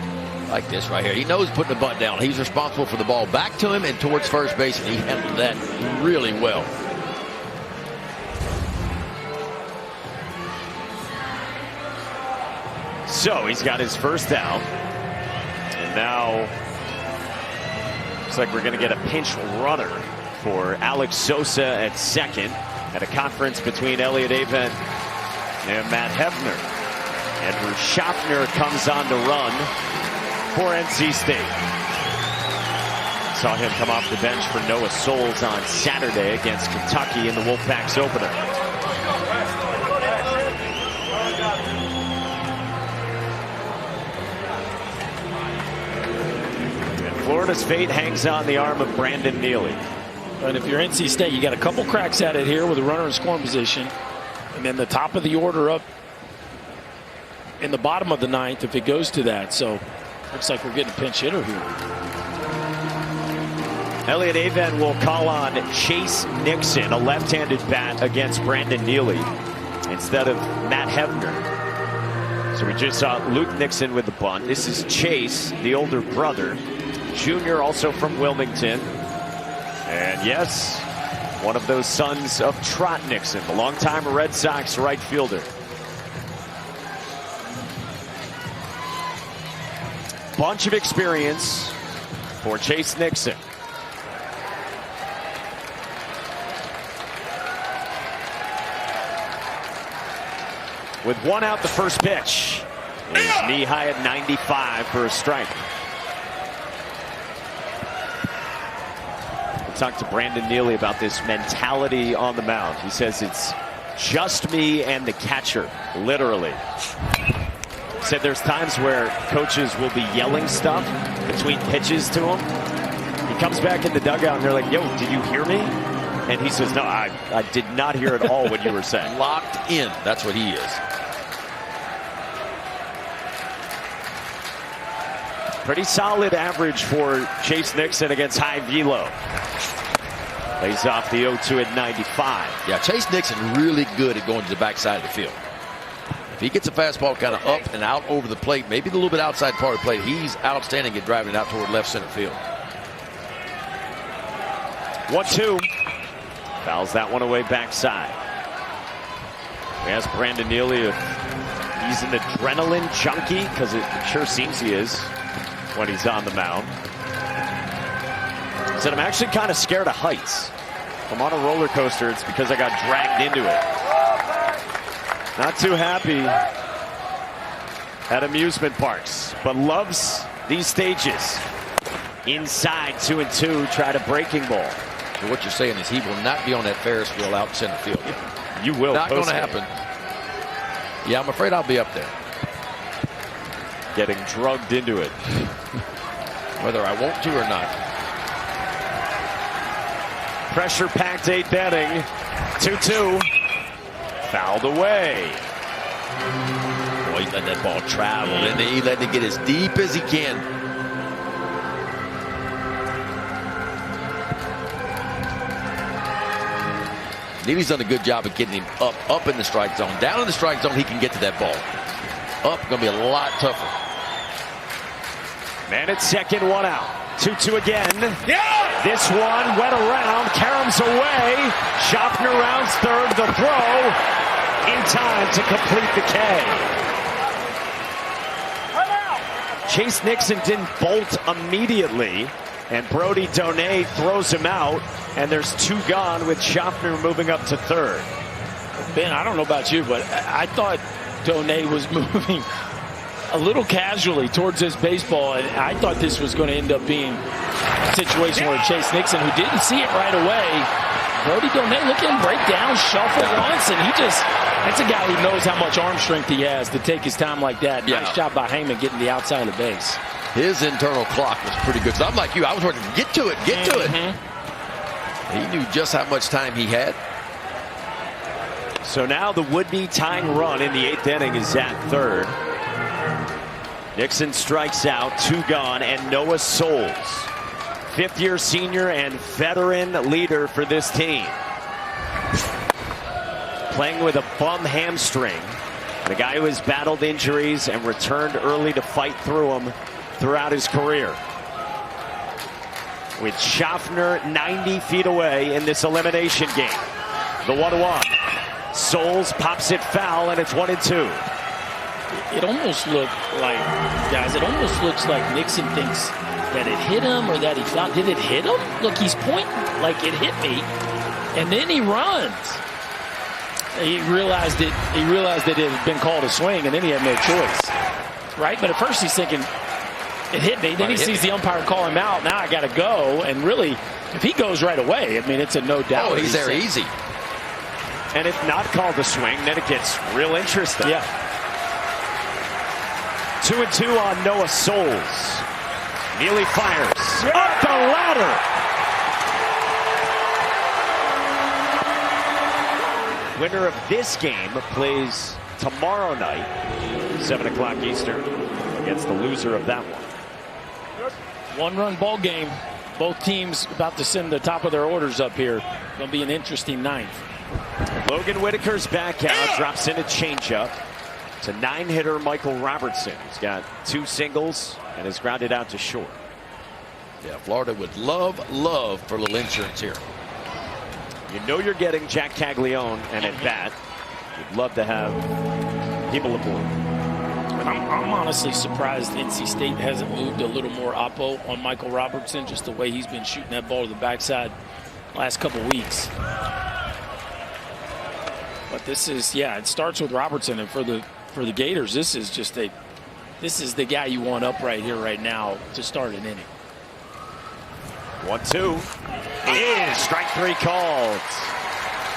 Like this right here. He knows putting the bunt down. He's responsible for the ball back to him and towards first base, and he handled that really well. So he's got his first out. And now looks like we're going to get a pinch runner for Alex Sosa at 2nd at a conference between Elliott Avent and Matt Hefner. Andrew Schaffner comes on to run for NC State. Saw him come off the bench for Noah Souls on Saturday against Kentucky in the Wolfpack's opener. And Florida's fate hangs on the arm of Brandon Neely. And if you're NC State, you got a couple cracks at it here with a runner in scoring position. And then the top of the order up in the bottom of the 9th if it goes to that. So looks like we're getting a pinch hitter here. Elliott Avent will call on Chase Nixon, a left-handed bat, against Brandon Neely instead of Matt Hefner. So we just saw Luke Nixon with the bunt. This is Chase, the older brother, junior, also from Wilmington. And yes, one of those sons of Trot Nixon, the longtime Red Sox right fielder. Bunch of experience for Chase Nixon. With 1 out, the first pitch is knee high at 95 for a strike. talked to Brandon Neely about this mentality on the mound. He says it's just me and the catcher, literally. Said there's times where coaches will be yelling stuff between pitches to him. He comes back in the dugout and they're like, yo, did you hear me? And he says, no, I did not hear at all what you were saying. Locked in. That's what he is. Pretty solid average for Chase Nixon against high velo. Lays off the 0-2 at 95. Yeah, Chase Nixon really good at going to the backside of the field. If he gets a fastball kind of up and out over the plate, maybe a little bit outside part of the plate, he's outstanding at driving it out toward left center field. 1-2. Fouls that one away backside. We asked Brandon Neely if he's an adrenaline junkie, because it sure seems he is when he's on the mound. He said, I'm actually kind of scared of heights. If I'm on a roller coaster, it's because I got dragged into it. Not too happy at amusement parks, but loves these stages. Inside 2-2, tried a breaking ball. So what you're saying is he will not be on that Ferris wheel out in center field. You will. Not going to happen. Yeah, I'm afraid I'll be up there. Getting drugged into it. Whether I want to or not. Pressure-packed 8th inning. 2-2. Fouled away. Boy, he let that ball travel, and he let it get as deep as he can. Neely's done a good job of getting him up in the strike zone. Down in the strike zone, he can get to that ball. Up, going to be a lot tougher. Man at second, one out. 2-2 again. Yeah! This one went around. Karams away. Schaffner rounds third. The throw in time to complete the K. Chase Nixon didn't bolt immediately, and Brody Donay throws him out, and there's 2 gone with Schaffner moving up to third. Ben, I don't know about you, but I thought Donay was moving a little casually towards this baseball, and I thought this was going to end up being a situation where Chase Nixon, who didn't see it right away, Brody Donay, look at him break down, shuffle once, and that's a guy who knows how much arm strength he has to take his time like that. Yeah. Nice job by Heyman getting the outside of the base. His internal clock was pretty good. So I'm like you, I was working, get to it, get to it. He knew just how much time he had. So now the would-be tying run in the 8th inning is at third. Nixon strikes out, 2 gone, and Noah Souls, 5th-year senior and veteran leader for this team. Playing with a bum hamstring. The guy who has battled injuries and returned early to fight through them throughout his career. With Schaffner 90 feet away in this elimination game. The 1-1. Souls pops it foul, and it's 1-2. It almost looked like, guys, it almost looks like Nixon thinks that it hit him or that he found. Did it hit him? Look, he's pointing like it hit me. And then he runs. He realized that it had been called a swing, and then he had no choice. Right? But at first he's thinking, it hit me. Then he sees the umpire call him out. Now I got to go. And really, if he goes right away, I mean, it's a no doubt. Oh, he's there easy. And if not called a swing, then it gets real interesting. Yeah. 2-2 on Noah Souls. Neely fires. Up the ladder. Winner of this game plays tomorrow night, 7 o'clock Eastern, against the loser of that one. 1-run ball game. Both teams about to send the top of their orders up here. Going to be an interesting ninth. Logan Whitaker's back out, drops in a changeup. It's a 9-hitter Michael Robertson. He's got 2 singles and has grounded out to short. Yeah, Florida would love for a little insurance here. You know you're getting Jac Caglianone and at bat. You'd love to have people aboard. I'm honestly surprised NC State hasn't moved a little more oppo on Michael Robertson, just the way he's been shooting that ball to the backside last couple weeks. But this is, yeah, it starts with Robertson, and for the Gators, this is the guy you want up right here, right now, to start an inning. 1-2 is strike 3 called.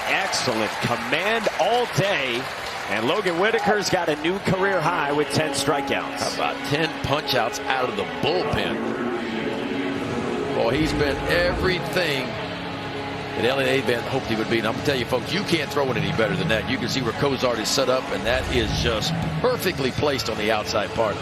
Excellent command all day. And Logan Whitaker's got a new career high with 10 strikeouts. How about 10 punch-outs out of the bullpen? Boy, he's been everything that Elliott Avent hoped he would be. And I'm going to tell you, folks, you can't throw it any better than that. You can see where Cozart is set up, and that is just perfectly placed on the outside part.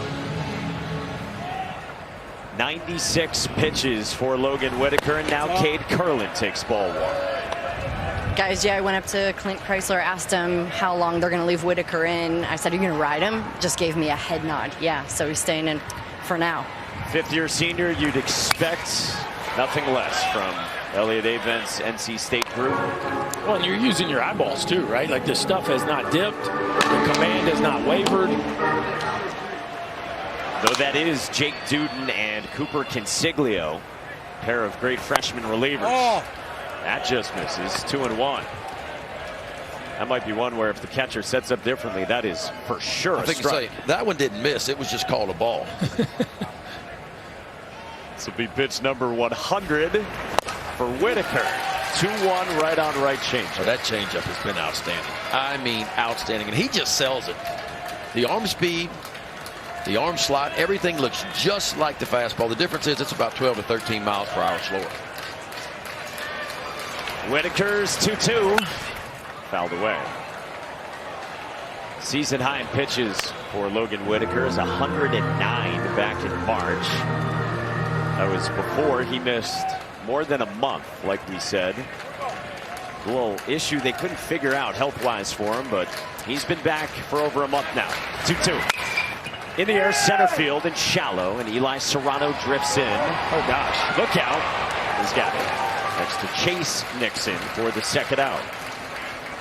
96 pitches for Logan Whitaker, and now Cade Curlin takes ball 1. Guys, yeah, I went up to Clint Chrysler, asked him how long they're going to leave Whitaker in. I said, are you going to ride him? Just gave me a head nod. Yeah, so he's staying in for now. Fifth-year senior, you'd expect nothing less from Elliott Avent's NC State group. Well, and you're using your eyeballs too, right? Like the stuff has not dipped. The command has not wavered. Though that is Jake Duden and Cooper Consiglio, pair of great freshman relievers. Oh. That just misses. 2-1. That might be one where if the catcher sets up differently, that is for sure a strike. That one didn't miss. It was just called a ball. This will be pitch number 100 for Whitaker. 2-1 right on right changeup. So that changeup has been outstanding. I mean, outstanding. And he just sells it. The arm speed, the arm slot, everything looks just like the fastball. The difference is it's about 12 to 13 miles per hour slower. Whitaker's 2-2. Fouled away. Season high in pitches for Logan Whitaker is 109 back in March. That was before he missed more than a month, like we said. A little issue they couldn't figure out health-wise for him, but he's been back for over a month now. 2-2. In the air, center field and shallow, and Eli Serrano drifts in. Oh gosh, look out. He's got it. Next to Chase Nixon for the second out.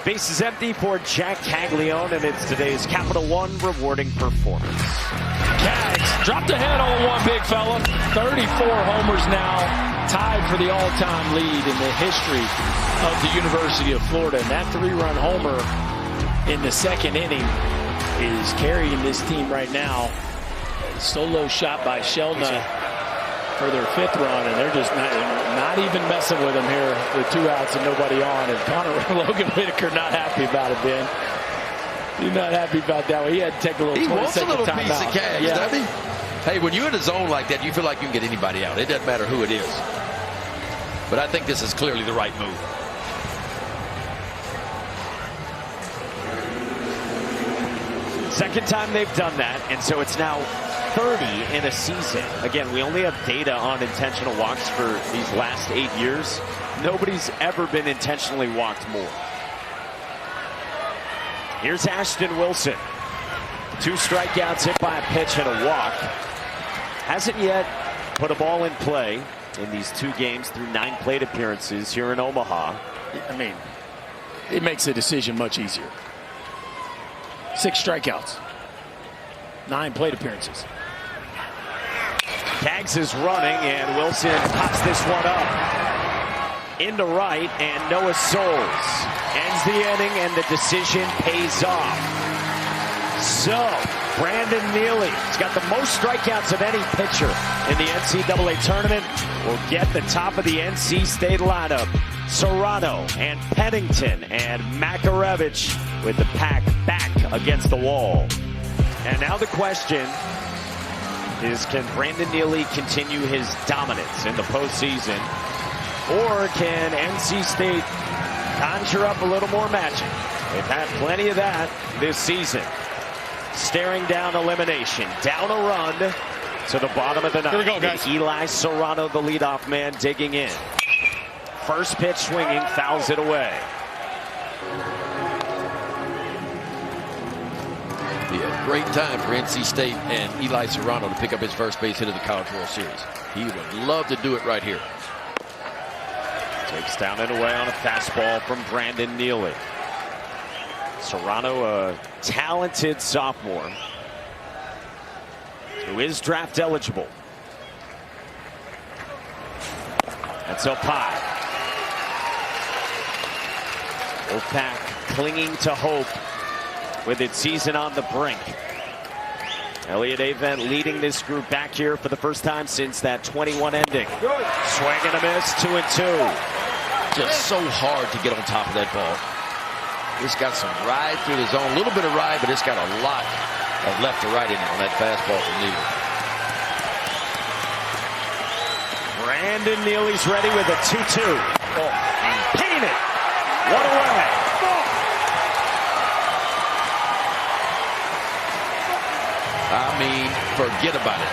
Base is empty for Jac Caglianone, and it's today's Capital One rewarding performance. Cags dropped ahead on one big fella. 34 homers now, tied for the all-time lead in the history of the University of Florida. And that 3-run homer in the second inning is carrying this team right now. A solo shot by Shelna for their 5th run, and they're just not even messing with him here with 2 outs and nobody on. And Logan Whitaker not happy about it, Ben. He's not happy about that one. He had to take a little 20-second timeout. He wants a little piece of cash, doesn't he? Hey, when you're in a zone like that, you feel like you can get anybody out. It doesn't matter who it is. But I think this is clearly the right move. Second time they've done that, and so it's now 30 in a season. Again, we only have data on intentional walks for these last 8 years. Nobody's ever been intentionally walked more. Here's Ashton Wilson. 2 strikeouts hit by a pitch and a walk. Hasn't yet put a ball in play in these 2 games through 9 plate appearances here in Omaha. I mean, it makes the decision much easier. 6 strikeouts. 9 plate appearances. Cags is running, and Wilson pops this one up into right, and Noah Souls ends the inning, and the decision pays off. So Brandon Neely has got the most strikeouts of any pitcher in the NCAA tournament. Will get the top of the NC State lineup. Serrano and Pennington and Makarevich with the pack back against the wall. And now the question is, can Brandon Neely continue his dominance in the postseason? Or can NC State conjure up a little more magic? They've had plenty of that this season. Staring down elimination, down a run to the bottom of the ninth. Here we go, guys. Eli Serrano, the leadoff man, digging in. First pitch swinging, fouls it away. Be a great time for NC State and Eli Serrano to pick up his first base hit of the College World Series. He would love to do it right here. Takes down and away on a fastball from Brandon Neely. Serrano, a talented sophomore who is draft eligible. That's up high. Wolfpack clinging to hope with its season on the brink. Elliott Avent leading this group back here for the first time since that 21 ending. Swing and a miss, 2-2. Just so hard to get on top of that ball. It's got some ride through the zone, a little bit of ride, but it's got a lot of left to right in it on that fastball from Neely. Brandon Neely's ready with a 2-2. Painted. One away. I mean, forget about it.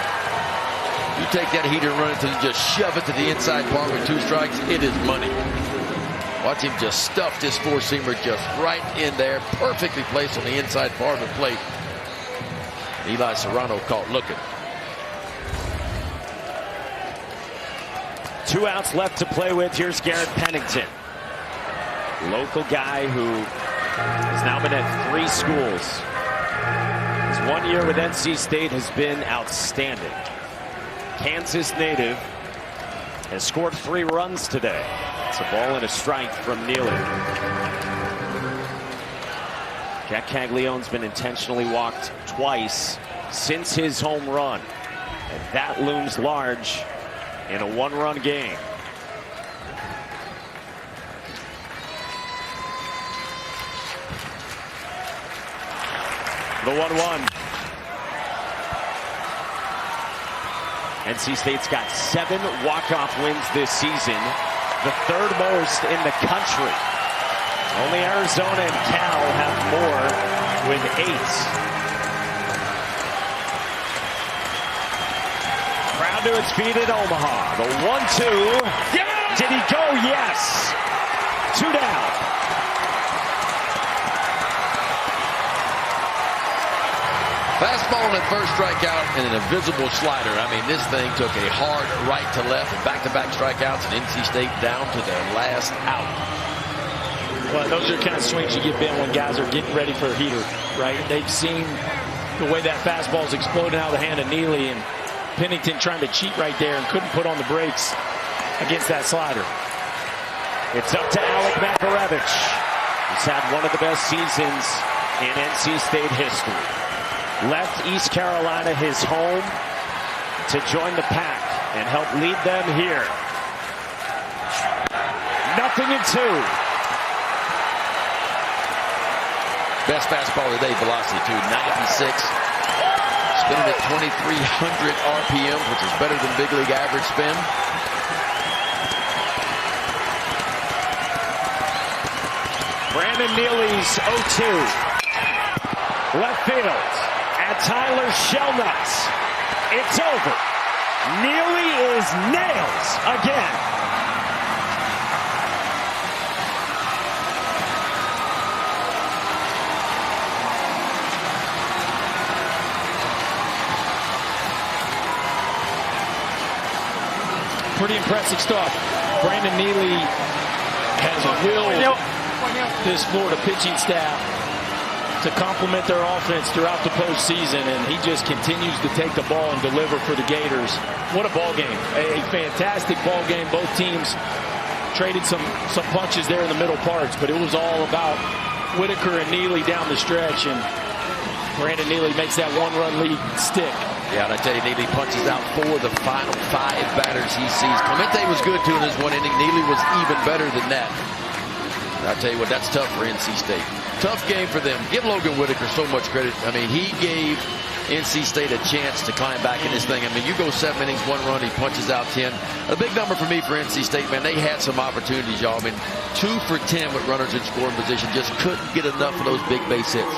You take that heater and run it and just shove it to the inside part with 2 strikes, it is money. Watch him just stuff this four-seamer just right in there, perfectly placed on the inside part of the plate. Eli Serrano caught looking. 2 outs left to play with. Here's Garrett Pennington. Local guy who has now been at 3 schools. His 1 year with NC State has been outstanding. Kansas native has scored 3 runs today. It's a ball and a strike from Neely. Jac Caglianone's been intentionally walked twice since his home run. And that looms large in a 1-run game. The 1-1. NC State's got 7 walk-off wins this season, the 3rd most in the country. Only Arizona and Cal have more with 8. Crowd to its feet at Omaha. The 1-2. Yeah! Did he go? Yes. 2 down. Fastball on that first strikeout and an invisible slider. I mean, this thing took a hard right to left and back-to-back strikeouts, and NC State down to their last out. Well, those are the kind of swings you get, Ben, when guys are getting ready for a heater, right? They've seen the way that fastball is exploding out of the hand of Neely, and Pennington trying to cheat right there and couldn't put on the brakes against that slider. It's up to Alec Makarevich. He's had one of the best seasons in NC State history. Left East Carolina his home to join the pack and help lead them here. 0-2. Best fastball of the day, velocity too, 96. Spinning at 2,300 RPM, which is better than big league average spin. Brandon Neely's 0-2. Left field. Tyler Shellnuts. It's over. Neely is nailed again. Pretty impressive stuff. Brandon Neely has willed this Florida pitching staff to complement their offense throughout the postseason, and he just continues to take the ball and deliver for the Gators. What a ball game. A fantastic ball game. Both teams traded some punches there in the middle parts, but it was all about Whitaker and Neely down the stretch, and Brandon Neely makes that 1-run lead stick. Yeah, and I tell you, Neely punches out 4 of the final 5 batters he sees. Clemente was good too in his 1 inning. Neely was even better than that. And I tell you what, that's tough for NC State. Tough game for them. Give Logan Whitaker so much credit. I mean, he gave NC State a chance to climb back in this thing. I mean, you go 7 innings, 1 run, he punches out 10. A big number for me for NC State, man. They had some opportunities, y'all. I mean, 2 for 10 with runners in scoring position. Just couldn't get enough of those big base hits.